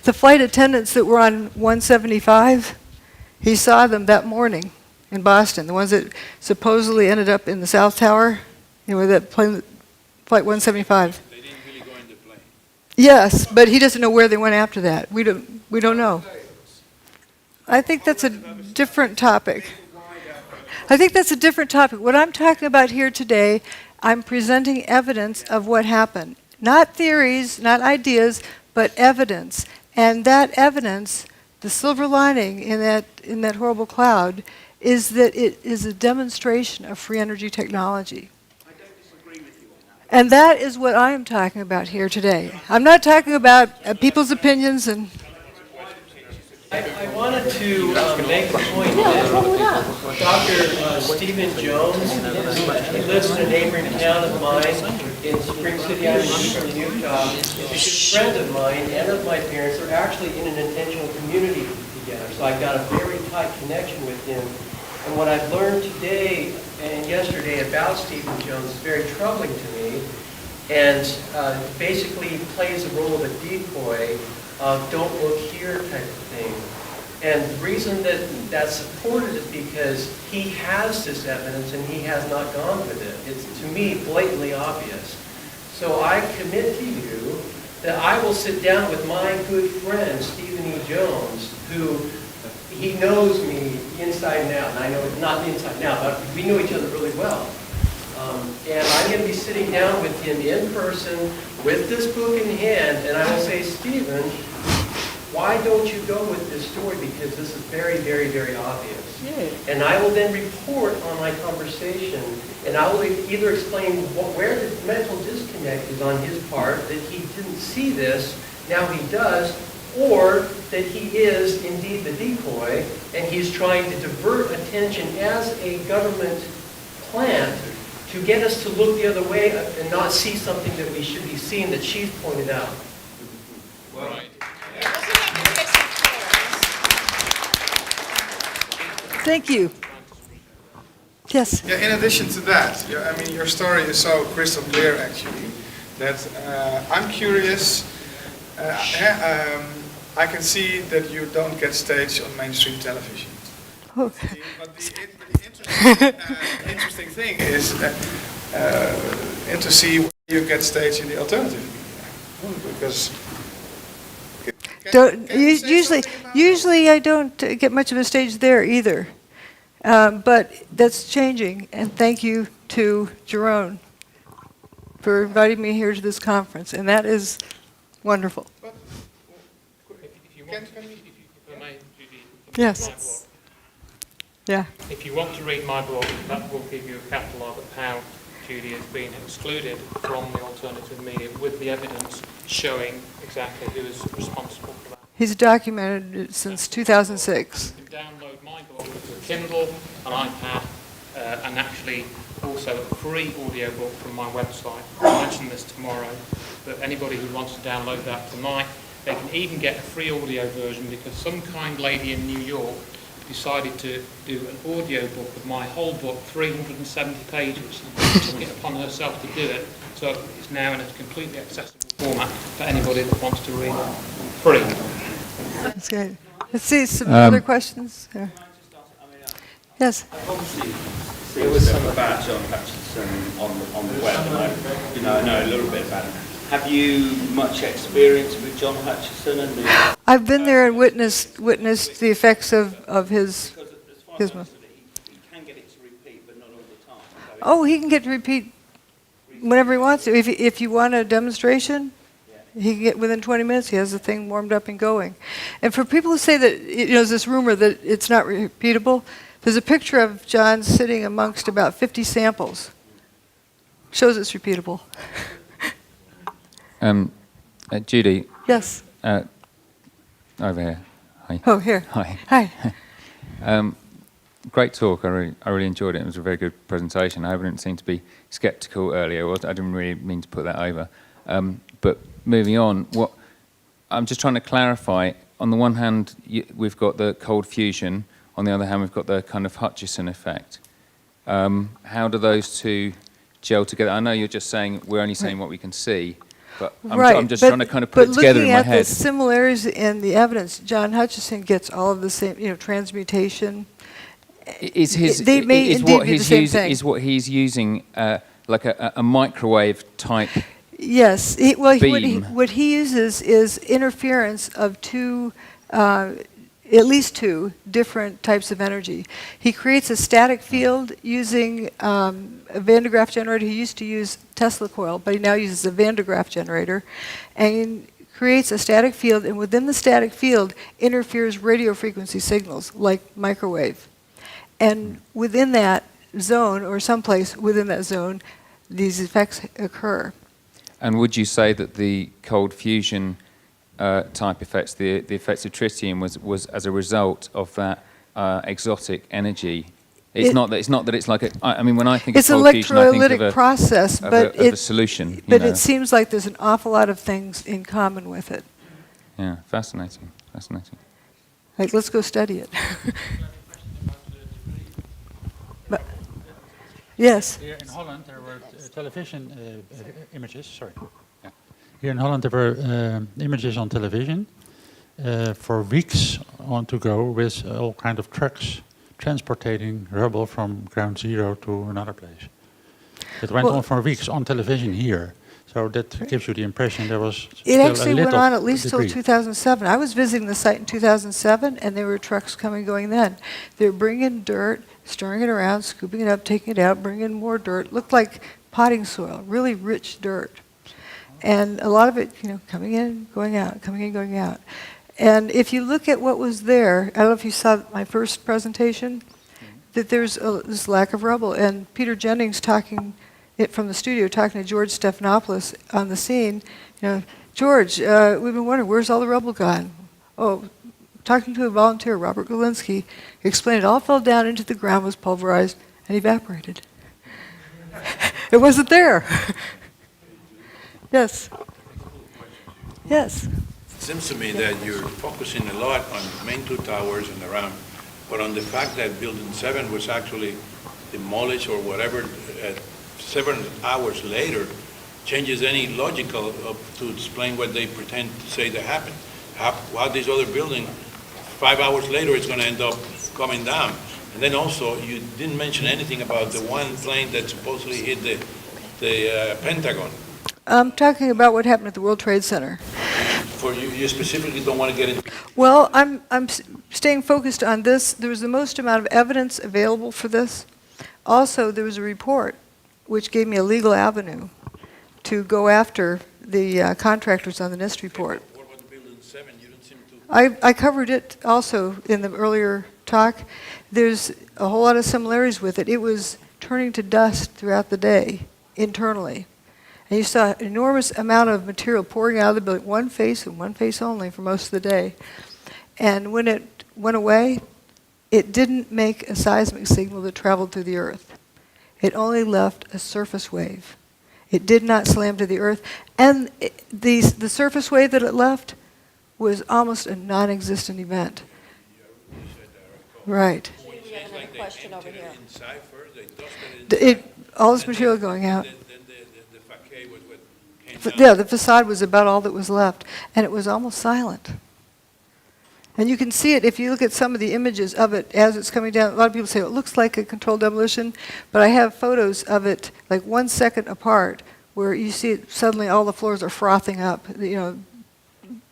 The flight attendants that were on 175, he saw them that morning in Boston, the ones that supposedly ended up in the South Tower, that plane, Flight 175. They didn't really go in the plane. Yes, but he doesn't know where they went after that. We don't know. I think that's a different topic. What I'm talking about here today, I'm presenting evidence of what happened. Not theories, not ideas, but evidence. And that evidence, the silver lining in that horrible cloud, is that it is a demonstration of free energy technology. I don't disagree with you on that. And that is what I am talking about here today. I'm not talking about people's opinions and... I wanted to make the point that Dr. Stephen Jones, he lives in a neighboring town of mine in Spring City, Eastern Utah, is a good friend of mine and of my parents. They're actually in an intentional community together, so I got a very tight connection with him. And what I've learned today and yesterday about Stephen Jones is very troubling to me, and basically plays the role of a decoy, don't look here type of thing. And the reason that that's supported is because he has this evidence and he has not gone with it. It's, to me, blatantly obvious. So I commit to you that I will sit down with my good friend, Stephen E. Jones, who he knows me inside and out. And I know, not inside and out, but we know each other really well. And I'm going to be sitting down with him in person with this book in hand, and I will say, Stephen, why don't you go with this story? Because this is very, very, very obvious. Yeah. And I will then report on my conversation, and I will either explain where the mental disconnect is on his part, that he didn't see this, now he does, or that he is indeed the decoy, and he's trying to divert attention as a government plant to get us to look the other way and not see something that we should be seeing that she's pointed out. Right. Thank you. Yes? Yeah, in addition to that, your story is so crystal clear, actually, that I'm curious. I can see that you don't get staged on mainstream television. Oh. But the interesting thing is to see where you get staged in the alternative media. Because usually I don't get much of a stage there either. But that's changing, and thank you to Jerome for inviting me here to this conference, and that is wonderful. Yes. Yeah. If you want to read my book, that will give you a catalogue of how Judy has been excluded from the alternative media with the evidence showing exactly who is responsible for that. He's documented it since 2006. You can download my book to a Kindle, an iPad, and actually also a free audiobook from my website. I'll mention this tomorrow. But anybody who wants to download that tonight, they can even get a free audio version because some kind lady in New York decided to do an audio book of my whole book, 370 pages. She took it upon herself to do it, so it's now in a completely accessible format for anybody that wants to read it free. That's good. Let's see some other questions. There. Yes. Obviously, there was some about John Hutchinson on the web, and I know a little bit about him. Have you much experience with John Hutchinson and the? I've been there and witnessed the effects of his. He can get it to repeat, but not all the time. Oh, he can get to repeat whenever he wants to. If you want a demonstration, he can get within 20 minutes. He has the thing warmed up and going. And for people who say that there's this rumor that it's not repeatable, there's a picture of John sitting amongst about 50 samples. Shows it's repeatable. Judy. Yes. Over here. Hi. Oh, here. Hi. Hi. Great talk. I really enjoyed it. It was a very good presentation. I didn't seem to be sceptical earlier. I didn't really mean to put that over. But moving on, I'm just trying to clarify. On the one hand, we've got the cold fusion. On the other hand, we've got the kind of Hutchison effect. How do those two gel together? I know you're just saying we're only saying what we can see. But I'm just trying to kind of put it together in my head. But looking at the similarities in the evidence, John Hutchison gets all of the same, transmutation. They may indeed be the same thing. Is what he's using like a microwave type? Yes. Beam. What he uses is interference of at least two different types of energy. He creates a static field using a Van de Graaff generator. He used to use Tesla coil, but he now uses a Van de Graaff generator, and creates a static field, and within the static field interferes radio frequency signals like microwave. And within that zone, or someplace within that zone, these effects occur. And would you say that the cold fusion type effects, the effects of tritium, was as a result of that exotic energy? It's not that it's like I mean, when I think of cold fusion, I think of a process, but a solution. But it seems like there's an awful lot of things in common with it. Yeah, fascinating. Like, let's go study it. But, yes. Here in Holland, there were television images. Sorry. Yeah. Here in Holland, there were images on television for weeks on to go with all kind of trucks transporting rubble from ground zero to another place. It went on for weeks on television here. So that gives you the impression there was It actually went on at least debris. till 2007. I was visiting the site in 2007, and there were trucks coming and going then. They were bringing dirt, stirring it around, scooping it up, taking it out, bringing in more dirt. Looked like potting soil, really rich dirt. And a lot of it, coming in, going out, coming in, going out. And if you look at what was there, I don't know if you saw my first presentation, that there's this lack of rubble. And Peter Jennings talking from the studio, talking to George Stephanopoulos on the scene, George, we've been wondering, where's all the rubble gone? Oh, talking to a volunteer, Robert Galinsky, explained it all fell down into the ground, was pulverized, and evaporated. It wasn't there. Yes. Yes. It seems to me that you're focusing a lot on the main two towers and around, but on the fact that Building 7 was actually demolished or whatever 7 hours later changes any logical to explain what they pretend to say that happened. How this other building, 5 hours later, is going to end up coming down. And then also, you didn't mention anything about the one plane that supposedly hit the Pentagon. I'm talking about what happened at the World Trade Center. For you specifically don't want to get into. Well, I'm staying focused on this. There was the most amount of evidence available for this. Also, there was a report which gave me a legal avenue to go after the contractors on the NIST report. What about the Building 7? You don't seem to. I covered it also in the earlier talk. There's a whole lot of similarities with it. It was turning to dust throughout the day internally. And you saw an enormous amount of material pouring out of the building, one face and one face only for most of the day. And when it went away, it didn't make a seismic signal that traveled through the earth. It only left a surface wave. It did not slam to the earth. And the surface wave that it left was almost a non-existent event. Right. Question over here. All this material going out. Yeah, the facade was about all that was left, and it was almost silent. And you can see it if you look at some of the images of it as it's coming down. A lot of people say, it looks like a controlled demolition, but I have photos of it like 1 second apart where you see it, suddenly all the floors are frothing up.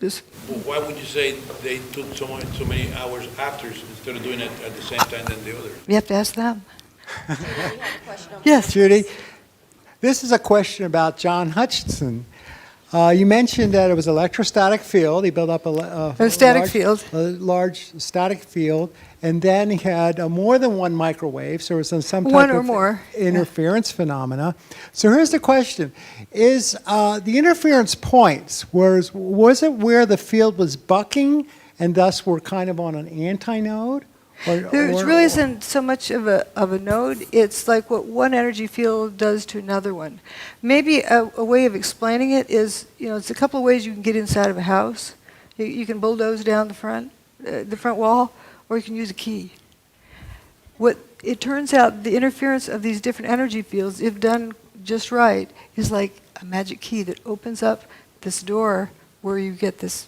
Just. Well, why would you say they took so many hours after instead of doing it at the same time than the other? You have to ask them. Yes, Judy. This is a question about John Hutchinson. You mentioned that it was electrostatic field. He built up a large static field, and then he had more than one microwave, so there was some type of interference phenomena. So here's the question. Is the interference points, was it where the field was bucking and thus we're kind of on an antinode? There really isn't so much of a node. It's like what one energy field does to another one. Maybe a way of explaining it is, it's a couple of ways you can get inside of a house. You can bulldoze down the front wall, or you can use a key. What it turns out, the interference of these different energy fields, if done just right, is like a magic key that opens up this door where you get this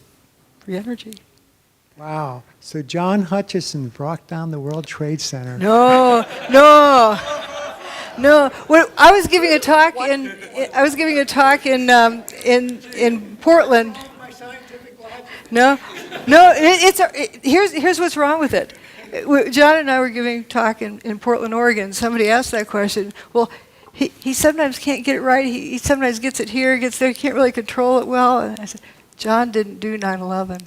free energy. Wow. So John Hutchison brought down the World Trade Center. No. Well, I was giving a talk in Portland. No. Here's what's wrong with it. John and I were giving a talk in Portland, Oregon. Somebody asked that question. Well, he sometimes can't get it right. He sometimes gets it here, gets there. He can't really control it well. And I said, John didn't do 9/11.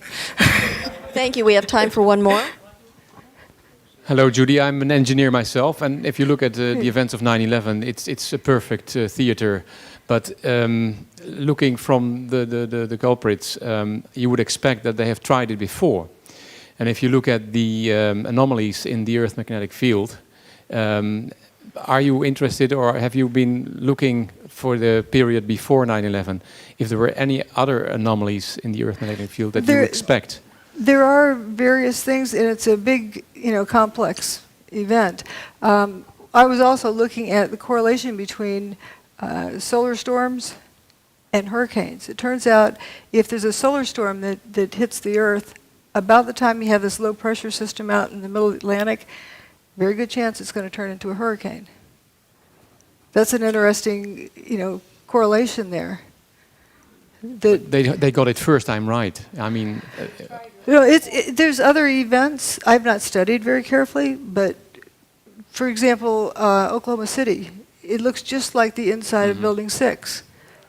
Thank you. We have time for one more. Hello, Judy. I'm an engineer myself, and if you look at the events of 9/11, it's a perfect theater. But looking from the culprits, you would expect that they have tried it before. And if you look at the anomalies in the Earth magnetic field, are you interested, or have you been looking for the period before 9/11, if there were any other anomalies in the Earth magnetic field that you expect? There are various things, and it's a big, complex event. I was also looking at the correlation between solar storms and hurricanes. It turns out if there's a solar storm that hits the Earth, about the time you have this low pressure system out in the middle of the Atlantic, very good chance it's going to turn into a hurricane. That's an interesting, correlation there. They got it first time right. I mean, there's other events I've not studied very carefully, but for example, Oklahoma City, it looks just like the inside of Building 6.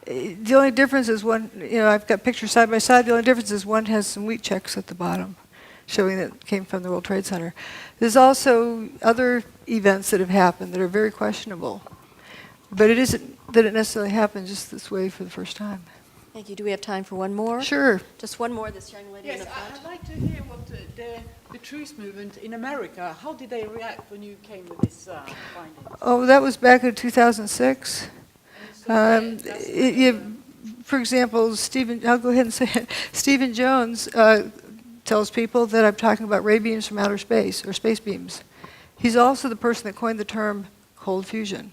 The only difference is one, I've got pictures side by side. The only difference is one has some wheat checks at the bottom, showing that it came from the World Trade Center. There's also other events that have happened that are very questionable, but it isn't that it necessarily happened just this way for the first time. Thank you. Do we have time for one more? Sure. Just one more, this young lady in the front. I'd like to hear what the truth movement in America, how did they react when you came with this finding? Oh, that was back in 2006. For example, I'll go ahead and say it. Stephen Jones tells people that I'm talking about ray beams from outer space, or space beams. He's also the person that coined the term cold fusion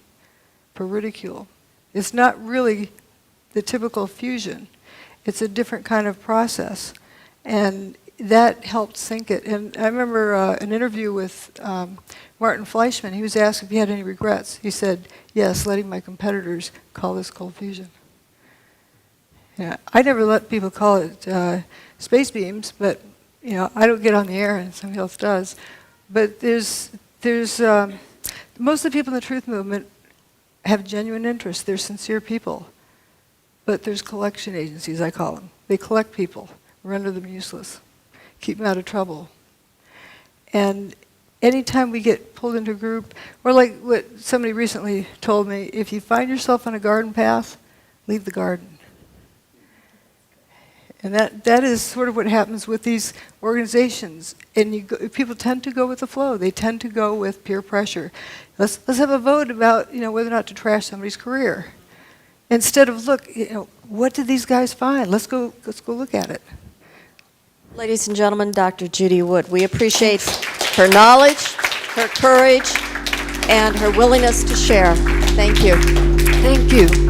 for ridicule. It's not really the typical fusion. It's a different kind of process. And that helped sink it. And I remember an interview with Martin Fleischmann. He was asked if he had any regrets. He said, yes, letting my competitors call this cold fusion. Yeah, I never let people call it space beams, but I don't get on the air and somebody else does. But there's most of the people in the truth movement have genuine interest. They're sincere people. But there's collection agencies, I call them. They collect people, render them useless, keep them out of trouble. And anytime we get pulled into a group, or like what somebody recently told me, if you find yourself on a garden path, leave the garden. And that is sort of what happens with these organizations. And people tend to go with the flow. They tend to go with peer pressure. Let's have a vote about whether or not to trash somebody's career. Instead of look, what did these guys find? Let's go look at it. Ladies and gentlemen, Dr. Judy Wood, we appreciate her knowledge, her courage, and her willingness to share. Thank you. Thank you.